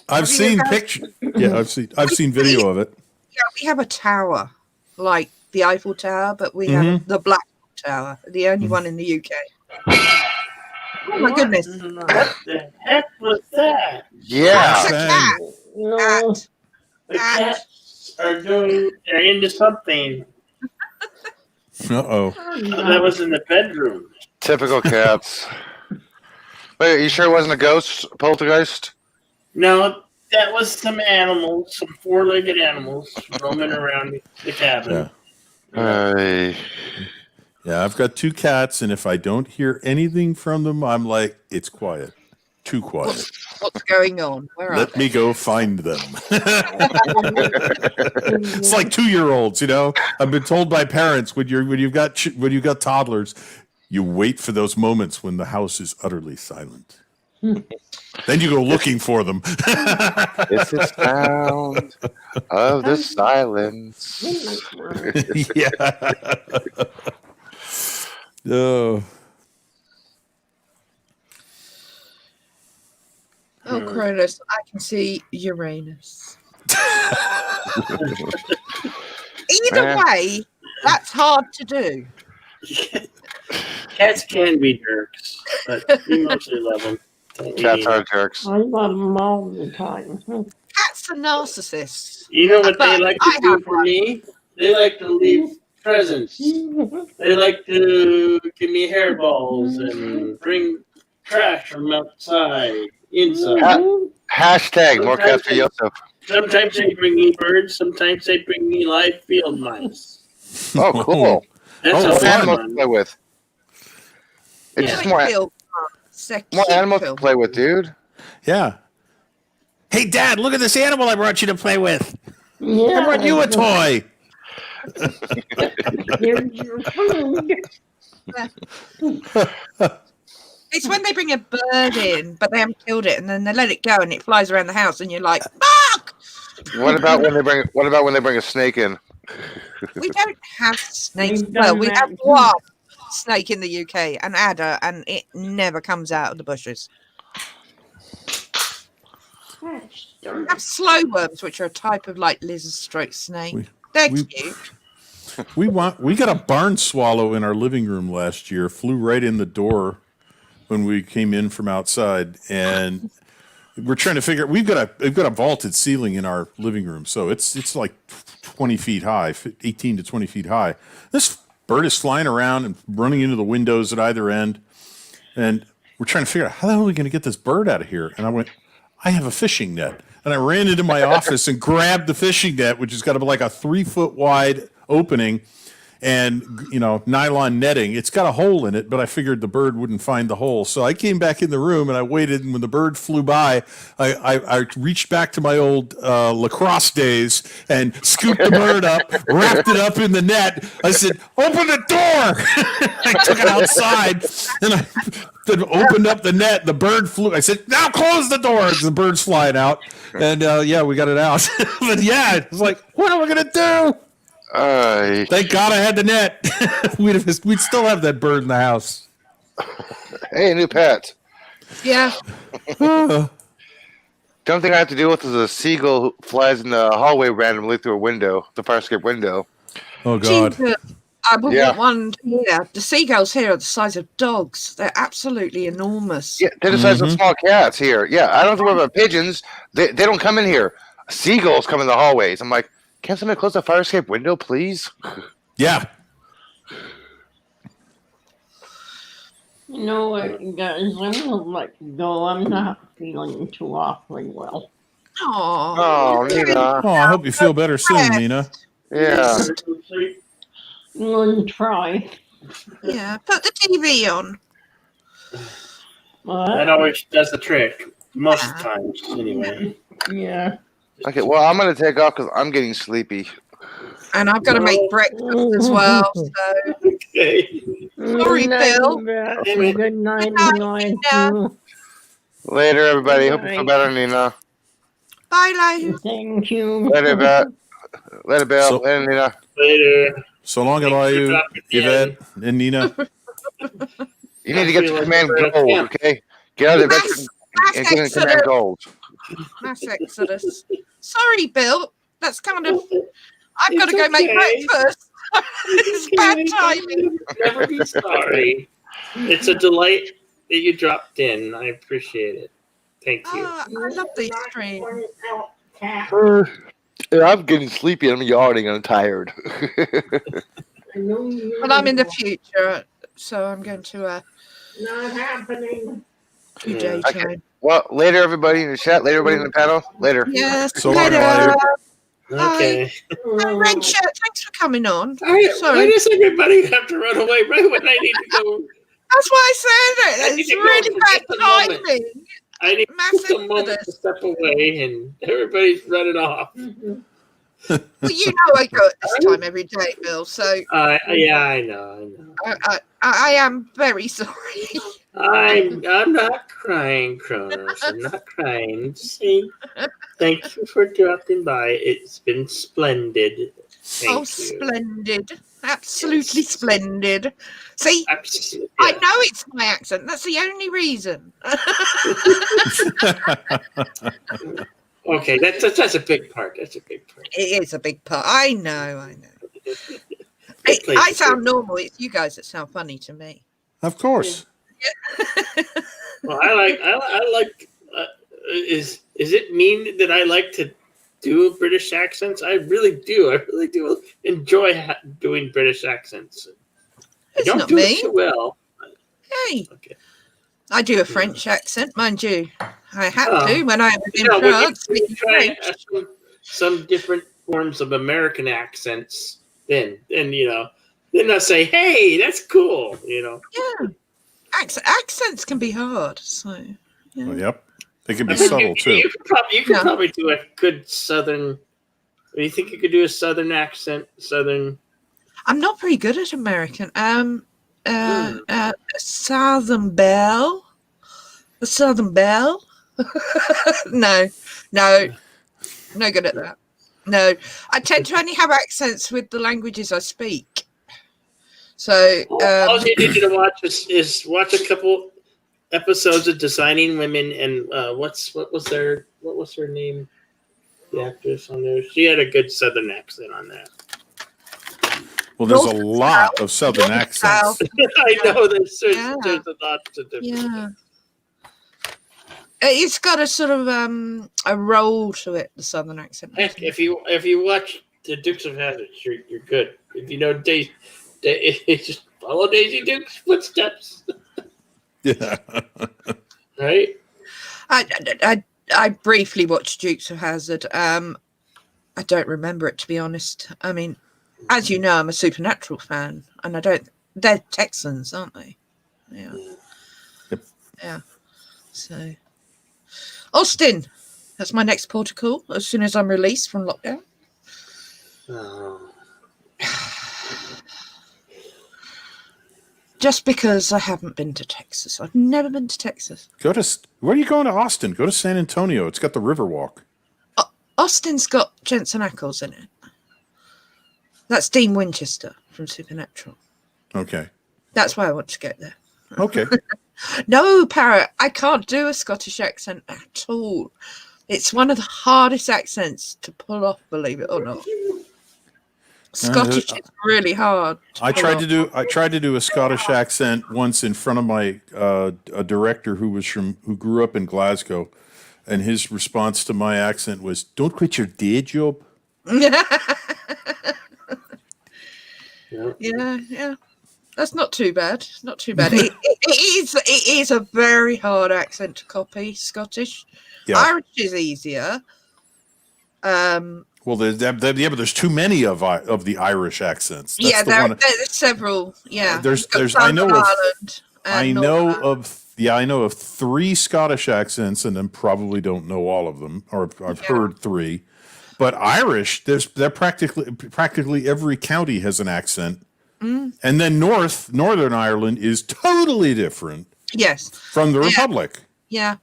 I've seen pictures. Yeah, I've seen video of it. Yeah, we have a tower like the Eiffel Tower, but we have the Black Tower, the only one in the UK. Oh my goodness! What the heck was that? Yeah. It's a cat. No. The cats are into something. Uh-oh. That was in the bedroom. Typical cats. Wait, are you sure it wasn't a ghost, poltergeist? No, that was some animals, some 4-legged animals roaming around the cabin. Yeah. Yeah, I've got 2 cats, and if I don't hear anything from them, I'm like, it's quiet. Too quiet. What's going on? Where are Let they? me go find them. It's like 2-year-olds, you know. I've been told by parents when you've got toddlers, you wait for those moments when the house is utterly silent. Then you go looking for them. It's the sound of the silence. Yeah. Oh. Oh, Cronus, I can see Uranus. Either way, that's hard to do. Cats can be jerks, but we mostly love them. Cats are jerks. I love them all the time. Cats are narcissists. You know what they But like I to do have for one. me? They like to leave presents. They like to give me hairballs and bring trash from outside, inside. Hashtag more cats for Yosef. Sometimes they bring me birds. Sometimes they bring me live field mice. Oh, cool. That's Oh, all More fun. animals fun. to play with. It's Yeah. just more animals to play with, dude. Yeah. Hey, Dad, look at this animal I brought you to play with. Yeah. I brought you a toy. Here's your food. It's when they bring a bird in, but they haven't killed it, and then they let it go, and it flies around the house, and you're like, "Fuck!" What about when they bring a snake in? We don't have snakes. We've Well, done we that have too. one snake in the UK, an adder, and it never comes out of the bushes. We have slow worms, which are a type of like lizard stroke snake. They're cute. We got a barn swallow in our living room last year. Flew right in the door when we came in from outside, and we're trying to figure. We've got a vaulted ceiling in our living room, so it's like 20 feet high, 18 to 20 feet high. This bird is flying around and running into the windows at either end, and we're trying to figure out how the hell are we going to get this bird out of here. And I went, I have a fishing net, and I ran into my office and grabbed the fishing net, which has got like a 3-foot wide opening and nylon netting. It's got a hole in it, but I figured the bird wouldn't find the hole, so I came back in the room and I waited, and when the bird flew by, I reached back to my old lacrosse days and scooped the bird up, wrapped it up in the net. I said, open the door. I took it outside and I then opened up the net. The bird flew. I said, now close the door. The bird's flying out, and we got it out. But yeah, it's like, what am I gonna do? Thank God I had the net. We'd still have that bird in the house. Hey, a new pet. Yeah. The only thing I have to deal with is a seagull who flies in the hallway randomly through a window, the fire escape window. Oh God. Jesus, I would Yeah. want one here. The seagulls here are the size of dogs. They're absolutely enormous. Yeah, they're the size of small cats here. Yeah, I don't have to worry about pigeons. They don't come in here. Seagulls come in the hallways. I'm like, can somebody close the fire escape window, please? Yeah. You know what, guys? I'm gonna let you go. I'm not feeling too awfully well. Oh, Nina. Oh, I hope you feel better soon, Nina. Yeah. I'm gonna try. Yeah, put the TV on. What? That always does the trick. Most times, anyway. Yeah. Okay, well, I'm going to take off because I'm getting sleepy. And I've got to make breakfast as well. So Okay. sorry, Good night, Bill. Beth. Amy. Good night, Good night, Nina. Later, everybody. Hope you feel better, Nina. Bye, Lou. Thank you. Later, Beth. Later, Bill. So- Later, Nina. Later. So long, Thanks for Eliu, dropping in. Yvette, and Nina. You need to get to Feel Command like Gold, we're okay? Get out of there Mass and get in Command exodus. Gold. Mass exodus. Sorry, Bill. That's kind of. I've got to It's go make okay. breakfast. It's bad timing. Never be sorry. It's a delight that you dropped in. I appreciate it. Thank you. I love these streams. Yeah, I'm getting sleepy. I'm yawning. I'm tired. Well, I'm in the future, so I'm going to Not happening. do Yeah. daytime. Okay. Well, later, everybody in the chat. Later, everybody in the panel. Later. Yes. So long, later. Eliu. Okay. Red shirt, thanks for coming on. Why Sorry. does everybody have to run away right when I need to go? That's why I said I it. need It's to go really for bad just a moment. timing. I need Massive a moment to exodus. step away, and everybody's running off. Well, you know I go at this time every day, Bill. So Yeah, I know. I am very sorry. I'm not crying, Kronos. I'm not crying. See, thank you for dropping by. It's been splendid. Thank you. Splendid. Absolutely Yes. splendid. See, Absolutely. I know it's my accent. That's the only reason. Okay, that's a big part. That's a big part. It is a big part. I know. Good place I to sound be. normal. It's you guys that sound funny to me. Of course. Well, I like. Is it mean that I like to do British accents? I really do. I really do enjoy doing British accents. I It's don't not do me. it too well. Hey, Okay. I do a French accent, mind you. I had to when I was in When France. you speaking try French. some different forms of American accents, then I say, "Hey, that's cool," Yeah, accents can be hard. So yeah. Well, yep. They can be I think subtle too. You could No. probably do a good Southern. Do you think you could do a Southern accent? Southern. I'm not very good at American. Southern Belle. The Southern Belle. No good at that. No, I tend to only have accents with the languages I speak. So All you need to watch is watch a couple episodes of Designing Women, and what was her name? The actress on there. She had a good Southern accent on that. Well, there's a North and lot South. of Southern North and accents. South. I know there's Yeah. a lot to different. Yeah. It's got a sort of a roll to it, the Southern accent. Heck, if you watch the Dukes of Hazzard, you're good. If you know Daisy, just follow Daisy Duke's footsteps, Yeah. right? I briefly watched Dukes of Hazzard. I don't remember it, to be honest. I mean, as you know, I'm a Supernatural fan, and they're Texans, aren't they? Yeah. Yep. Yeah. So, Austin, that's my next port of call as soon as I'm released from lockdown. Oh. Just because I haven't been to Texas. I've never been to Texas. Where are you going to Austin? Go to San Antonio. It's got the Riverwalk. Austin's got Jensen Ackles in it. That's Dean Winchester from Supernatural. Okay. That's why I want to go there. Okay. No, Parrot, I can't do a Scottish accent at all. It's one of the hardest accents to pull off, believe it or not. Scottish is really hard. I tried to do a Scottish accent once in front of my a director who grew up in Glasgow, and his response to my accent was, "Don't quit your day job." Yeah. That's not too bad. Not too bad. It is a very hard accent to copy, Scottish. Yeah. Irish is easier. Well, but there's too many of the Irish accents. That's there's several. Yeah, I know of 3 Scottish accents, and then probably don't know all of them, or I've heard 3. But Irish, they're practically every county has an accent, and then Northern Ireland is totally different. Yes, from the Republic. Yeah.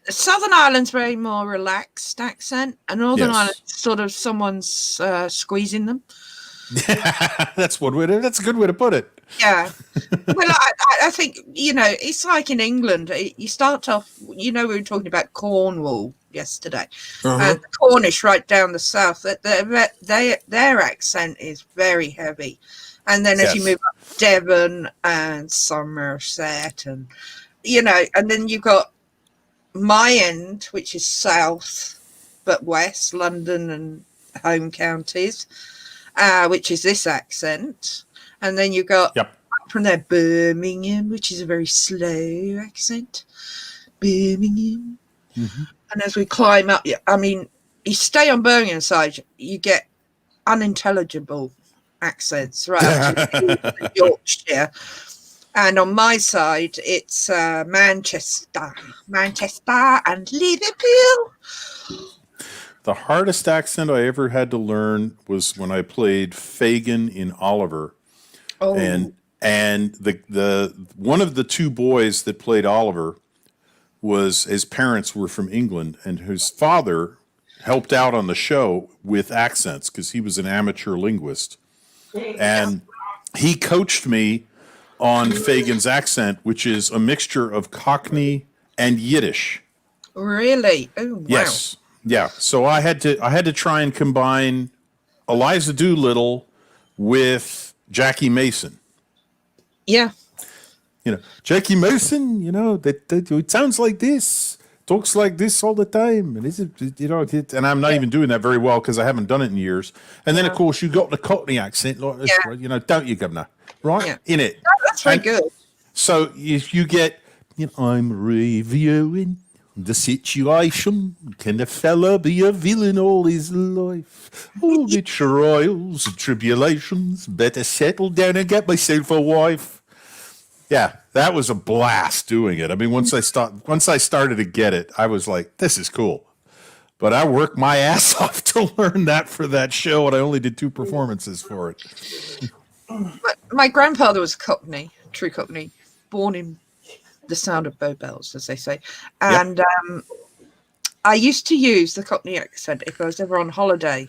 Southern Ireland's very more relaxed accent, and Northern Ireland sort of someone's squeezing them. That's a good way to put it. Yeah. Well, I think, it's like in England. You start off, we were talking about Cornwall yesterday. The Cornish right down the south, their accent is very heavy. And then as you move up, Devon and Somerset, and then you've got my end, which is south but west, London and home counties, which is this accent. And then you've got from there Birmingham, which is a very slow accent. Birmingham. Mm-hmm. And as we climb up, I mean, you stay on Birmingham side, you get unintelligible accents, right up to Yorkshire. And on my side, it's Manchester and Liverpool. The hardest accent I ever had to learn was when I played Fagin in Oliver. Oh, And the one of the two boys that played Oliver was, his parents were from England, and his father helped out on the show with accents because he was an amateur linguist. And he coached me on Fagin's accent, which is a mixture of Cockney and Yiddish. really? Oh, wow. Yes. Yeah. So I had to try and combine Eliza Doolittle with Jackie Mason. Yeah. You know, Jackie Mason, you know, that it sounds like this, talks like this all the time. And and I'm not even doing that very well because I haven't done it in years. And then, of course, you got the Cockney accent, like this, you know, don't you, Governor? Right? Yeah. In it. Oh, that's very good. So if you get, you know, I'm reviewing the situation. Can a fella be a villain all his life? All the trials and tribulations. Better settle down and get myself a wife. Yeah, that was a blast doing it. I mean, once I started to get it, I was like, this is cool. But I worked my ass off to learn that for that show, and I only did 2 performances for it. My grandfather was Cockney, true Cockney, born in the sound of Bow Bells, as they say. And I used to use the Cockney accent if I was ever on holiday.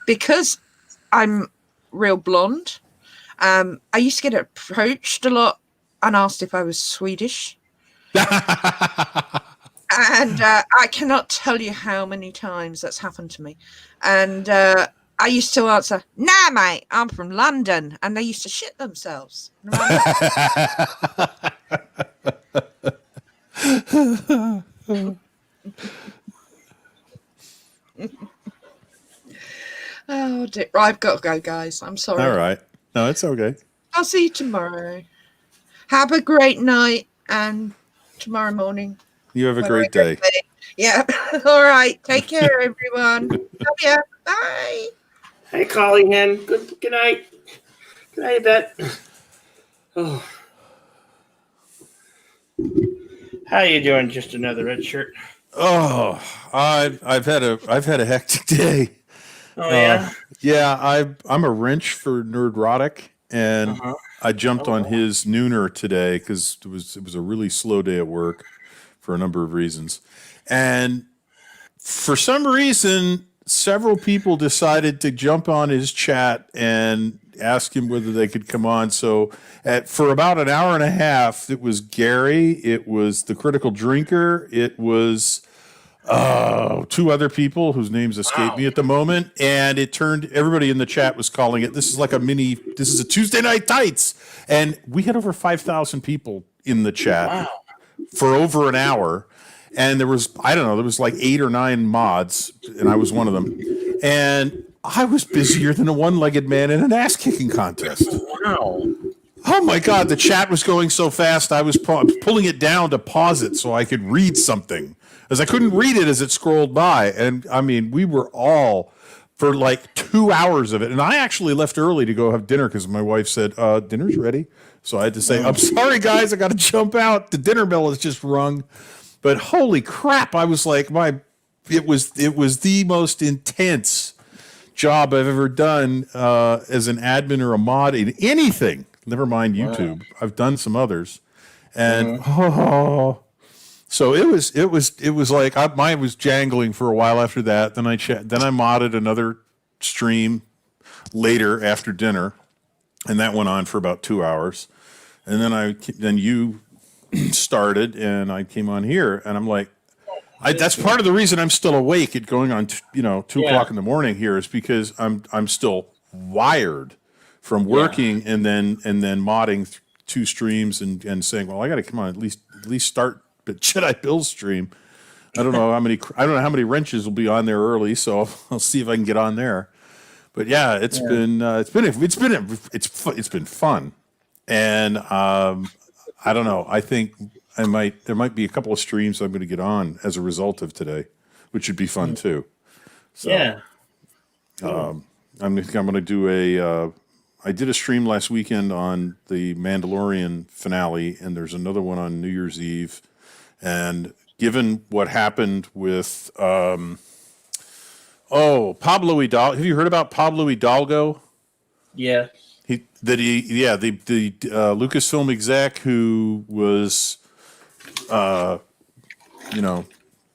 Because I'm real blonde, I used to get approached a lot and asked if I was Swedish. And I cannot tell you how many times that's happened to me. And I used to answer, nah, mate, I'm from London. And they used to shit themselves. Oh, dear. I've got to go, guys. I'm sorry. All right. No, it's okay. I'll see you tomorrow. Have a great night and tomorrow morning. You have a great day. Yeah. All right. Take care, everyone. Love ya. Bye. Hey, Collingham. Good night. Good night, Yvette. Oh. How you doing? Just another red shirt. Oh, I've had a hectic day. Oh yeah. Yeah, I'm a wrench for Nerdrotic, and I jumped on his nooner today because it was a really slow day at work for a number of reasons, and for some reason, several people decided to jump on his chat and ask him whether they could come on. So for about an hour and a half, it was Gary, it was the Critical Drinker, it was 2 other people whose names escape me at the moment, and it turned, everybody in the chat was calling it, this is a Tuesday Night Tights, and we had over 5,000 people in the chat for over an hour, and there was like 8 or 9 mods, and I was one of them, and I was busier than a one-legged man in an ass-kicking contest. Wow. Oh my God, the chat was going so fast, I was pulling it down to pause it so I could read something, as I couldn't read it as it scrolled by. And I mean, we were all for like 2 hours of it. And I actually left early to go have dinner because my wife said, dinner's ready. So I had to say, I'm sorry, guys, I got to jump out. The dinner bell has just rung. But holy crap, I was like, it was the most intense job I've ever done as an admin or a mod in anything. Never mind YouTube. I've done some others, and so it was like mine was jangling for a while after that. Then I modded another stream later after dinner, and that went on for about 2 hours, and then you started, and I came on here, and I'm like, that's part of the reason I'm still awake at going on 2 o'clock in the morning here is because I'm still wired from working and then modding 2 streams and saying, well, I got to come on at least start the Jedi Bill stream. I don't know how many wrenches will be on there early, so I'll see if I can get on there. But yeah, it's been fun, and I don't know. I think there might be a couple of streams I'm going to get on as a result of today, which would be fun too. So, Yeah. I'm going to do I did a stream last weekend on the Mandalorian finale, and there's another one on New Year's Eve. And given what happened with Pablo Hidalgo, have you heard about Pablo Hidalgo? Yeah. The Lucasfilm exec who was,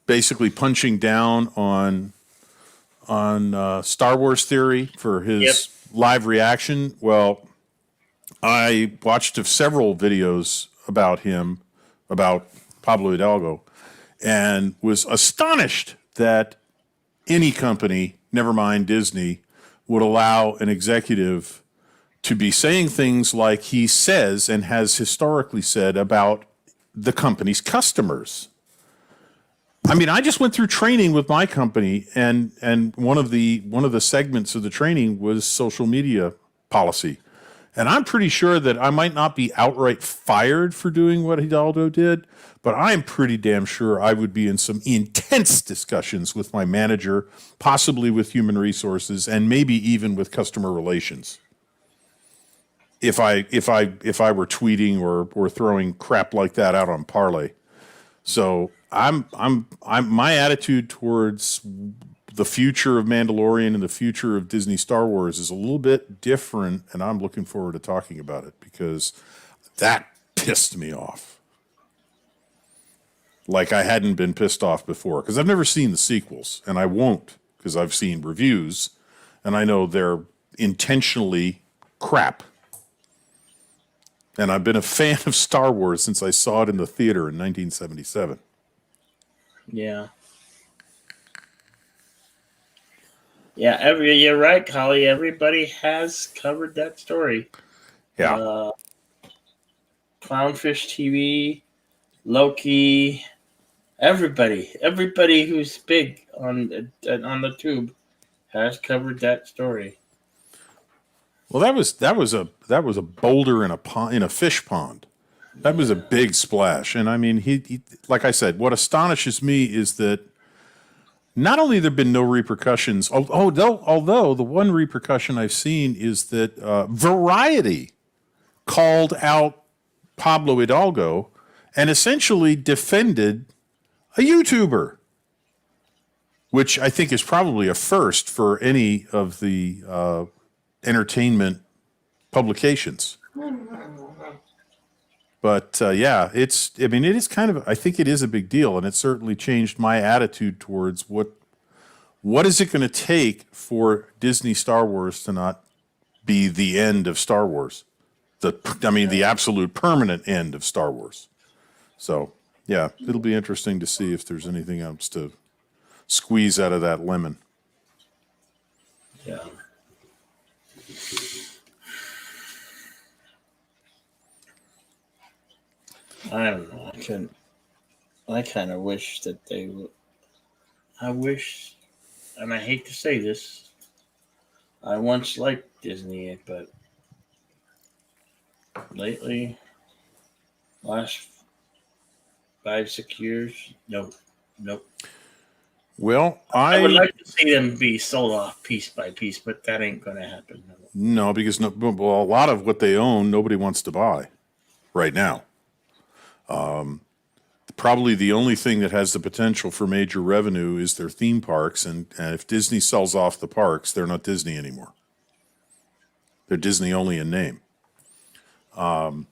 basically punching down on Star Wars Theory for his live reaction. Well, I watched several videos about him, about Pablo Hidalgo, and was astonished that any company, never mind Disney, would allow an executive to be saying things like he says and has historically said about the company's customers. I mean, I just went through training with my company, and one of the segments of the training was social media policy. And I'm pretty sure that I might not be outright fired for doing what Hidalgo did, but I'm pretty damn sure I would be in some intense discussions with my manager, possibly with human resources, and maybe even with customer relations. If I were tweeting or throwing crap like that out on Parley. So I'm my attitude towards the future of Mandalorian and the future of Disney Star Wars is a little bit different, and I'm looking forward to talking about it because that pissed me off. Like I hadn't been pissed off before, because I've never seen the sequels, and I won't, because I've seen reviews, and I know they're intentionally crap. And I've been a fan of Star Wars since I saw it in the theater in 1977. Yeah. Yeah, you're right, Collie. Everybody has covered that story. Yeah. Clownfish TV, Loki, everybody who's big on the tube has covered that story. Well, that was a boulder in a pond, in a fish pond. That was a big splash, and I mean, he like I said, what astonishes me is that not only there have been no repercussions, although the one repercussion I've seen is that Variety called out Pablo Hidalgo and essentially defended a YouTuber, which I think is probably a first for any of the entertainment publications. But yeah, it is kind of, I think it is a big deal, and it certainly changed my attitude towards what is it going to take for Disney Star Wars to not be the end of Star Wars? The absolute permanent end of Star Wars. So yeah, it'll be interesting to see if there's anything else to squeeze out of that lemon. Yeah. I don't know. I kind of wish that they would. I wish, and I hate to say this, I once liked Disney, but lately, last 5-6 years, nope. Well, I would like to see them be sold off piece by piece, but that ain't going to happen. No, because a lot of what they own, nobody wants to buy right now. Probably the only thing that has the potential for major revenue is their theme parks, and if Disney sells off the parks, they're not Disney anymore. They're Disney only in name. I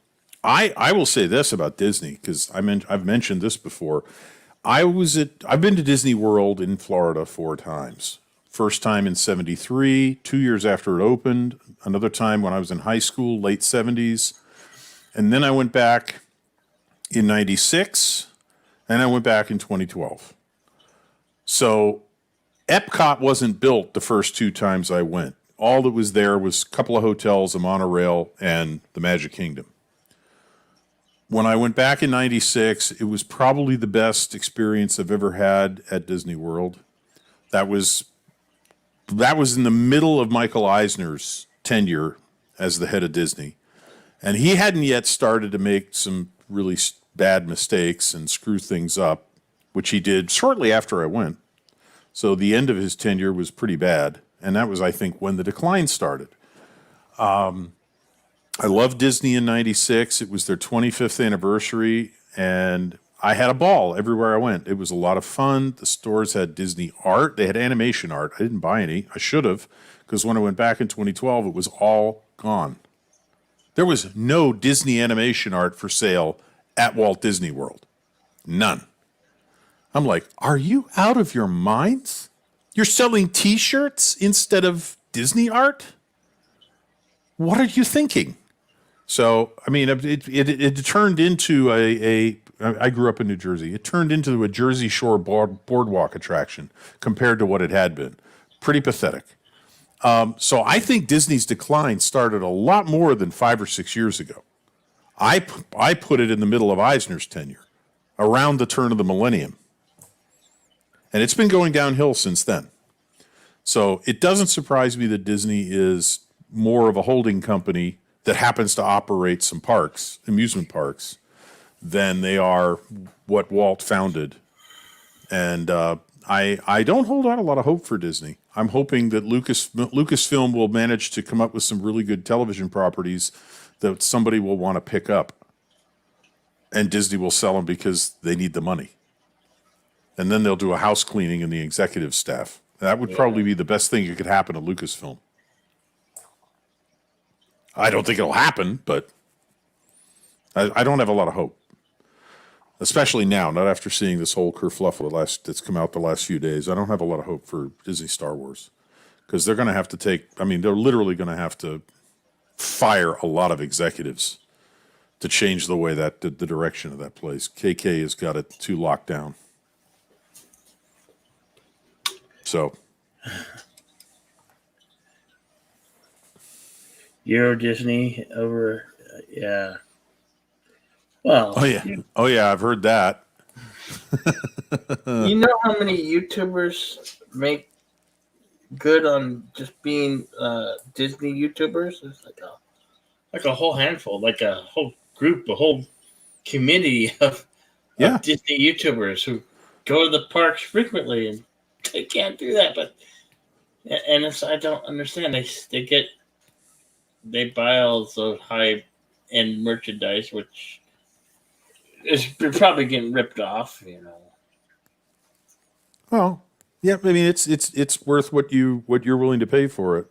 will say this about Disney, because I've mentioned this before. I've been to Disney World in Florida 4 times. First time in 1973, 2 years after it opened. Another time when I was in high school, late 70s. And then I went back in 96, and I went back in 2012. So Epcot wasn't built the first 2 times I went. All that was there was a couple of hotels, a monorail, and the Magic Kingdom. When I went back in 96, it was probably the best experience I've ever had at Disney World. That was in the middle of Michael Eisner's tenure as the head of Disney. And he hadn't yet started to make some really bad mistakes and screw things up, which he did shortly after I went. So the end of his tenure was pretty bad. And that was, I think, when the decline started. I loved Disney in '96. It was their 25th anniversary, and I had a ball everywhere I went. It was a lot of fun. The stores had Disney art. They had animation art. I didn't buy any. I should have, because when I went back in 2012, it was all gone. There was no Disney animation art for sale at Walt Disney World. None. I'm like, are you out of your minds? You're selling T-shirts instead of Disney art? What are you thinking? So, I mean, it turned into I grew up in New Jersey. It turned into a Jersey Shore boardwalk attraction compared to what it had been. Pretty pathetic. So I think Disney's decline started a lot more than 5 or 6 years ago. I put it in the middle of Eisner's tenure, around the turn of the millennium. And it's been going downhill since then. So it doesn't surprise me that Disney is more of a holding company that happens to operate some parks, amusement parks, than they are what Walt founded. And I don't hold out a lot of hope for Disney. I'm hoping that Lucasfilm will manage to come up with some really good television properties that somebody will want to pick up. And Disney will sell them because they need the money. And then they'll do a house cleaning in the executive staff. That would probably be the best thing that could happen to Lucasfilm. I don't think it'll happen, but I don't have a lot of hope. Especially now, not after seeing this whole kerfluffle that's come out the last few days. I don't have a lot of hope for Disney Star Wars. Because they're going to have to they're literally going to have to fire a lot of executives to change the way that the direction of that place. KK has got it too locked down. So, Euro Disney over, yeah. Well, oh yeah, I've heard that. You know how many YouTubers make good on just being Disney YouTubers? It's like a whole handful, like a whole group, a whole community of Disney YouTubers who go to the parks frequently, and they can't do that. But I don't understand. They buy all the high end merchandise, which is probably getting ripped off. Well, yeah. I mean, it's worth what you're willing to pay for it.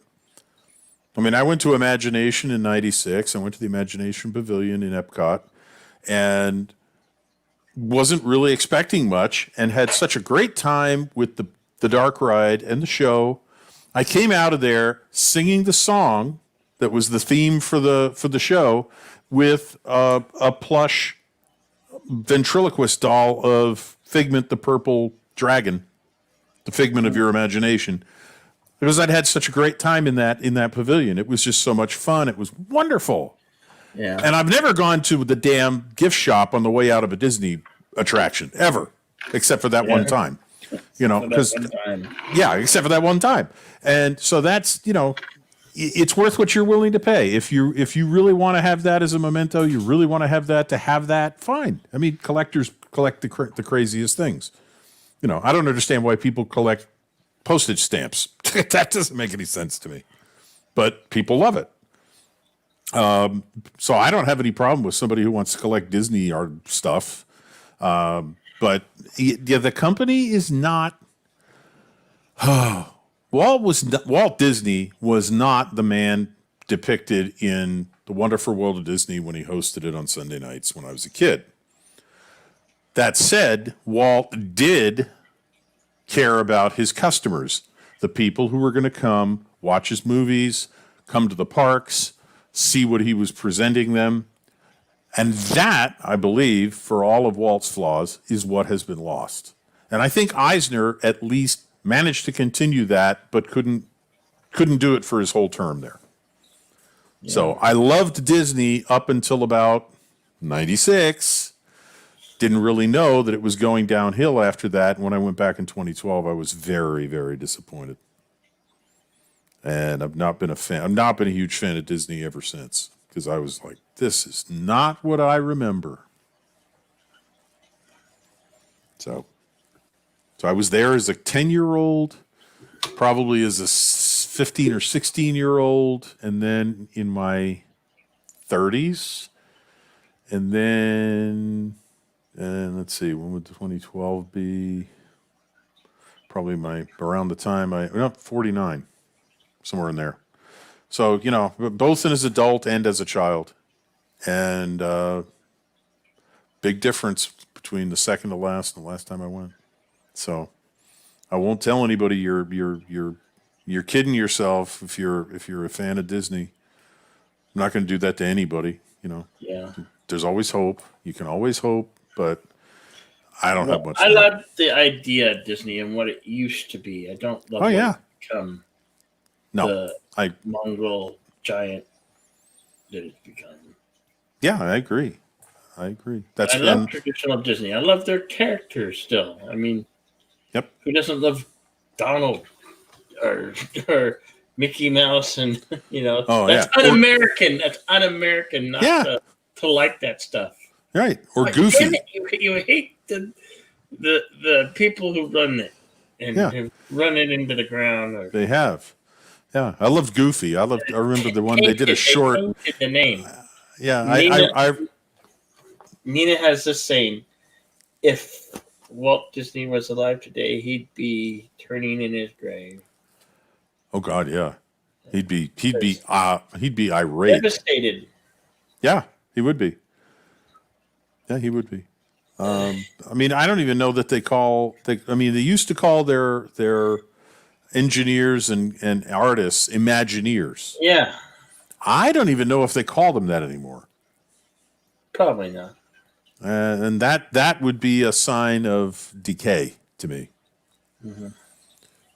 I mean, I went to Imagination in '96. I went to the Imagination Pavilion in Epcot, and wasn't really expecting much, and had such a great time with the dark ride and the show. I came out of there singing the song that was the theme for the show with a plush ventriloquist doll of Figment the Purple Dragon, the figment of your imagination. Because I'd had such a great time in that pavilion. It was just so much fun. It was wonderful. Yeah. And I've never gone to the damn gift shop on the way out of a Disney attraction ever, except for that one time. Because except for that one time. And so that's, it's worth what you're willing to pay. If you really want to have that as a memento, you really want to have that, fine. I mean, collectors collect the craziest things. I don't understand why people collect postage stamps. That doesn't make any sense to me. But people love it. So I don't have any problem with somebody who wants to collect Disney art stuff. But the company is not. Walt Disney was not the man depicted in The Wonderful World of Disney when he hosted it on Sunday nights when I was a kid. That said, Walt did care about his customers, the people who were going to come, watch his movies, come to the parks, see what he was presenting them. And that, I believe, for all of Walt's flaws, is what has been lost. And I think Eisner at least managed to continue that, but couldn't do it for his whole term there. Yeah. So I loved Disney up until about 96. Didn't really know that it was going downhill after that. When I went back in 2012, I was very, very disappointed. And I've not been a huge fan of Disney ever since, because I was like, this is not what I remember. So I was there as a 10-year-old, probably as a 15 or 16-year-old, and then in my 30s, and then, and let's see, when would 2012 be? Probably around the time 49, somewhere in there. So, both as an adult and as a child. And big difference between the second to last and the last time I went. So I won't tell anybody you're kidding yourself if you're a fan of Disney. I'm not going to do that to anybody, Yeah. There's always hope. You can always hope, but I don't have much. I love the idea of Disney and what it used to be. I don't love what it's become. No, the Mongol giant that it's become. Yeah, I agree. I love traditional Disney. I love their characters still. I mean, yep. Who doesn't love Donald or Mickey Mouse? And that's un-American. That's un-American not to like that stuff. Right, or Goofy. You hate the people who run it and have run it into the ground. They have. Yeah, I loved Goofy. I remember the one they did a short. The name. Yeah, Nina has this saying: if Walt Disney was alive today, he'd be turning in his grave. Oh God, yeah, he'd be irate, devastated. Yeah, he would be. Yeah, he would be. I mean, I don't even know that they used to call their engineers and artists Imagineers. Yeah. I don't even know if they call them that anymore. Probably not. And that would be a sign of decay to me. Mm-hmm.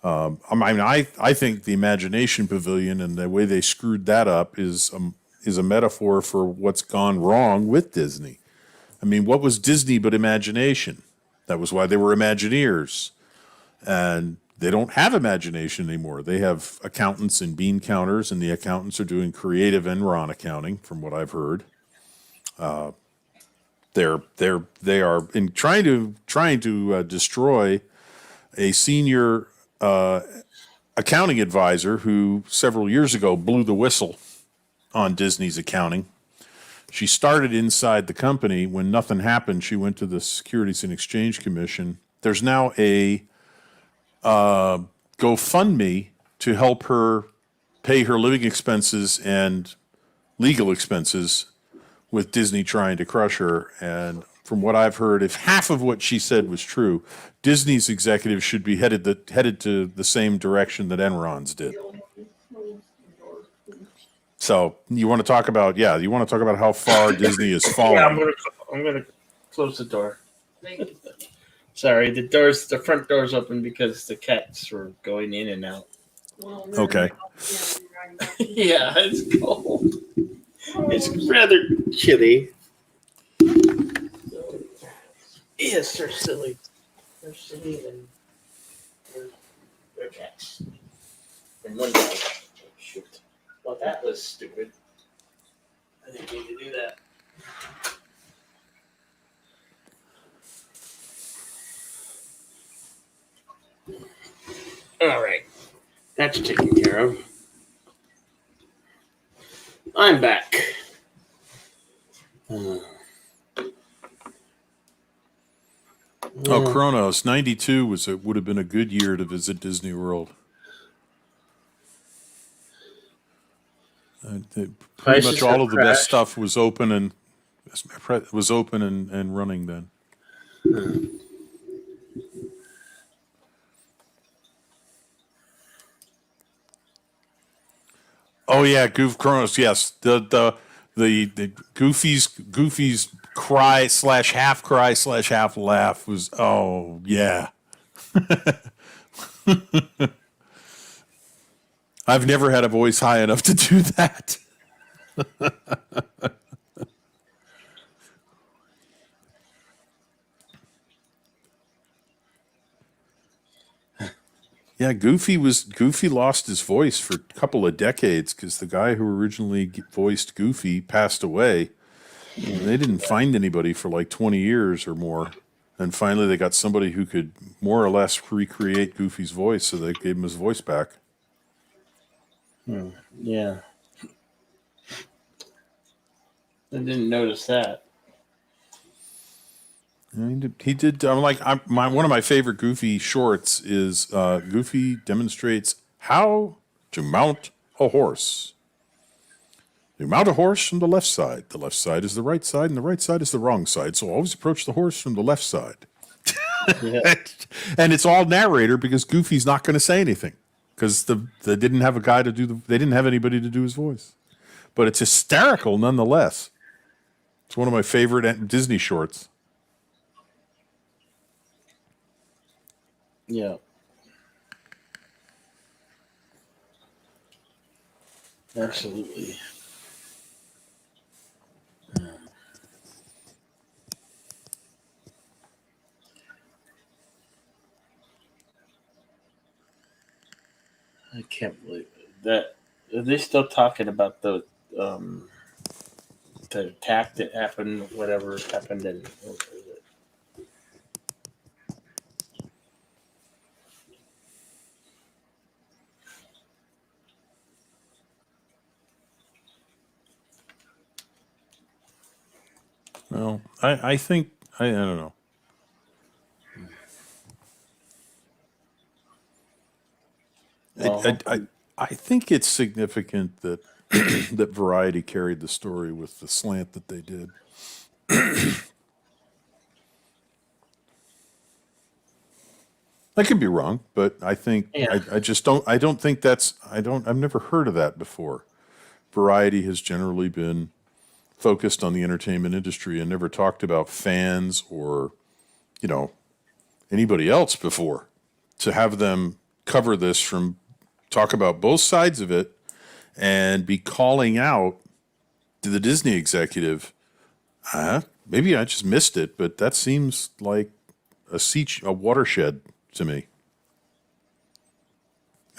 I think the Imagination Pavilion and the way they screwed that up is a metaphor for what's gone wrong with Disney. I mean, what was Disney but imagination? That was why they were Imagineers. And they don't have imagination anymore. They have accountants and bean counters, and the accountants are doing creative Enron accounting, from what I've heard. They are trying to destroy a senior accounting advisor who several years ago blew the whistle on Disney's accounting. She started inside the company. When nothing happened, she went to the Securities and Exchange Commission. There's now a GoFundMe to help her pay her living expenses and legal expenses with Disney trying to crush her. And from what I've heard, if half of what she said was true, Disney's executives should be headed to the same direction that Enron's did. So you want to talk about how far Disney is falling. Yeah, I'm gonna close the door. Sorry, the front door's open because the cats were going in and out. Okay. Yeah, it's cold. It's rather chilly. Yes, they're silly. They're silly and they're cats. And one dog. Oh, shoot. Well, that was stupid. I didn't mean to do that. All right. That's taken care of. I'm back. Kronos, 92 would have been a good year to visit Disney World. Pretty much all of the best stuff was open and running then. Oh yeah, Kronos. Yes, the Goofy's cry / half cry / half laugh was yeah. I've never had a voice high enough to do that. Yeah, Goofy lost his voice for a couple of decades because the guy who originally voiced Goofy passed away. And they didn't find anybody for like 20 years or more. And finally they got somebody who could more or less recreate Goofy's voice, so they gave him his voice back. Yeah. I didn't notice that. He did. One of my favorite Goofy shorts is Goofy demonstrates how to mount a horse. You mount a horse from the left side. The left side is the right side, and the right side is the wrong side. So always approach the horse from the left side. Yeah. And it's all narrator because Goofy's not going to say anything because they didn't have a guy to do they didn't have anybody to do his voice. But it's hysterical nonetheless. It's one of my favorite Disney shorts. Yeah. Absolutely. I can't believe that. Are they still talking about the attack that happened, whatever happened, and Well, I think I don't know. well, I think it's significant that that Variety carried the story with the slant that they did. I could be wrong, but I think Yeah. I just don't. I don't think that's. I don't. I've never heard of that before. Variety has generally been focused on the entertainment industry and never talked about fans or, anybody else before. To have them cover this from talk about both sides of it and be calling out to the Disney executive, maybe I just missed it, but that seems like a watershed to me.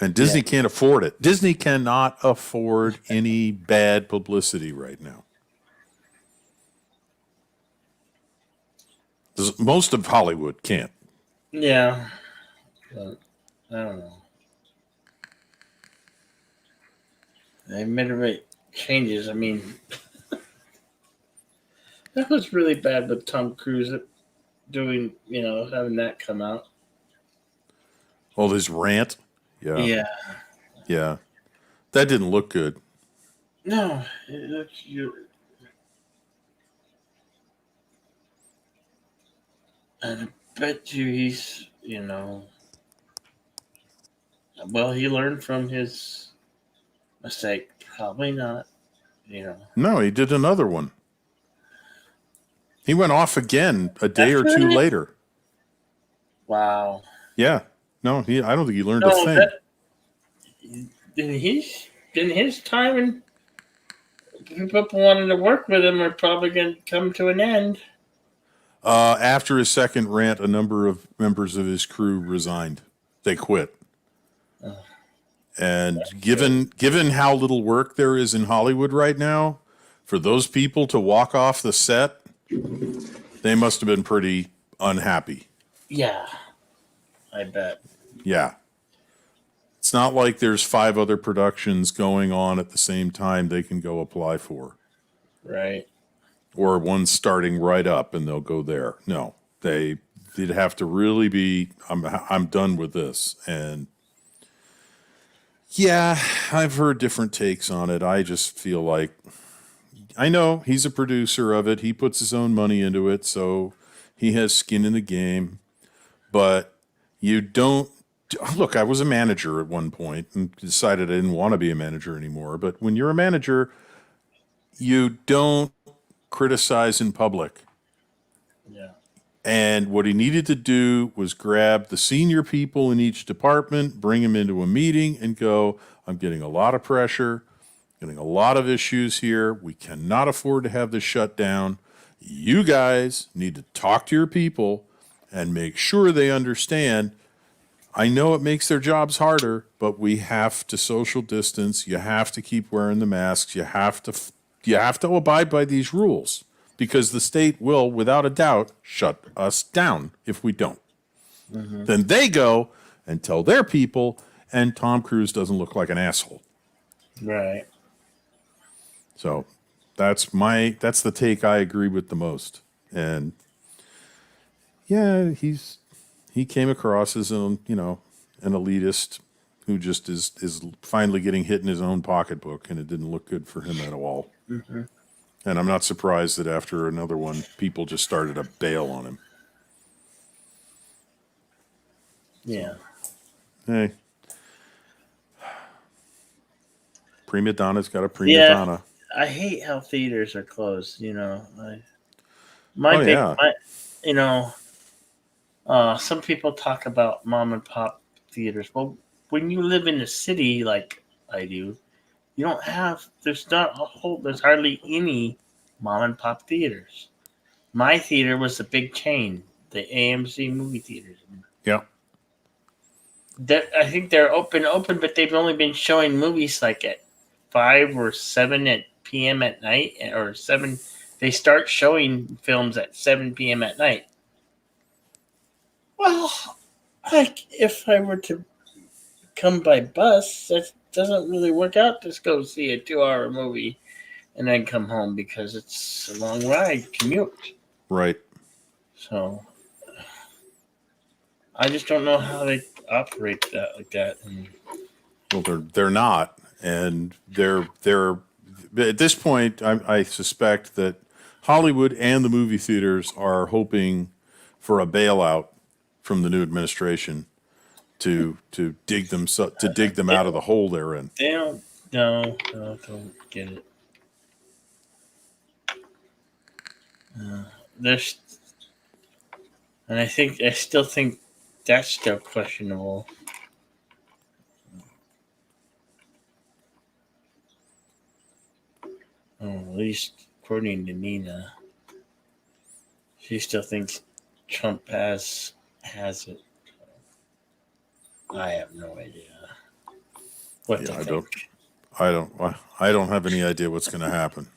And Disney can't afford it. Disney cannot afford any bad publicity right now. Most of Hollywood can't. Yeah. But I don't know. They made to make changes. I mean, that was really bad with Tom Cruise doing, having that come out. Oh, this rant? Yeah. Yeah. That didn't look good. No, and I bet you he's, well, he learned from his mistake. Probably not, No, he did another one. He went off again a day or two later. Wow. Yeah. No, I don't think he learned a thing. Then his time and people wanting to work with him are probably going to come to an end. After his second rant, a number of members of his crew resigned. They quit. And given how little work there is in Hollywood right now, for those people to walk off the set, they must have been pretty unhappy. Yeah, I bet. Yeah. It's not like there's 5 other productions going on at the same time they can go apply for. Right. Or one's starting right up and they'll go there. No, they'd have to really be, I'm done with this. And yeah, I've heard different takes on it. I just feel like, I know he's a producer of it. He puts his own money into it, so he has skin in the game. But you don't, look, I was a manager at one point and decided I didn't want to be a manager anymore. But when you're a manager, you don't criticize in public. Yeah. And what he needed to do was grab the senior people in each department, bring them into a meeting and go, I'm getting a lot of pressure, getting a lot of issues here. We cannot afford to have this shut down. You guys need to talk to your people and make sure they understand. I know it makes their jobs harder, but we have to social distance. You have to keep wearing the masks. You have to abide by these rules because the state will, without a doubt, shut us down if we don't. Mm-hmm. Then they go and tell their people, and Tom Cruise doesn't look like an asshole. Right. So that's the take I agree with the most. And yeah, he came across as an elitist who just is finally getting hit in his own pocketbook, and it didn't look good for him at all. Mm-hmm. And I'm not surprised that after another one, people just started to bail on him. Yeah. So, hey, prima donna's got a prima Yeah. donna. I hate how theaters are closed. My Oh, big, yeah. some people talk about mom and pop theaters. Well, when you live in a city like I do, you don't have. There's hardly any mom and pop theaters. My theater was the big chain, the AMC movie theaters. Yeah. I think they're open, but they've only been showing movies like at 5 or 7 p.m. at night, or 7. They start showing films at 7 p.m. at night. Well, if I were to come by bus, that doesn't really work out. Just go see a 2-hour movie and then come home because it's a long ride commute. Right. So I just don't know how they operate that like that. Well, they're not, and they're at this point. I suspect that Hollywood and the movie theaters are hoping for a bailout from the new administration to dig them out of the hole they're in. They don't get it. There's, and I still think that's still questionable. At least according to Nina, she still thinks Trump has it. I have no idea what to think. I don't have any idea what's going to happen.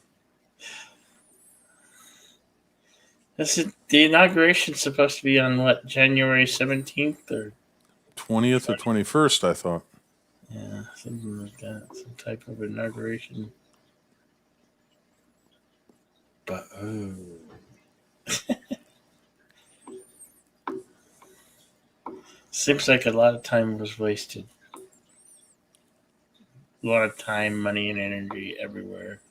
The inauguration's supposed to be on what, January 17th or 20th or 21st, I thought. Yeah, something like that. Some type of inauguration. But seems like a lot of time was wasted. A lot of time, money, and energy everywhere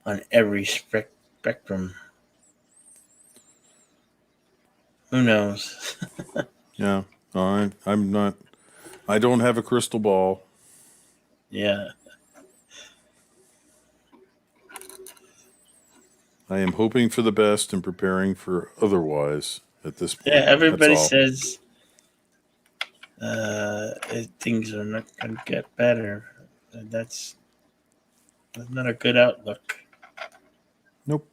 on every spectrum. Who knows? Yeah, I'm not. I don't have a crystal ball. Yeah. I am hoping for the best and preparing for otherwise at this point. Yeah, everybody That's all. says things are not going to get better. And that's not a good outlook. Nope.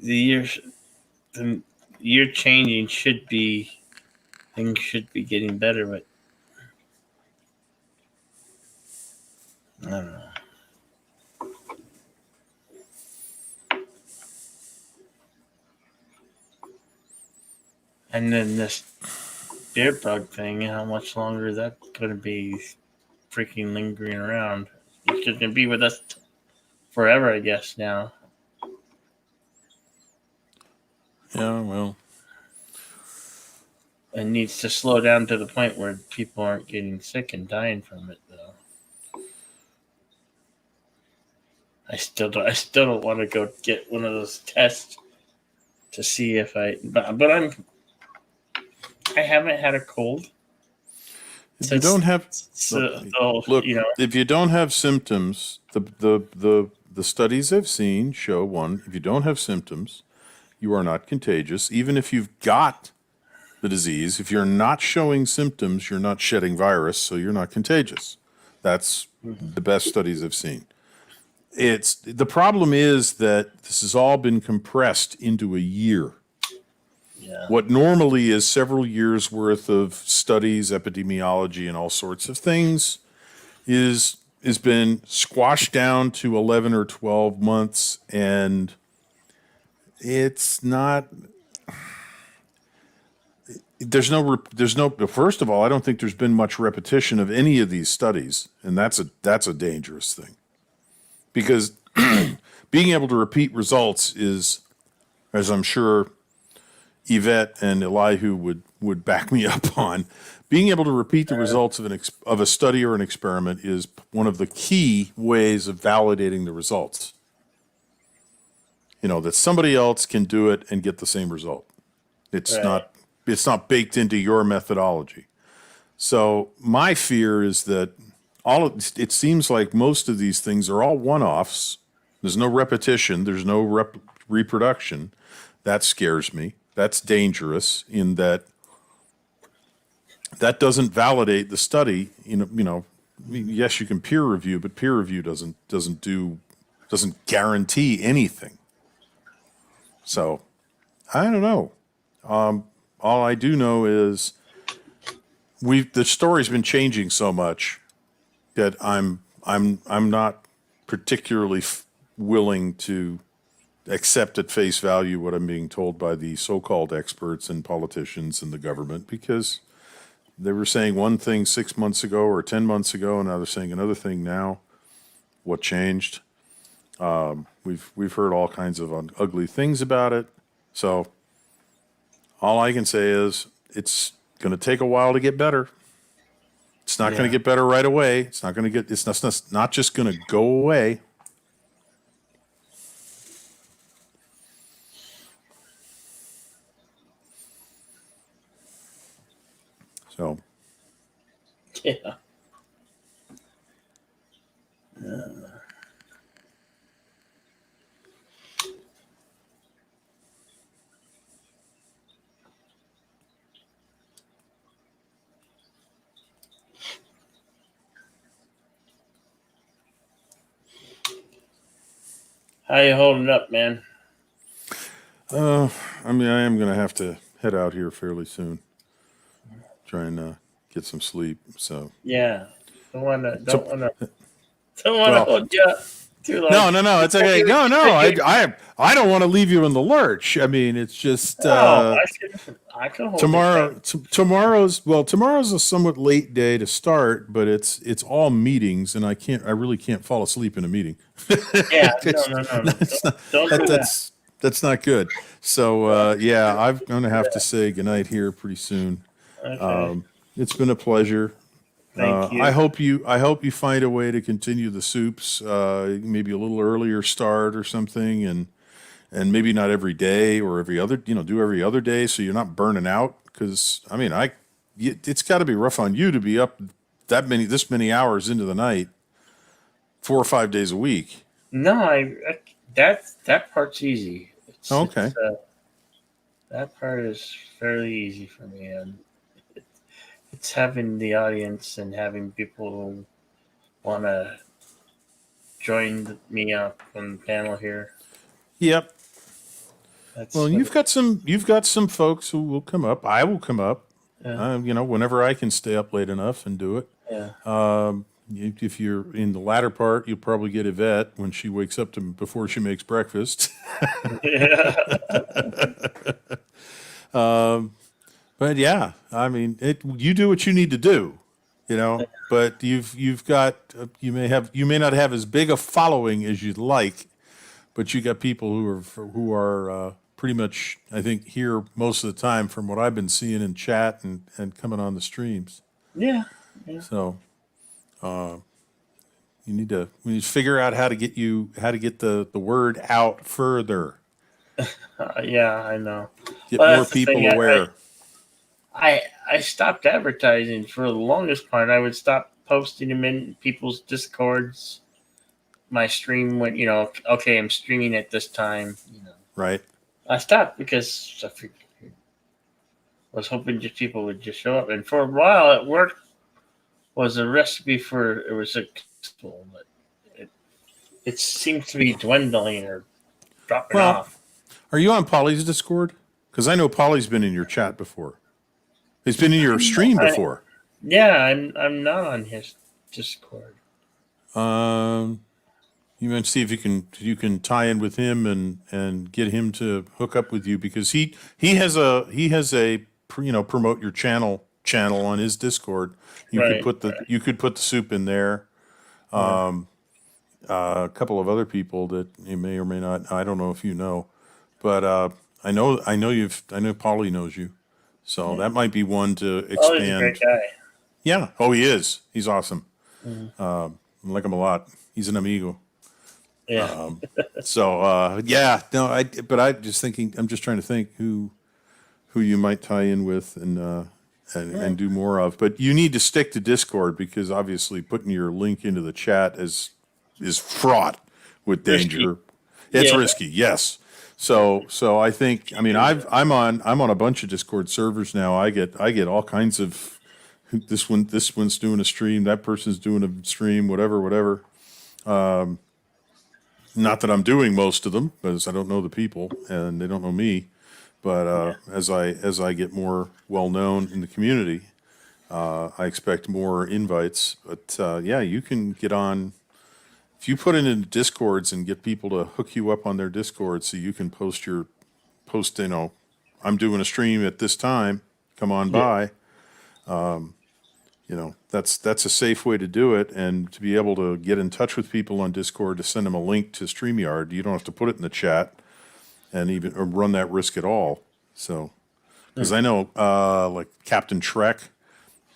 The year changing things should be getting better, but I don't know. And then this beer bug thing, how much longer is that going to be freaking lingering around? It's just going to be with us forever, I guess, now. Yeah, well. It needs to slow down to the point where people aren't getting sick and dying from it, though. I still don't want to go get one of those tests to see if but I haven't had a cold. If you don't have look, if you don't have symptoms, the studies I've seen show if you don't have symptoms, you are not contagious. Even if you've got the disease, if you're not showing symptoms, you're not shedding virus, so you're not contagious. That's the best studies I've seen. The problem is that this has all been compressed into a year. Yeah. What normally is several years worth of studies, epidemiology, and all sorts of things has been squashed down to 11 or 12 months, and it's not. there's no first of all, I don't think there's been much repetition of any of these studies, and that's a dangerous thing, because being able to repeat results is, as I'm sure Yvette and Elihu would back me up on, being able to repeat the results of a study or an experiment is one of the key ways of validating the results. That somebody else can do it and get the same result. It's not baked into your methodology. So my fear is that it seems like most of these things are all one-offs. There's no repetition. There's no reproduction. That scares me. That's dangerous in that doesn't validate the study. Yes, you can peer review, but peer review doesn't guarantee anything. So I don't know. All I do know is the story's been changing so much that I'm not particularly willing to accept at face value what I'm being told by the so-called experts and politicians and the government, because they were saying one thing 6 months ago or 10 months ago, and now they're saying another thing now. What changed? We've heard all kinds of ugly things about it. So all I can say is it's going to take a while to get better. It's not going to get better right away. It's not just going to go away. So, Yeah. How you holding up, man? I am going to have to head out here fairly soon. Try and get some sleep. So Yeah. Don't wanna hold you up too long. No. It's okay. No. I don't want to leave you in the lurch. I mean, it's just I can hold tomorrow's a somewhat late day to start, but it's all meetings, and I really can't fall asleep in a meeting. Yeah, no. That's not good. So I'm going to have to say goodnight here pretty soon. Okay. It's been a pleasure. Thank you. I hope you find a way to continue the soups, maybe a little earlier start or something, and maybe not every day or every other, do every other day, so you're not burning out. Because it's got to be rough on you to be up this many hours into the night, 4 or 5 days a week. No, that part's easy. Okay. That part is fairly easy for me, and it's having the audience and having people who want to join me up on the panel here. Yep. You've got some folks who will come up. I will come up. Yeah. Whenever I can stay up late enough and do it. Yeah. If you're in the latter part, you'll probably get Yvette when she wakes up before she makes breakfast. Yeah. But yeah, you do what you need to do, But you've got you may not have as big a following as you'd like, but you got people who are pretty much, I think, here most of the time from what I've been seeing in chat and coming on the streams. Yeah. So, we need to figure out how to get the word out further. Yeah, I know. Get more people aware. I stopped advertising for the longest part. I would stop posting them in people's Discords. My stream went, okay, I'm streaming at this time. Right. I stopped because I was hoping just people would just show up. And for a while, it worked. Was a recipe for it was successful, but it seems to be dwindling or dropping off. Are you on Polly's Discord? Because I know Polly's been in your chat before. He's been in your stream before. I'm not on his Discord. You might see if you can tie in with him and get him to hook up with you, because he has a promote your channel on his Discord. You Right, could put the soup in there. A couple of other people that you may or may not. I don't know if you know, but I know Paulie knows you, so that might be one to Oh, he's a expand. great guy. Yeah. Oh, he is. He's awesome. Mhm. I like him a lot. He's an amigo. Yeah. So yeah, no, I'm just trying to think who you might tie in with and do more of. But you need to stick to Discord because obviously putting your link into the chat is fraught with danger. It's risky, yes. So I think I'm on a bunch of Discord servers now. I get all kinds of this one's doing a stream, that person's doing a stream, whatever. Not that I'm doing most of them because I don't know the people and they don't know me. But as I get more well known in the community, I expect more invites. But yeah, you can get on if you put it into Discords and get people to hook you up on their Discord, so you can post. I'm doing a stream at this time. Come on by. That's a safe way to do it, and to be able to get in touch with people on Discord to send them a link to StreamYard. You don't have to put it in the chat and even or run that risk at all. So, because I know, like Captain Trek,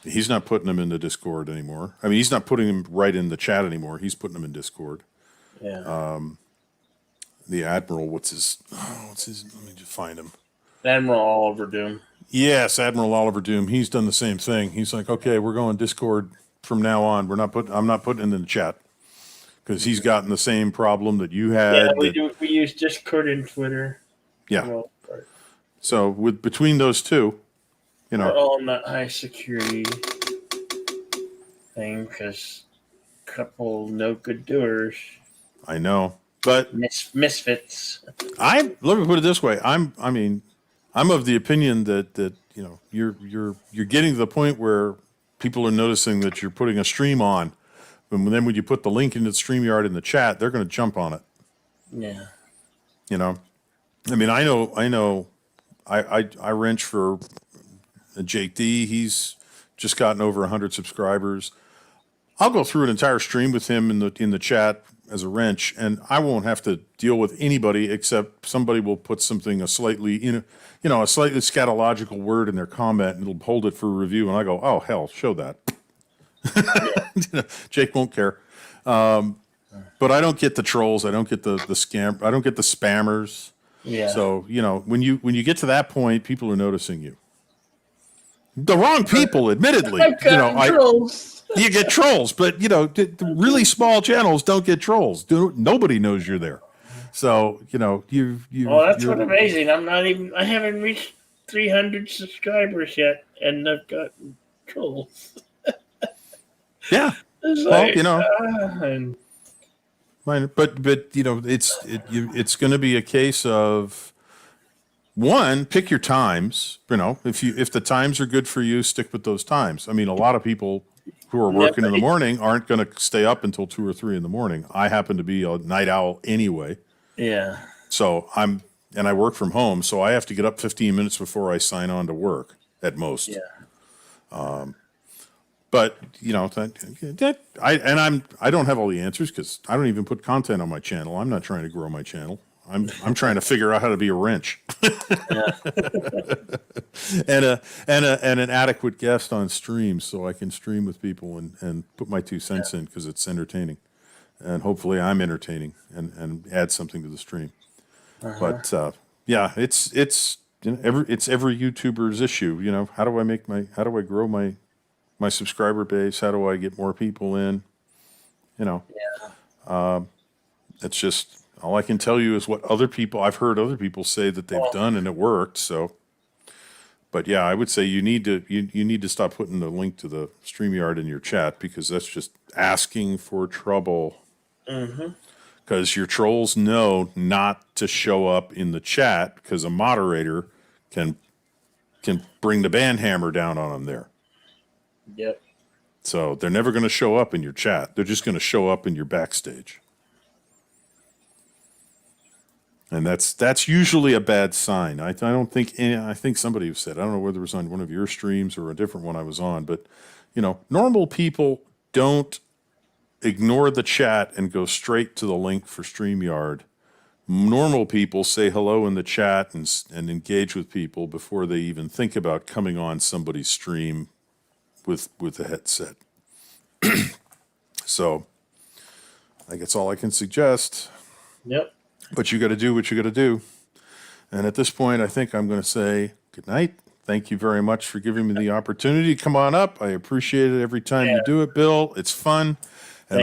he's not putting them in the Discord anymore. I mean, he's not putting them right in the chat anymore. He's putting them in Discord. Yeah. The Admiral, what's his? Let me just find him. Admiral Oliver Doom. Yes, Admiral Oliver Doom. He's done the same thing. He's like, okay, we're going Discord from now on. I'm not putting it in the chat because he's gotten the same problem that you had. Yeah, we use Discord and Twitter. Yeah. So between those two, we're all in that high security thing because a couple no good doers. I know, but misfits. Let me put it this way. I'm of the opinion that you're getting to the point where people are noticing that you're putting a stream on, and then when you put the link into the StreamYard in the chat, they're going to jump on it. Yeah. I mean, I know. I wrench for Jake D. He's just gotten over 100 subscribers. I'll go through an entire stream with him in the chat as a wrench, and I won't have to deal with anybody except somebody will put something a slightly scatological word in their comment, and it'll hold it for review, and I go, oh hell, show that. Jake won't care. But I don't get the trolls. I don't get the scam. I don't get the spammers. Yeah. So when you get to that point, people are noticing you. The wrong people, admittedly. You get trolls, but the really small channels don't get trolls. Nobody knows you're there. So you. Well, that's what's amazing. I haven't reached 300 subscribers yet, and I've got trolls. Yeah. It's it's going to be a case of one, pick your times. If the times are good for you, stick with those times. I mean, a lot of people who are working in the morning aren't going to stay up until 2 or 3 in the morning. I happen to be a night owl anyway. Yeah. So I work from home, so I have to get up 15 minutes before I sign on to work at most. Yeah. But I don't have all the answers because I don't even put content on my channel. I'm not trying to grow my channel. I'm trying to figure out how to be a wrench and an adequate guest on streams so I can stream with people and put my 2 cents in because it's entertaining, and hopefully I'm entertaining and add something to the stream. But yeah, it's every YouTuber's issue. How do I grow my subscriber base? How do I get more people in? It's just all I can tell you is what I've heard other people say that they've done and it worked. So, but yeah, I would say you need to stop putting the link to the StreamYard in your chat because that's just asking for trouble. Because your trolls know not to show up in the chat because a moderator can bring the band hammer down on them there. Yep. So they're never going to show up in your chat. They're just going to show up in your backstage. And that's usually a bad sign. I don't think I think somebody said, I don't know whether it was on one of your streams or a different one I was on, but normal people don't ignore the chat and go straight to the link for StreamYard. Normal people say hello in the chat and engage with people before they even think about coming on somebody's stream with a headset. So I think that's all I can suggest. Yep. But you got to do what you got to do. And at this point, I think I'm going to say good night. Thank you very much for giving me the opportunity to come on up. I appreciate it every time you do it, Bill. It's fun. And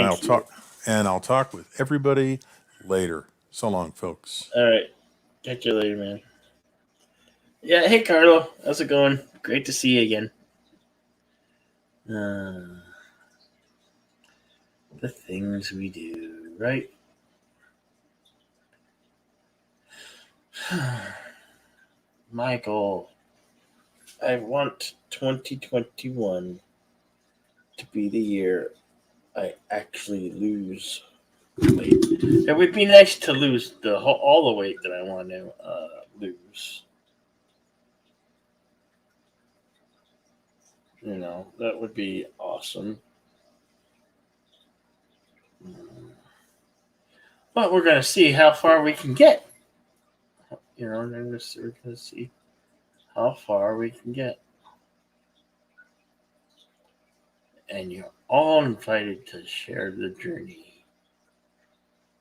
I'll talk with everybody later. So long, folks. All right. Catch you later, man. Yeah. Hey, Carlo. How's it going? Great to see you again. The things we do, right? My goal. I want 2021 to be the year I actually lose weight. It would be nice to lose all the weight that I want to lose. That would be awesome. But we're going to see how far we can get. We're going to see how far we can get. And you're all invited to share the journey.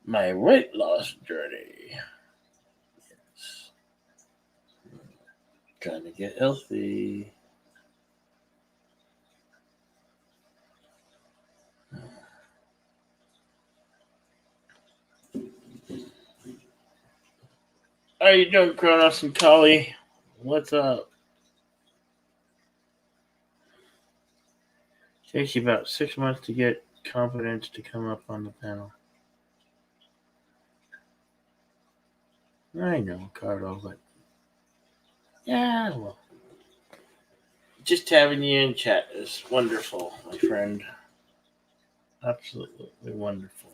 My weight loss journey. Yes. Trying to get healthy. How you doing, Kronos and Kali? What's up? Takes you about 6 months to get confidence to come up on the panel. I know, Carlo, but yeah, well, just having you in chat is wonderful, my friend. Absolutely wonderful.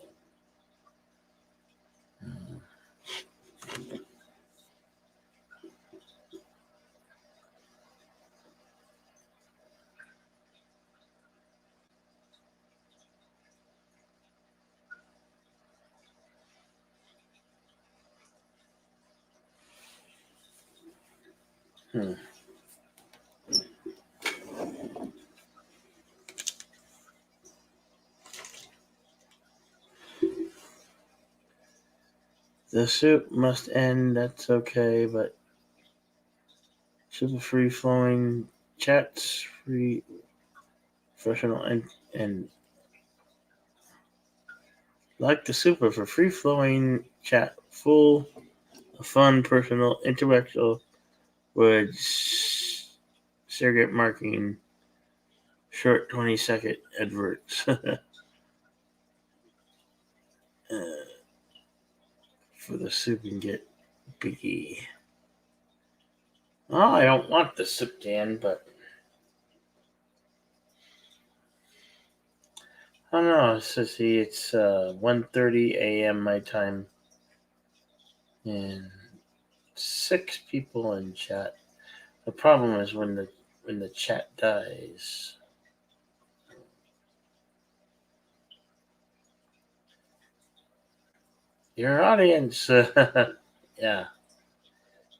The soup must end, that's okay, but super free flowing chats, free professional and like the super for free flowing chat, full of fun, personal, intellectual words, surrogate marking, short 20-second adverts. For the soup and get biggie. Oh, I don't want the soup can, but I don't know. So see, it's 1:30 a.m. my time, and 6 people in chat. The problem is when the chat dies. Your audience, yeah.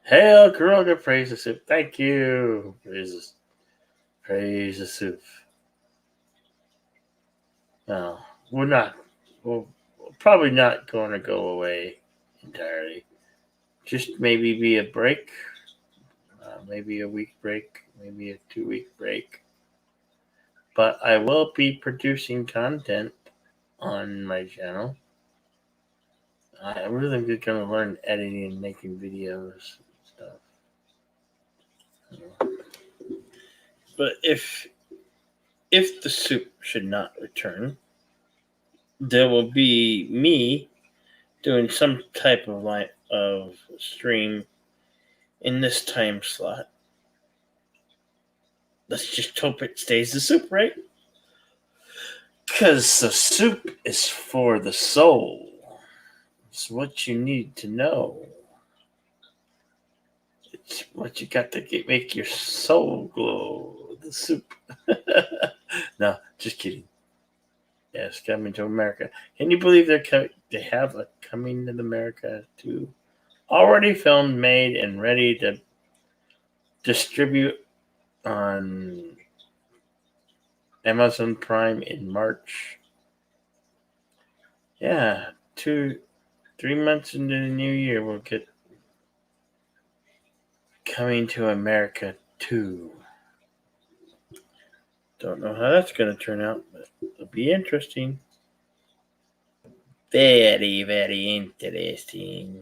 Hail, Kuroga, praise the soup. Thank you. Praise the soup. No, we're probably not going to go away entirely. Just maybe be a break, maybe a week break, maybe a 2-week break. But I will be producing content on my channel. I really am going to learn editing and making videos and stuff. But if the soup should not return, there will be me doing some type of stream in this time slot. Let's just hope it stays the soup, right? Because the soup is for the soul. It's what you need to know. what you got to make your soul glow. The soup. No, just kidding. Yes, coming to America. Can you believe they have a Coming to America 2 already filmed, made, and ready to distribute on Amazon Prime in March? Yeah, 3 months into the new year, we'll get Coming to America 2. Don't know how that's going to turn out, but it'll be interesting. Very, very interesting.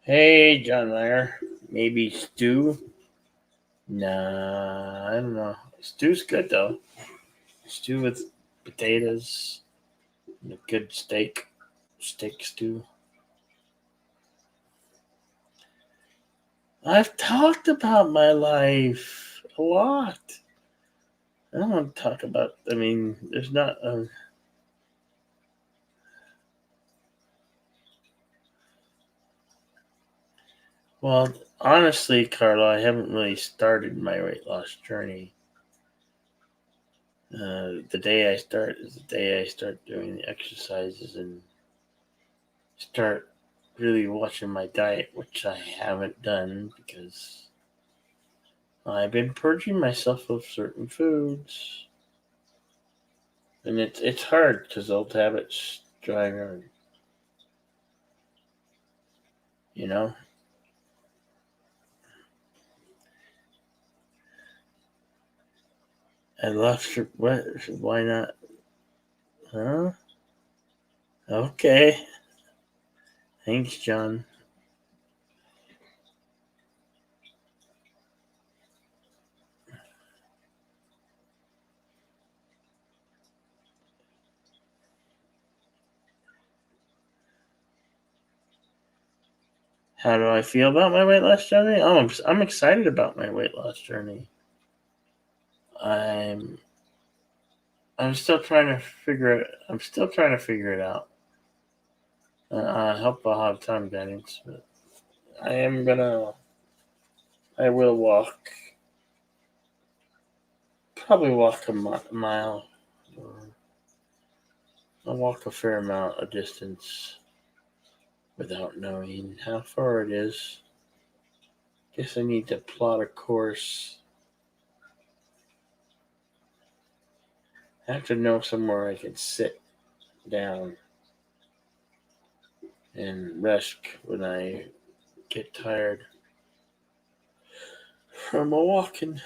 Hey, John Meyer. Maybe stew? Nah, I don't know. Stew's good, though. Stew with potatoes and a good steak. Steak stew. I've talked about my life a lot. I don't want to talk about, there's not a... Well, honestly, Carla, I haven't really started my weight loss journey. The day I start is the day I start doing the exercises and start really watching my diet, which I haven't done because I've been purging myself of certain foods. And it's hard because old habits drive on. You know? I lost your... What? Why not? Huh? Okay. Thanks, John. How do I feel about my weight loss journey? Oh, I'm excited about my weight loss journey. I'm still trying to figure it. I'm still trying to figure it out. I hope I'll have time guidance, but I will walk. Probably walk a mile. Or I'll walk a fair amount of distance without knowing how far it is. Guess I need to plot a course. I have to know somewhere I can sit down and rest when I get tired from walking.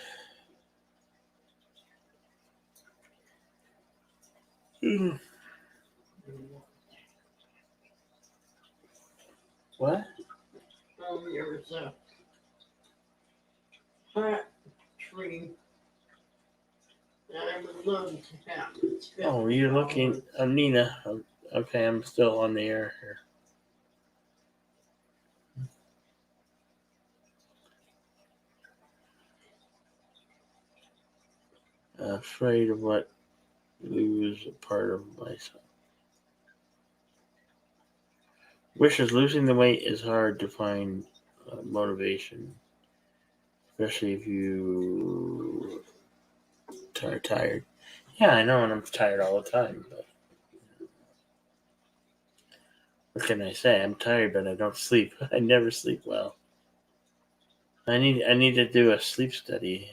What? There's a hot tree that I would love to have. Oh, you're looking. I'm Nina. Okay, I'm still on the air here. Afraid of what? Lose a part of myself. Wishes losing the weight is hard to find motivation, especially if you are tired. Yeah, I know, and I'm tired all the time. But what can I say? I'm tired, but I don't sleep. I never sleep well. I need to do a sleep study.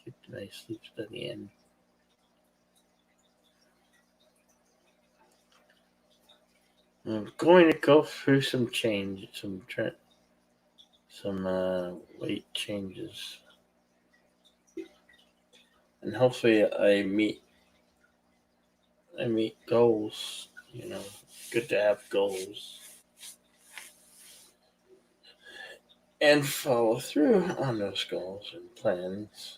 Get my sleep study in. I'm going to go through some weight changes, and hopefully I meet goals. Good to have goals and follow through on those goals and plans.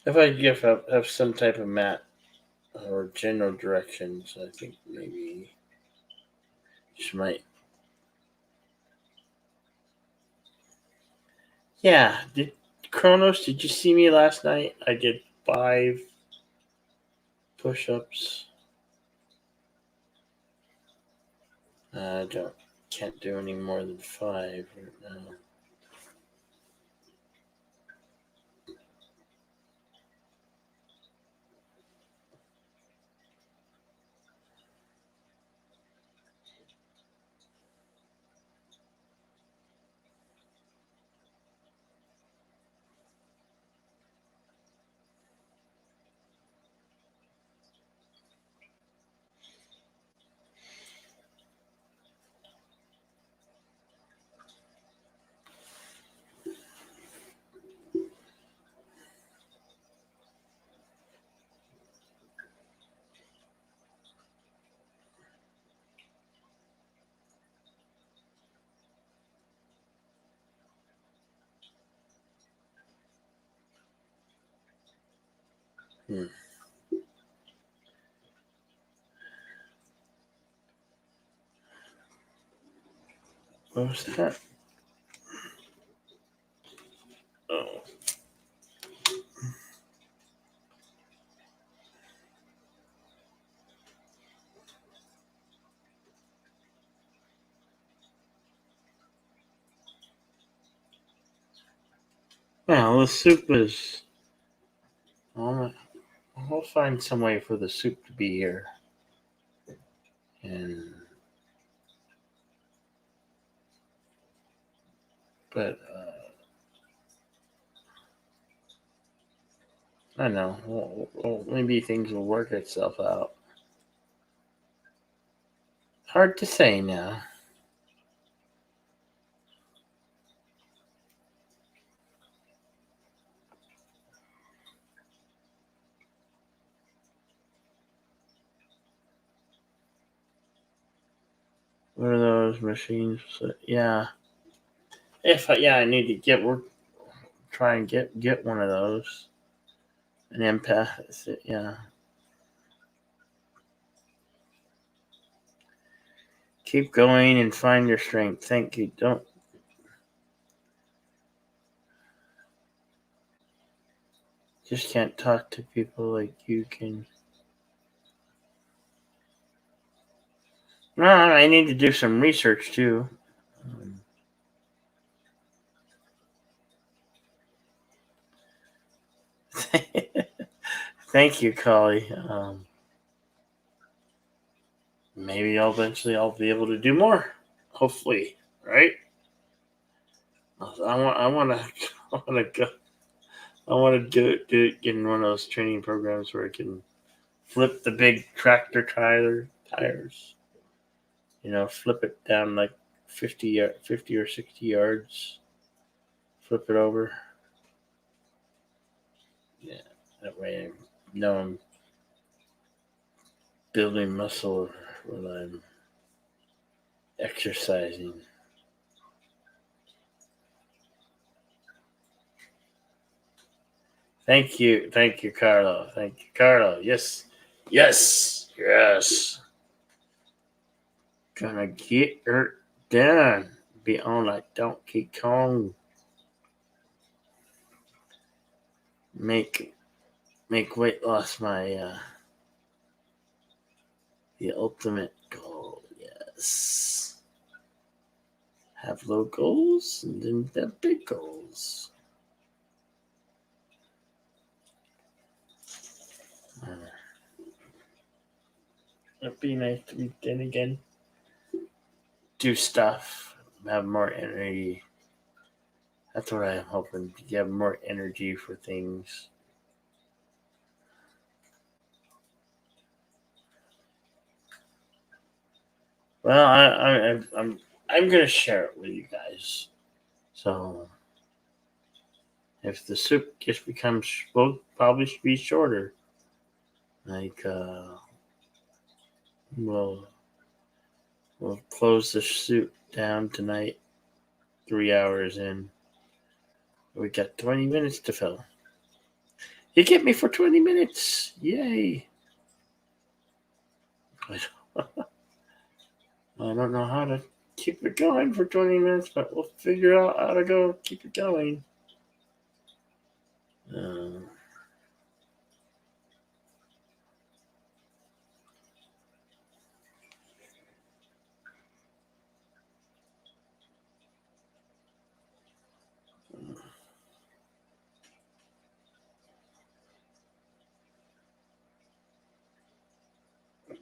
If I have some type of map or general directions, I think maybe just might. Yeah, Kronos, did you see me last night? I did 5 push-ups. I can't do any more than 5 right now. What was that? Oh. Well, the soup is. I'll find some way for the soup to be here. But I know. Well, maybe things will work itself out. Hard to say now. What are those machines? Yeah. I need to try and get one of those. An empath. Yeah. Keep going and find your strength. Thank you. Just can't talk to people like you can. No, I need to do some research too. Thank you, Collie. Maybe eventually I'll be able to do more. Hopefully, right? I want to go. I want to do it in one of those training programs where I can flip the big tractor tires. Flip it down like 50 or 60 yards. Flip it over. Yeah, that way I know I'm building muscle when I'm exercising. Thank you, Carlo. Thank you, Carlo. Yes. Gonna get her done. Be on like Donkey Kong. Make weight loss my the ultimate goal. Yes. Have low goals and then have big goals. It'd be nice to meet then again. Do stuff. Have more energy. That's what I'm hoping. To have more energy for things. Well, I'm gonna share it with you guys. So if the soup just becomes, will probably be shorter. Like we'll close the soup down tonight. 3 hours in. We got 20 minutes to fill. You get me for 20 minutes. Yay. I don't know how to keep it going for 20 minutes, but we'll figure out how to go keep it going.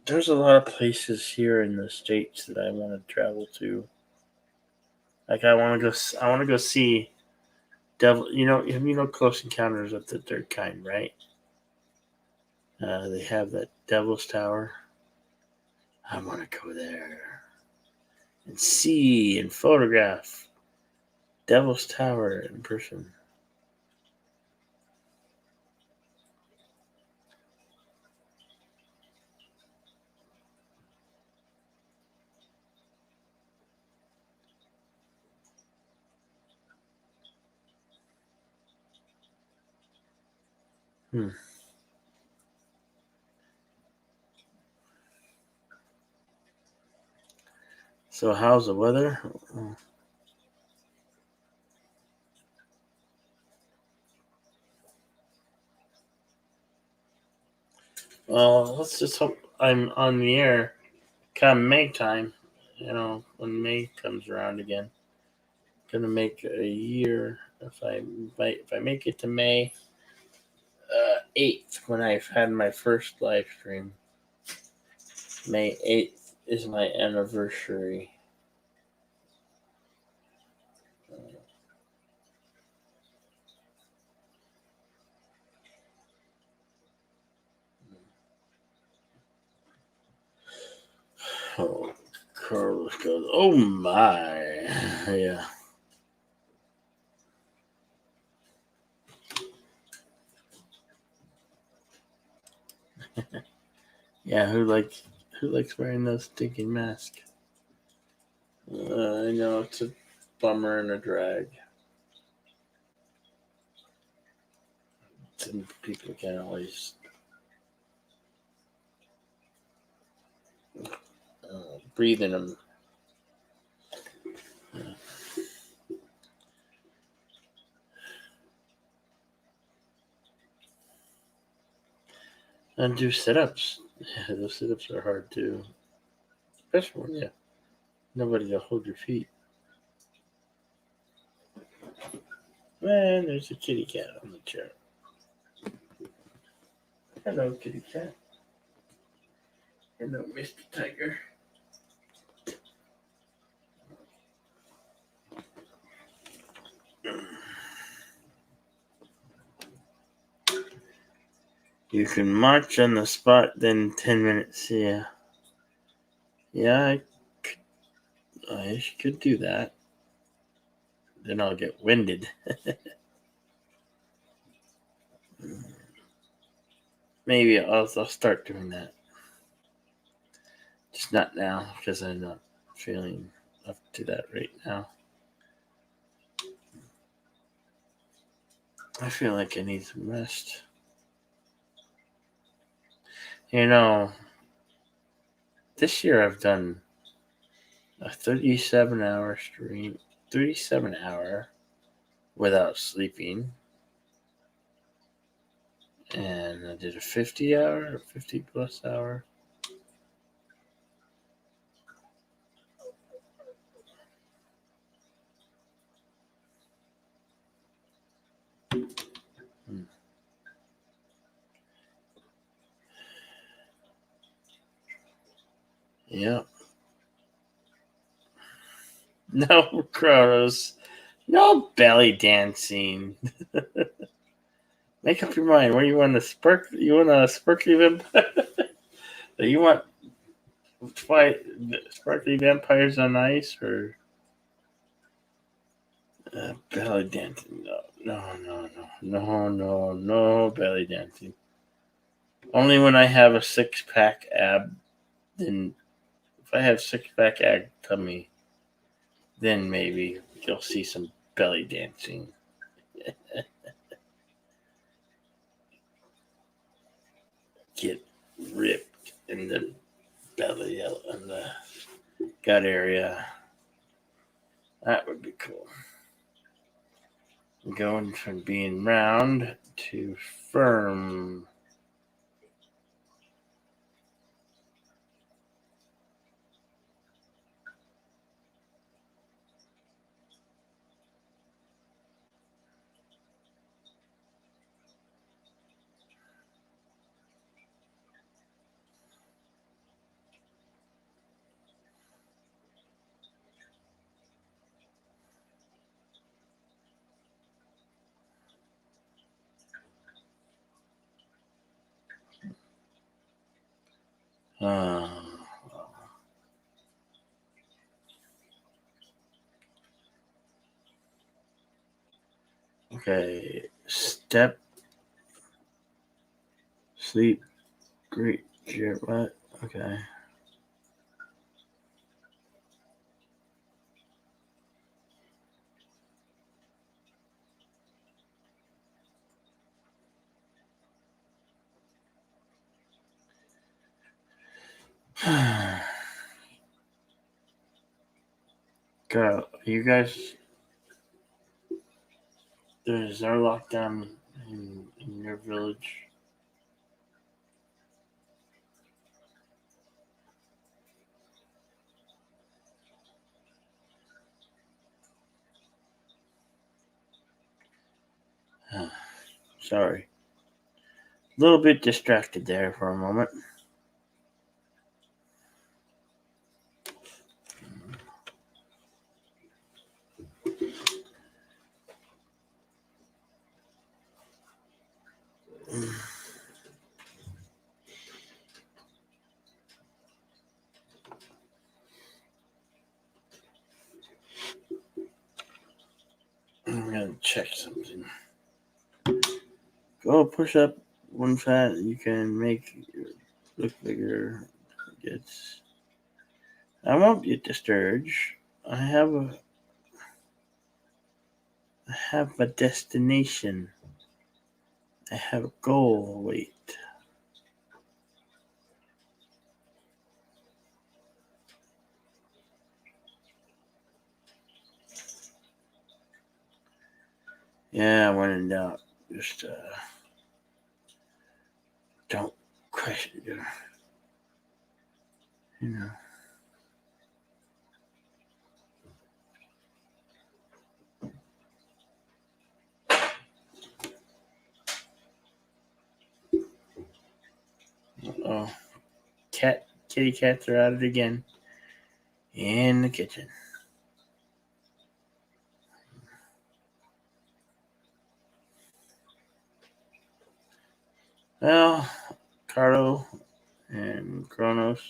There's a lot of places here in the States that I want to travel to. Like I want to go see Devil. Close Encounters of the Third Kind, right? They have that Devil's Tower. I want to go there and see and photograph Devil's Tower in person. So how's the weather? Well, let's just hope I'm on the air come May time. When May comes around again. Gonna make a year if I make it to May 8th when I've had my first live stream. May 8th is my anniversary. Oh, Carlos goes, oh my. Yeah. Yeah, who likes wearing those stinking masks? I know it's a bummer and a drag. Some people can't always breathe in them. And do sit-ups. Yeah, those sit-ups are hard too. Especially when you nobody to hold your feet. Man, there's a kitty cat on the chair. Hello, kitty cat. Hello, Mr. Tiger. You can march on the spot, then 10 minutes. Yeah. Yeah, I could do that. Then I'll get winded. Maybe I'll start doing that. Just not now, because I'm not feeling up to that right now. I feel like I need some rest. This year I've done a 37-hour stream, 37-hour without sleeping. And I did a 50-hour, 50-plus hour. Yep. No, Kronos. No belly dancing. Make up your mind. What do you want? You want a sparkly vampire? You want sparkly vampires on ice or belly dancing? No belly dancing. Only when I have a 6-pack ab. Then, if I have 6-pack ab tummy, then maybe you'll see some belly dancing. get ripped in the belly and the gut area. That would be cool. Going from being round to firm. Okay, step, sleep, great, what? Okay. Girl, you guys, is there a lockdown in your village? Sorry. A little bit distracted there for a moment. I'm gonna check something. Go push up one fat. You can make it look bigger. It's. I won't be discouraged. I have a destination. I have a goal. Wait. Yeah, when in doubt, just don't question it. You know. Oh, kitty cats are at it again in the kitchen. Well, Carlo and Kronos,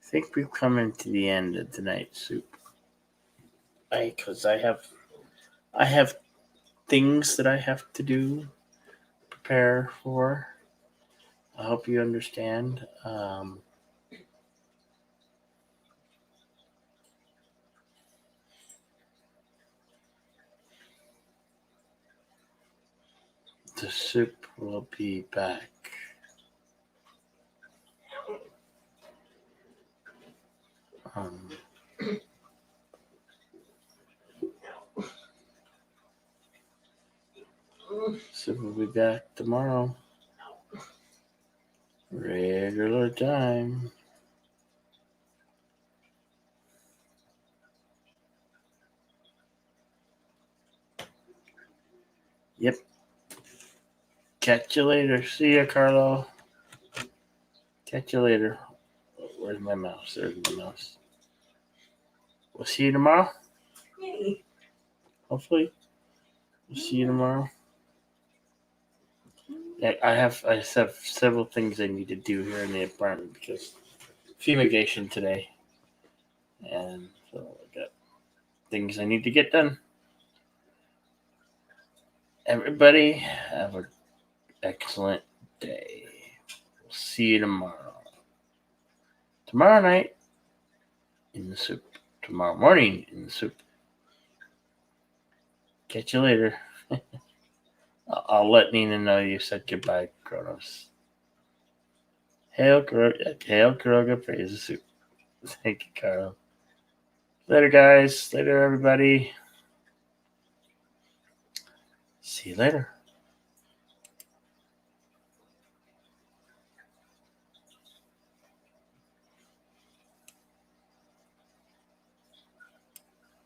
I think we've come into the end of tonight's soup. Because I have things that I have to do, prepare for. I hope you understand. The soup will be back. Soup will be back tomorrow. Regular time. Yep. Catch you later. See ya, Carlo. Catch you later. Where's my mouse? There's my mouse. We'll see you tomorrow. Hopefully. We'll see you tomorrow. Yeah, I have several things I need to do here in the apartment because fumigation today. And so I got things I need to get done. Everybody have an excellent day. We'll see you tomorrow. Tomorrow night in the soup. Tomorrow morning in the soup. Catch you later. I'll let Nina know you said goodbye, Kronos. Hail Kuroga, praise the soup. Thank you, Carl. Later, guys. Later, everybody. See you later.